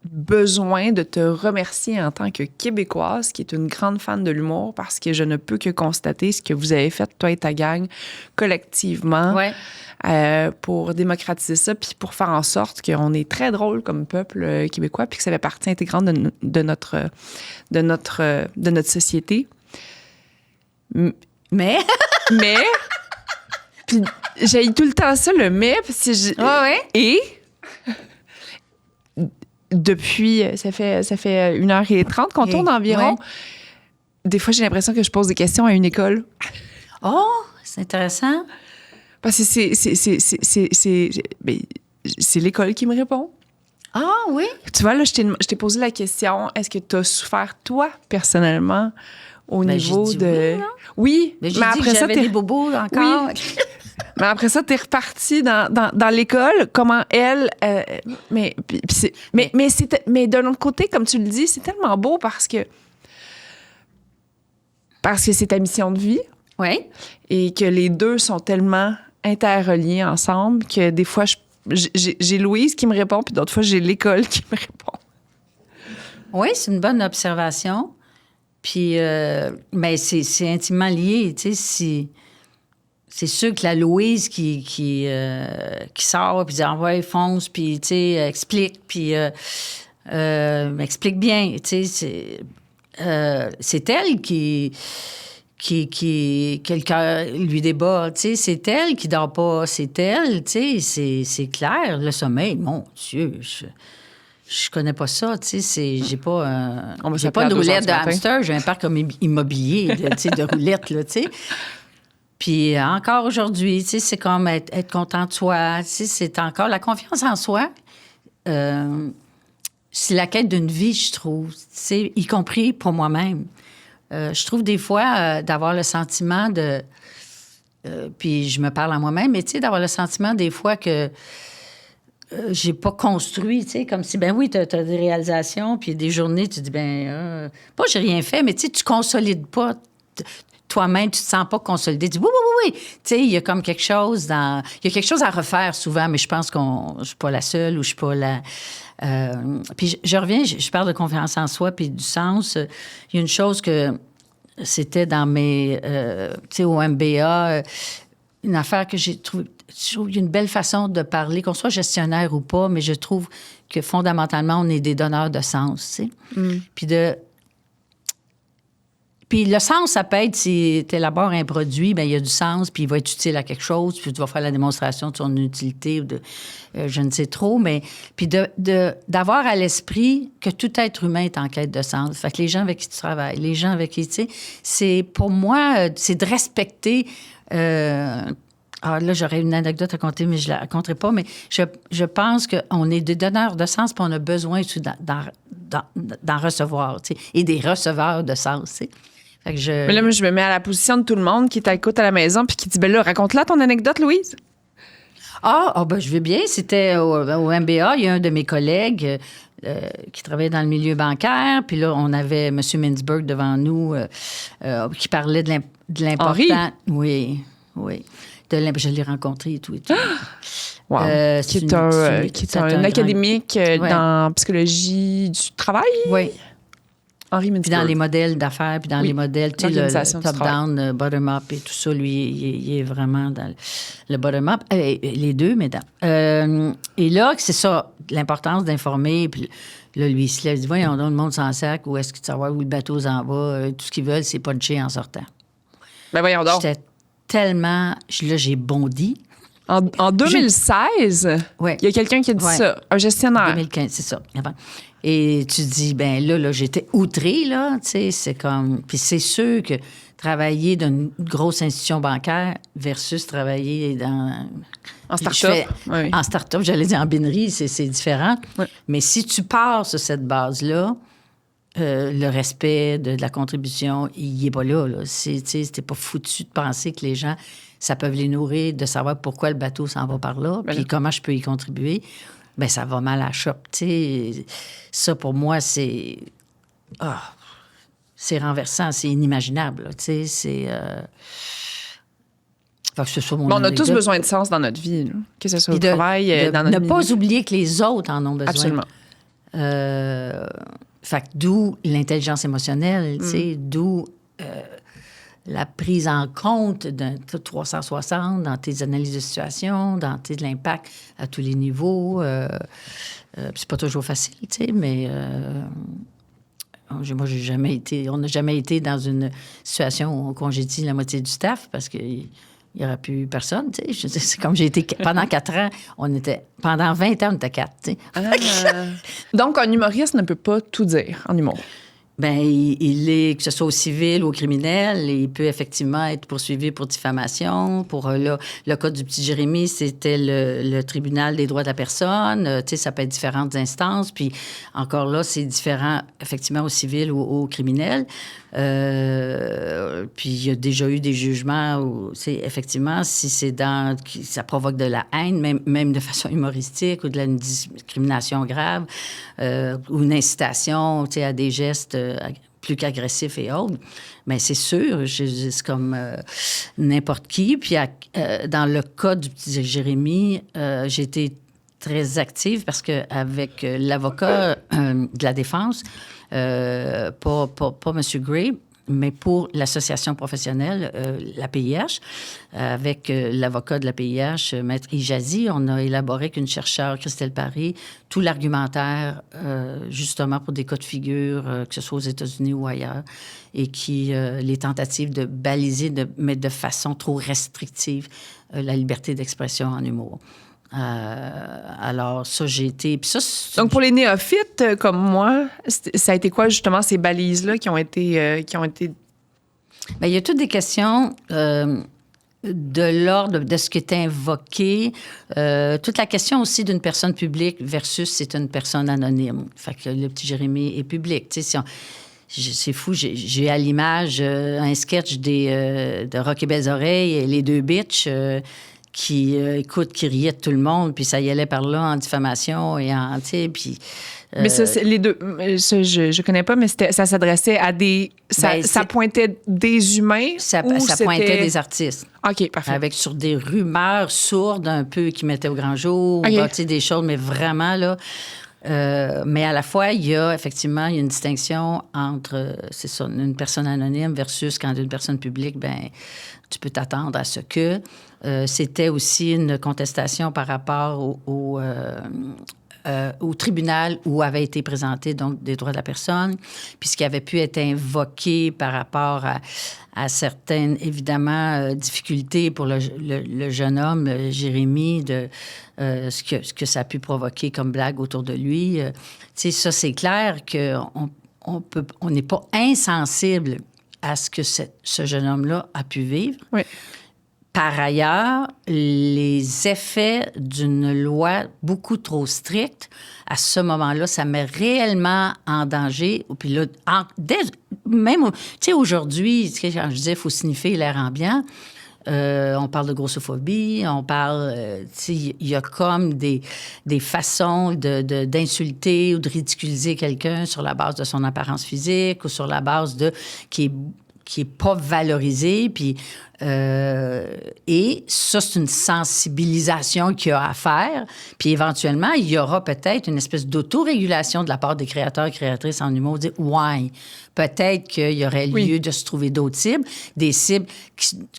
besoin de te remercier en tant que Québécoise, qui est une grande fan de l'humour, parce que je ne peux que constater ce que vous avez fait, toi et ta gang, collectivement, pour démocratiser ça, puis pour faire en sorte qu'on est très drôle comme peuple québécois, puis que ça fait partie intégrante de notre société. Mais... Puis j'ai tout le temps ça, le mais. Et depuis, ça fait 1h30 qu'on tourne environ. Ouais. Des fois, j'ai l'impression que je pose des questions à une école. Oh, c'est intéressant. Parce que c'est l'école qui me répond. Ah oui? Tu vois, là, je t'ai posé la question, est-ce que tu as souffert, toi, personnellement, au niveau j'ai dit de... Oui, mais j'ai dit que j'avais des bobos encore. Oui. Mais après ça, t'es repartie dans l'école. Comment elle... mais d'un autre côté, comme tu le dis, c'est tellement beau parce que c'est ta mission de vie. Oui. Et que les deux sont tellement interreliés ensemble que des fois, j'ai Louise qui me répond, puis d'autres fois, j'ai l'école qui me répond. Oui, c'est une bonne observation. Puis, mais c'est intimement lié, tu sais, c'est sûr que la Louise qui sort, puis dit « Envoie, fonce », puis, tu sais, explique, puis explique bien, tu sais, c'est elle que le cœur lui débat, tu sais, c'est elle qui dort pas, c'est elle, tu sais, c'est clair, le sommeil, mon Dieu, je connais pas ça, tu sais, j'ai pas de roulette de hamster, j'ai un parc immobilier, tu sais, de roulettes, là, tu sais. Puis encore aujourd'hui, tu sais, c'est comme être content de soi, tu sais, c'est encore la confiance en soi. C'est la quête d'une vie, je trouve, tu sais, y compris pour moi-même. Je trouve des fois d'avoir le sentiment de... puis je me parle à moi-même, mais tu sais, d'avoir le sentiment des fois que j'ai pas construit, tu sais, comme si, ben oui, t'as des réalisations, puis des journées, tu dis, pas j'ai rien fait, mais tu sais, tu consolides pas toi-même, tu te sens pas consolidé. Tu dis, oui. Tu sais, il y a comme quelque chose il y a quelque chose à refaire souvent, mais je pense que je suis pas la seule ou je suis pas la... puis je reviens, je parle de confiance en soi puis du sens. Il y a une chose que c'était dans mes... tu sais, au MBA, une affaire que j'ai trouvée... Je trouve qu'il y a une belle façon de parler, qu'on soit gestionnaire ou pas, mais je trouve que fondamentalement, on est des donneurs de sens, tu sais. Puis le sens, ça peut être, si tu élabores un produit, bien, il y a du sens, puis il va être utile à quelque chose, puis tu vas faire la démonstration de son utilité ou de je ne sais trop, mais puis d'avoir à l'esprit que tout être humain est en quête de sens. Fait que les gens avec qui tu travailles, les gens avec qui, tu sais, c'est pour moi, c'est de respecter... là, j'aurais une anecdote à conter, mais je la raconterai pas, mais je pense qu'on est des donneurs de sens, puis on a besoin aussi d'en recevoir, tu sais, et des receveurs de sens, tu sais. Mais là, moi, je me mets à la position de tout le monde qui t'écoute à la maison puis qui dit, ben là, raconte-la ton anecdote, Louise. Ben, je vais bien. C'était au MBA. Il y a un de mes collègues qui travaillait dans le milieu bancaire. Puis là, on avait M. Mintzberg devant nous qui parlait de l'important. Henri? Oui. Je l'ai rencontré et tout. Wow. Qui est un académique dans psychologie du travail. Oui. Henri Mintzberg. Puis dans les modèles d'affaires, puis dans les modèles, tu sais, le top-down, bottom-up et tout ça, lui, il est vraiment dans le bottom-up. Les deux, mesdames. Et là, c'est ça, l'importance d'informer. Puis là, lui, il se lève, il dit, voyons donc, le monde s'en sac, où est-ce que tu vas voir où le bateau s'en va? Tout ce qu'ils veulent, c'est puncher en sortant. Ben voyons donc. J'étais tellement... Là, j'ai bondi. En 2016, il y a quelqu'un qui a dit ça, un gestionnaire. 2015, c'est ça. Et tu dis, là, j'étais outrée, là, tu sais, c'est comme... Puis c'est sûr que travailler dans une grosse institution bancaire versus travailler dans... En start-up. En start-up, j'allais dire en binerie, c'est différent. Oui. Mais si tu pars sur cette base-là, le respect de la contribution, il n'est pas là. C'était pas foutu de penser que les gens, ça peut les nourrir, de savoir pourquoi le bateau s'en va par là, puis comment je peux y contribuer. Bien, ça va mal à la chope. Ça, pour moi, c'est renversant, c'est inimaginable. C'est... on a tous besoin de sens dans notre vie, là. Que ce soit au travail, dans notre vie. Ne pas oublier que les autres en ont besoin. Absolument. Fait que d'où l'intelligence émotionnelle, d'où la prise en compte d'un 360 dans tes analyses de situation, dans l'impact à tous les niveaux. C'est pas toujours facile, tu sais, mais moi, on n'a jamais été dans une situation où on congédie la moitié du staff parce qu'il n'y aurait plus personne, tu sais. C'est comme j'ai été... Pendant 4 ans, pendant 20 ans, on était 4, tu sais. Donc, un humoriste ne peut pas tout dire en humour. Ben, il est, que ce soit au civil ou au criminel, il peut effectivement être poursuivi pour diffamation. Pour le cas du petit Jérémy, c'était le tribunal des droits de la personne. Tu sais, ça peut être différentes instances. Puis encore là, c'est différent effectivement au civil ou au criminel. Puis il y a déjà eu des jugements où, c'est effectivement, si c'est ça provoque de la haine, même de façon humoristique, ou de la discrimination grave, ou une incitation, tu sais, à des gestes plus qu'agressifs et autres. Mais c'est sûr, c'est comme n'importe qui. Puis dans le cas du petit Jérémy, j'ai été très active parce qu'avec l'avocat de la défense, pas M. Gray, mais pour l'association professionnelle, la PIH, avec l'avocat de la PIH, Maître Ijazi, on a élaboré avec une chercheure, Christelle Paris, tout l'argumentaire, justement pour des cas de figure, que ce soit aux États-Unis ou ailleurs, et les tentatives de baliser, mais de façon trop restrictive, la liberté d'expression en humour. Alors, ça, j'ai été... Puis ça, donc, pour les néophytes comme moi, ça a été quoi, justement, ces balises-là qui ont été... Bien, il y a toutes des questions de l'ordre de ce qui est invoqué. Toute la question aussi d'une personne publique versus c'est une personne anonyme. Fait que le petit Jérémy est public. Tu sais, c'est fou, j'ai à l'image un sketch de Rock et Belles Oreilles et les deux bitches... qui riait de tout le monde, puis ça y allait par là en diffamation et en, tu sais, puis... Mais ça, c'est les deux, ça, je connais pas, mais ça s'adressait à des... Ça pointait des humains ça ou pointait des artistes. OK, parfait. Sur des rumeurs sourdes un peu qui mettaient au grand jour, okay. Tu sais, des choses, mais vraiment, là... mais à la fois, il y a effectivement une distinction entre, c'est ça, une personne anonyme versus quand une personne publique, ben tu peux t'attendre à ce que. C'était aussi une contestation par rapport au tribunal où avait été présenté donc des droits de la personne, puis ce qui avait pu être invoqué par rapport à certaines, évidemment, difficultés pour le jeune homme, Jérémy, de ce que ça a pu provoquer comme blague autour de lui. Tu sais, ça, c'est clair qu'on n'est pas insensible à ce que ce jeune homme-là a pu vivre. Oui. Par ailleurs, les effets d'une loi beaucoup trop stricte, à ce moment-là, ça met réellement en danger. Puis là, même, tu sais, aujourd'hui, quand je disais qu'il faut sniffer l'air ambiant, on parle de grossophobie, on parle, tu sais, il y a comme des façons d'insulter ou de ridiculiser quelqu'un sur la base de son apparence physique ou sur la base qui est pas valorisé, puis et ça, c'est une sensibilisation qu'il y a à faire, puis éventuellement, il y aura peut-être une espèce d'autorégulation de la part des créateurs et créatrices en humour, dire « ouais, peut-être qu'il y aurait lieu de se trouver d'autres cibles, des cibles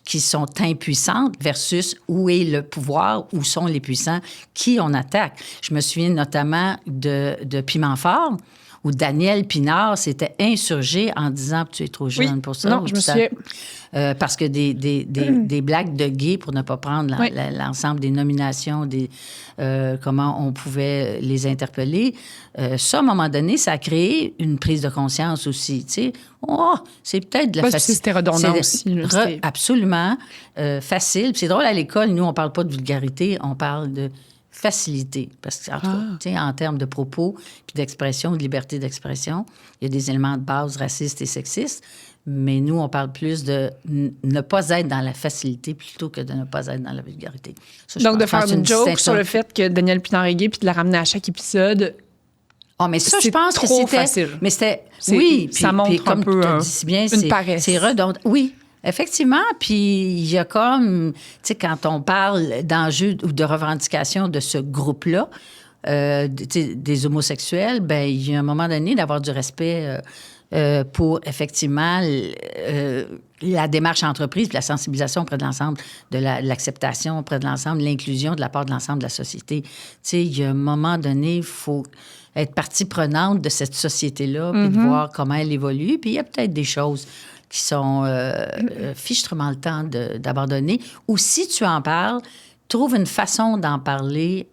qui sont impuissantes versus où est le pouvoir, où sont les puissants, qui on attaque. » Je me souviens notamment de Piment Fort, où Daniel Pinard s'était insurgé en disant que tu es trop jeune pour ça. Non, je me souviens. Parce que des blagues de gays, pour ne pas prendre l'ensemble des nominations, comment on pouvait les interpeller, ça, à un moment donné, ça a créé une prise de conscience aussi. Tu sais, c'est peut-être de la facilité. C'était redondant aussi. Absolument. Facile. Puis c'est drôle, à l'école, nous, on ne parle pas de vulgarité, on parle de facilité. Parce que, en termes de propos, puis d'expression, de liberté d'expression, il y a des éléments de base racistes et sexistes, mais nous, on parle plus de ne pas être dans la facilité plutôt que de ne pas être dans la vulgarité. Ça, donc, de faire une joke sur le fait que Daniel Pinard est gay puis de la ramener à chaque épisode... mais ça, je pense que c'était... facile. Mais c'était... Oui, ça montre comme un peu tu dis si bien, une paresse. C'est redondant. Oui, effectivement. Puis il y a comme... Tu sais, quand on parle d'enjeux ou de revendications de ce groupe-là, des homosexuels, bien, il y a un moment donné d'avoir du respect... pour effectivement la démarche entreprise, puis la sensibilisation auprès de l'ensemble, de l'acceptation auprès de l'ensemble, l'inclusion de la part de l'ensemble de la société. Tu sais, il y a un moment donné, il faut être partie prenante de cette société-là, puis de voir comment elle évolue. Puis il y a peut-être des choses qui sont fichtrement le temps d'abandonner. Ou si tu en parles, trouve une façon d'en parler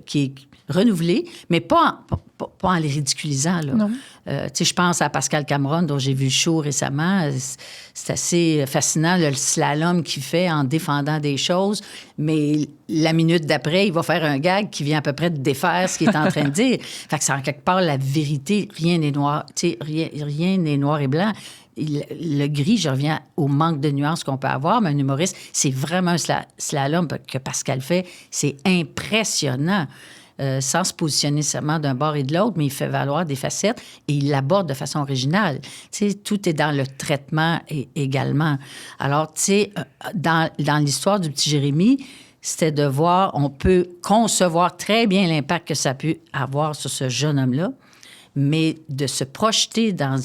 qui est renouvelée, mais pas pas en les ridiculisant, là. Non. Tu sais, je pense à Pascal Cameron, dont j'ai vu le show récemment. C'est assez fascinant, le slalom qu'il fait en défendant des choses, mais la minute d'après, il va faire un gag qui vient à peu près de défaire ce qu'il est en train de dire. Fait que c'est en quelque part la vérité. Rien n'est noir, tu sais, rien n'est noir et blanc. Le gris, je reviens au manque de nuances qu'on peut avoir, mais un humoriste, c'est vraiment un slalom que Pascal fait. C'est impressionnant. Sans se positionner seulement d'un bord et de l'autre, mais il fait valoir des facettes et il l'aborde de façon originale. Tu sais, tout est dans le traitement également. Alors, tu sais, dans l'histoire du petit Jérémie, c'était de voir, on peut concevoir très bien l'impact que ça peut avoir sur ce jeune homme-là, mais de se projeter dans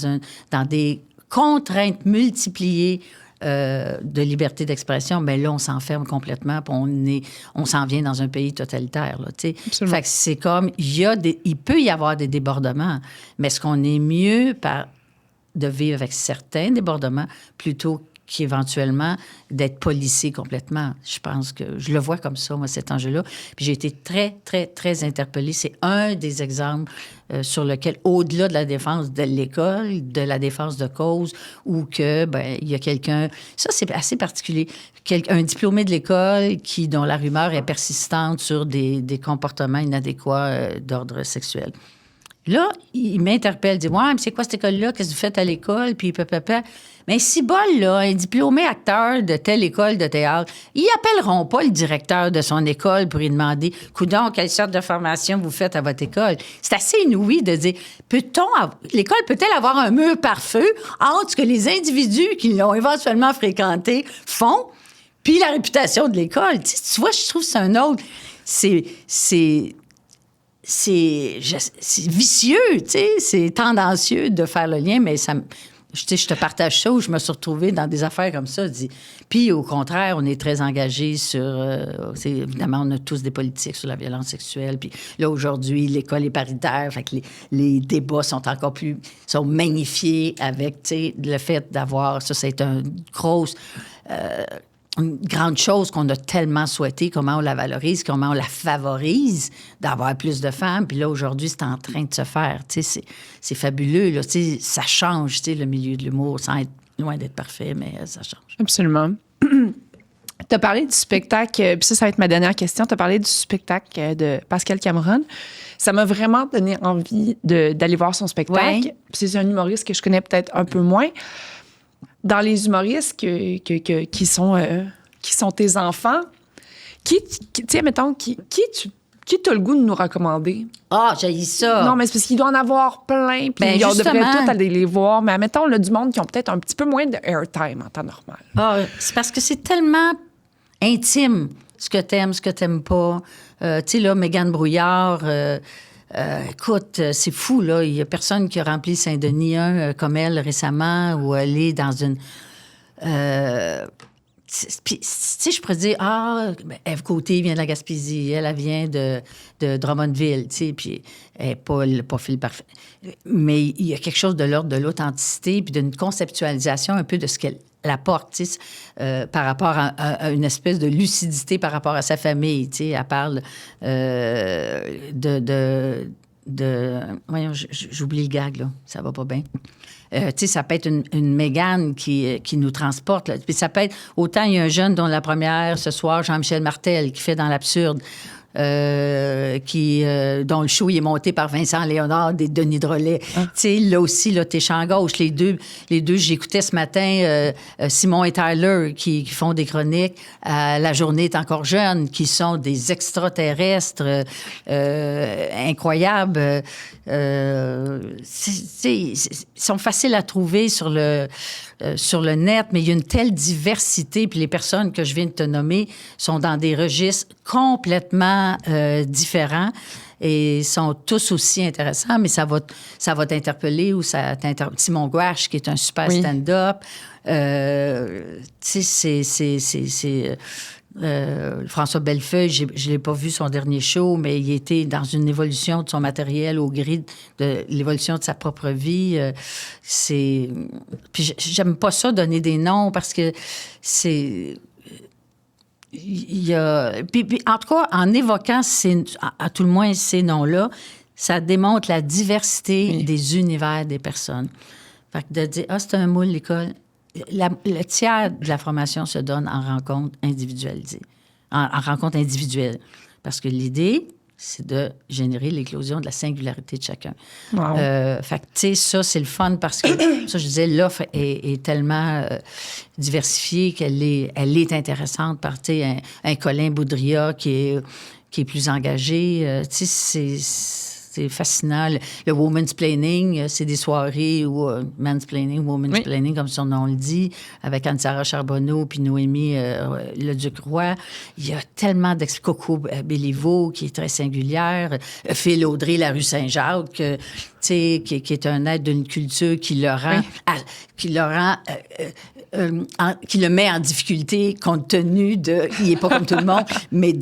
des contraintes multipliées de liberté d'expression, bien là, on s'enferme complètement, puis on s'en vient dans un pays totalitaire, là, tu sais. Fait que c'est comme, il peut y avoir des débordements, mais est-ce qu'on est mieux de vivre avec certains débordements plutôt qu'éventuellement d'être policé complètement? Je pense que je le vois comme ça, moi, cet enjeu-là. Puis j'ai été très, très, très interpellée. C'est un des exemples sur lequel, au-delà de la défense de l'école, de la défense de cause, ou que, ben, il y a quelqu'un... Ça, c'est assez particulier. Un diplômé de l'école dont la rumeur est persistante sur des comportements inadéquats d'ordre sexuel. Là, il m'interpelle, il dit « Ouais, mais c'est quoi cette école-là? Qu'est-ce que vous faites à l'école? » Puis papa. Mais si bol, là, un diplômé acteur de telle école de théâtre, ils appelleront pas le directeur de son école pour lui demander « Coudonc, quelle sorte de formation vous faites à votre école? » C'est assez inouï de dire « L'école peut-elle avoir un mur par feu entre ce que les individus qui l'ont éventuellement fréquenté font puis la réputation de l'école? » Tu vois, je trouve que c'est un autre... C'est vicieux, tu sais, c'est tendancieux de faire le lien, mais ça, je te partage ça où je me suis retrouvée dans des affaires comme ça. Puis, au contraire, on est très engagés sur... évidemment, on a tous des politiques sur la violence sexuelle. Puis là, aujourd'hui, l'école est paritaire. Fait que les débats sont encore plus... sont magnifiés avec, tu sais, le fait d'avoir... Ça, c'est une grosse... une grande chose qu'on a tellement souhaité, comment on la valorise, comment on la favorise, d'avoir plus de femmes. Puis là, aujourd'hui, c'est en train de se faire. Tu sais, c'est fabuleux. Là. Tu sais, ça change, tu sais, le milieu de l'humour, sans être loin d'être parfait, mais ça change. Absolument. Tu as parlé du spectacle, puis ça va être ma dernière question. Tu as parlé du spectacle de Pascal Cameron. Ça m'a vraiment donné envie d'aller voir son spectacle. Ouais. C'est un humoriste que je connais peut-être un peu moins. Dans les humoristes qui sont tes enfants, tu sais, mettons, qui t'as le goût de nous recommander? Ah, j'ai ça. Non, mais c'est parce qu'il doit en avoir plein, puis on devrait tous aller les voir. Mais admettons, là, du monde qui ont peut-être un petit peu moins de airtime en temps normal. Ah, c'est parce que c'est tellement intime, ce que t'aimes pas. Tu sais, là, Mégane Brouillard... écoute, c'est fou, là. Il y a personne qui a rempli Saint-Denis 1 comme elle récemment, où elle est dans une... Puis, tu sais, je pourrais dire, Ève Côté vient de la Gaspésie, elle vient de Drummondville, tu sais, puis elle n'est pas le profil parfait. Mais il y a quelque chose de l'ordre de l'authenticité puis d'une conceptualisation un peu de ce qu'elle apporte, tu sais, par rapport à une espèce de lucidité par rapport à sa famille, tu sais. Elle parle voyons, j'oublie le gag, là. Ça va pas bien. Tu sais, ça peut être une Mégane qui nous transporte. Là. Puis ça peut être... Autant il y a un jeune dont la première, ce soir, Jean-Michel Martel, qui fait dans l'absurde, dont le show il est monté par Vincent Léonard et Denis Drolet. Tu sais, là aussi, là, t'es champ gauche. Les deux, j'écoutais ce matin Simon et Tyler qui font des chroniques à La journée est encore jeune, qui sont des extraterrestres incroyables. Ils sont faciles à trouver sur le net, mais il y a une telle diversité, puis les personnes que je viens de te nommer sont dans des registres complètement différents et sont tous aussi intéressants, mais ça va t'interpeller ou ça t'interpelle. Simon Gouache, qui est un super stand-up. Tu sais, c'est François Bellefeuille, je ne l'ai pas vu son dernier show, mais il était dans une évolution de son matériel au gré de l'évolution de sa propre vie. Puis j'aime pas ça donner des noms parce que c'est... Il y a... Puis, en tout cas, en évoquant à tout le moins ces noms-là, ça démontre la diversité des univers des personnes. Fait que de dire, c'est un moule, l'école. Le tiers de la formation se donne en rencontre individualisée, en rencontre individuelle. Parce que l'idée, c'est de générer l'éclosion de la singularité de chacun. Wow. Fait que, tu sais, ça, c'est le fun parce que, ça, je disais, l'offre est tellement diversifiée qu'elle est intéressante par, tu sais, un Colin Boudria qui est plus engagé. Tu sais, c'est fascinant. Le woman's planning, c'est des soirées où mansplaining, woman's planning, comme son nom le dit, avec Anne-Sara Charbonneau puis Noémie Leduc-Roy. Il y a tellement Coco Béliveau qui est très singulière. Phil Audrey, la rue Saint-Jacques, tu sais, qui est un être d'une culture qui le rend... qui le met en difficulté compte tenu de... Il n'est pas comme tout le monde, mais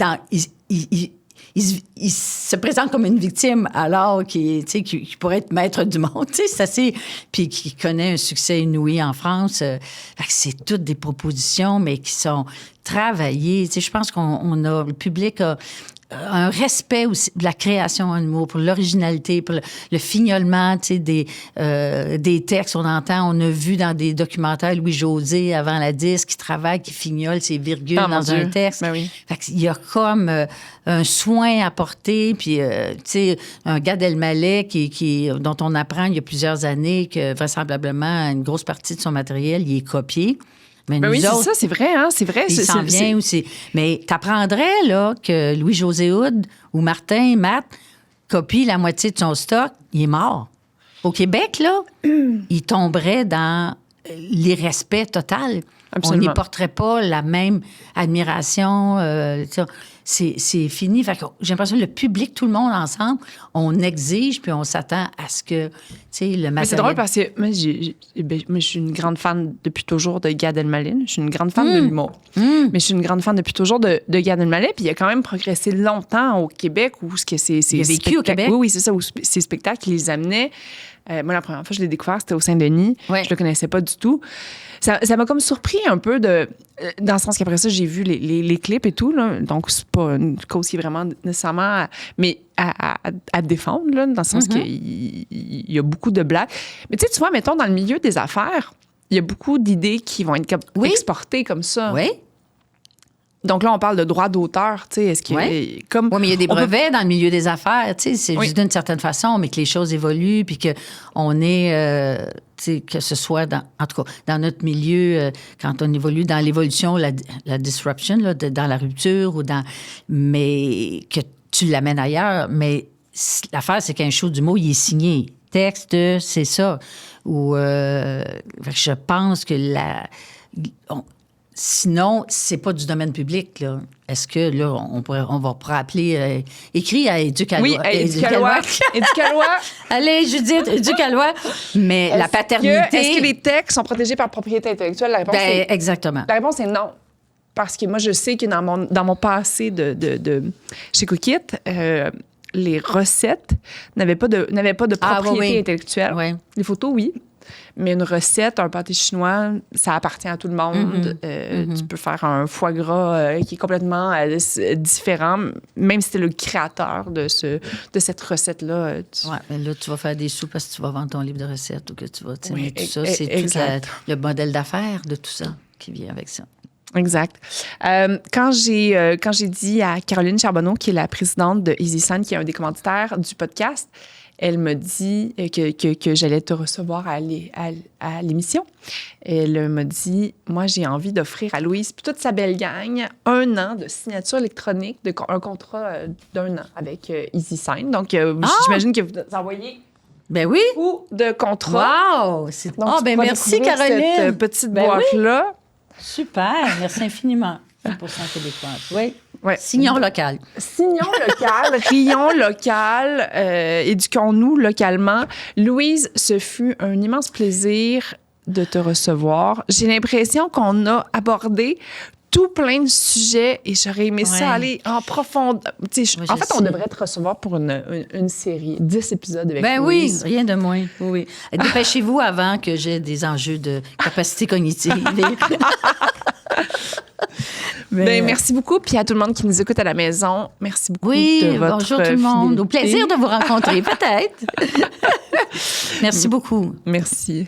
il se présente comme une victime alors qu'il pourrait être maître du monde. Puis qui connaît un succès inouï en France. C'est toutes des propositions, mais qui sont travaillées. Je pense le public a un respect aussi de la création en humour, pour l'originalité, pour le fignolement, des textes. On a vu dans des documentaires Louis-José avant la disque qui travaille, qui fignole ses virgules dans un texte. Ben oui. Fait qu'il y a comme un soin apporté, puis un Gad Elmaleh dont on apprend il y a plusieurs années que vraisemblablement une grosse partie de son matériel il est copié. Mais oui, c'est ça, c'est vrai, hein, c'est vrai. Il s'en vient aussi. Mais t'apprendrais, là, que Louis-José Hood ou Matt copie la moitié de son stock, il est mort. Au Québec, là, il tomberait dans l'irrespect total. Absolument. On n'y porterait pas la même admiration. C'est fini. Fait que j'ai l'impression que le public, tout le monde ensemble, on exige puis on s'attend à ce que, le matériel... Mais c'est drôle parce que moi, je suis une grande fan depuis toujours de Gad Elmaleh. Je suis une grande fan de l'humour. Mais je suis une grande fan depuis toujours de Gad Elmaleh. Puis il a quand même progressé longtemps au Québec où il a vécu au Québec. Oui, c'est ça, où ses spectacles, il les amenait. Moi, la première fois que je l'ai découvert, c'était au Saint-Denis. Ouais. Je le connaissais pas du tout. Ça m'a comme surpris un peu dans le sens qu'après ça, j'ai vu les clips et tout. Là. Donc, c'est pas une cause qui est vraiment nécessairement mais à défendre, là, dans le sens qu'il y a beaucoup de blagues. Mais tu vois, mettons, dans le milieu des affaires, il y a beaucoup d'idées qui vont être exportées comme ça. Oui. Donc là, on parle de droit d'auteur, tu sais, est-ce qu'il y a... Oui, mais il y a des brevets dans le milieu des affaires, tu sais, c'est juste d'une certaine façon, mais que les choses évoluent, puis qu'on est, tu sais, que ce soit, en tout cas, dans notre milieu, quand on évolue dans l'évolution, la disruption, là, dans la rupture, mais que tu l'amènes ailleurs, mais l'affaire, c'est qu'un show d'humour, il est signé. Texte, c'est ça. Ou, je pense que sinon, c'est pas du domaine public, là. Est-ce que, là, on va appeler... écrit à Éducalois. Oui, à Éducalois. Allez, Judith, Éducalois. Mais la paternité... Est-ce que les textes sont protégés par propriété intellectuelle? La réponse est... Exactement. La réponse est non. Parce que moi, je sais que dans mon passé de chez Cookit, les recettes n'avaient pas de propriété intellectuelle. Oui. Les photos, oui. Mais une recette, un pâté chinois, ça appartient à tout le monde. Tu peux faire un foie gras qui est complètement différent, même si c'est le créateur de cette recette-là. Oui, mais là, tu vas faire des sous parce que tu vas vendre ton livre de recettes ou que tu vas... Oui, tout ça, c'est tout le modèle d'affaires de tout ça qui vient avec ça. Exact. Quand j'ai dit à Caroline Charbonneau, qui est la présidente de Easy Sign, qui est un des commanditaires du podcast, elle me dit que j'allais te recevoir à l'émission. Elle m'a dit, moi, j'ai envie d'offrir à Louise puis toute sa belle gang 1 an de signature électronique, un contrat d'1 an avec Easy Sign. Donc, j'imagine que vous envoyez... Ben oui. Ou de contrat. Wow! Merci, Caroline. Cette petite boîte-là. Oui. Super, merci infiniment. 100% québécoise. Oui. Ouais. Signons local. Signons local, rions local, éduquons-nous localement. Louise, ce fut un immense plaisir de te recevoir. J'ai l'impression qu'on a abordé tout plein de sujets et j'aurais aimé ça aller en profondeur. En fait, on devrait te recevoir pour une série, 10 épisodes avec Louise. Oui, rien de moins. Oui. Dépêchez-vous avant que j'ai des enjeux de capacité cognitive. Ben, merci beaucoup. Puis à tout le monde qui nous écoute à la maison, merci beaucoup de votre bonjour tout le monde. fidélité. Au plaisir de vous rencontrer, peut-être. Merci beaucoup. Merci.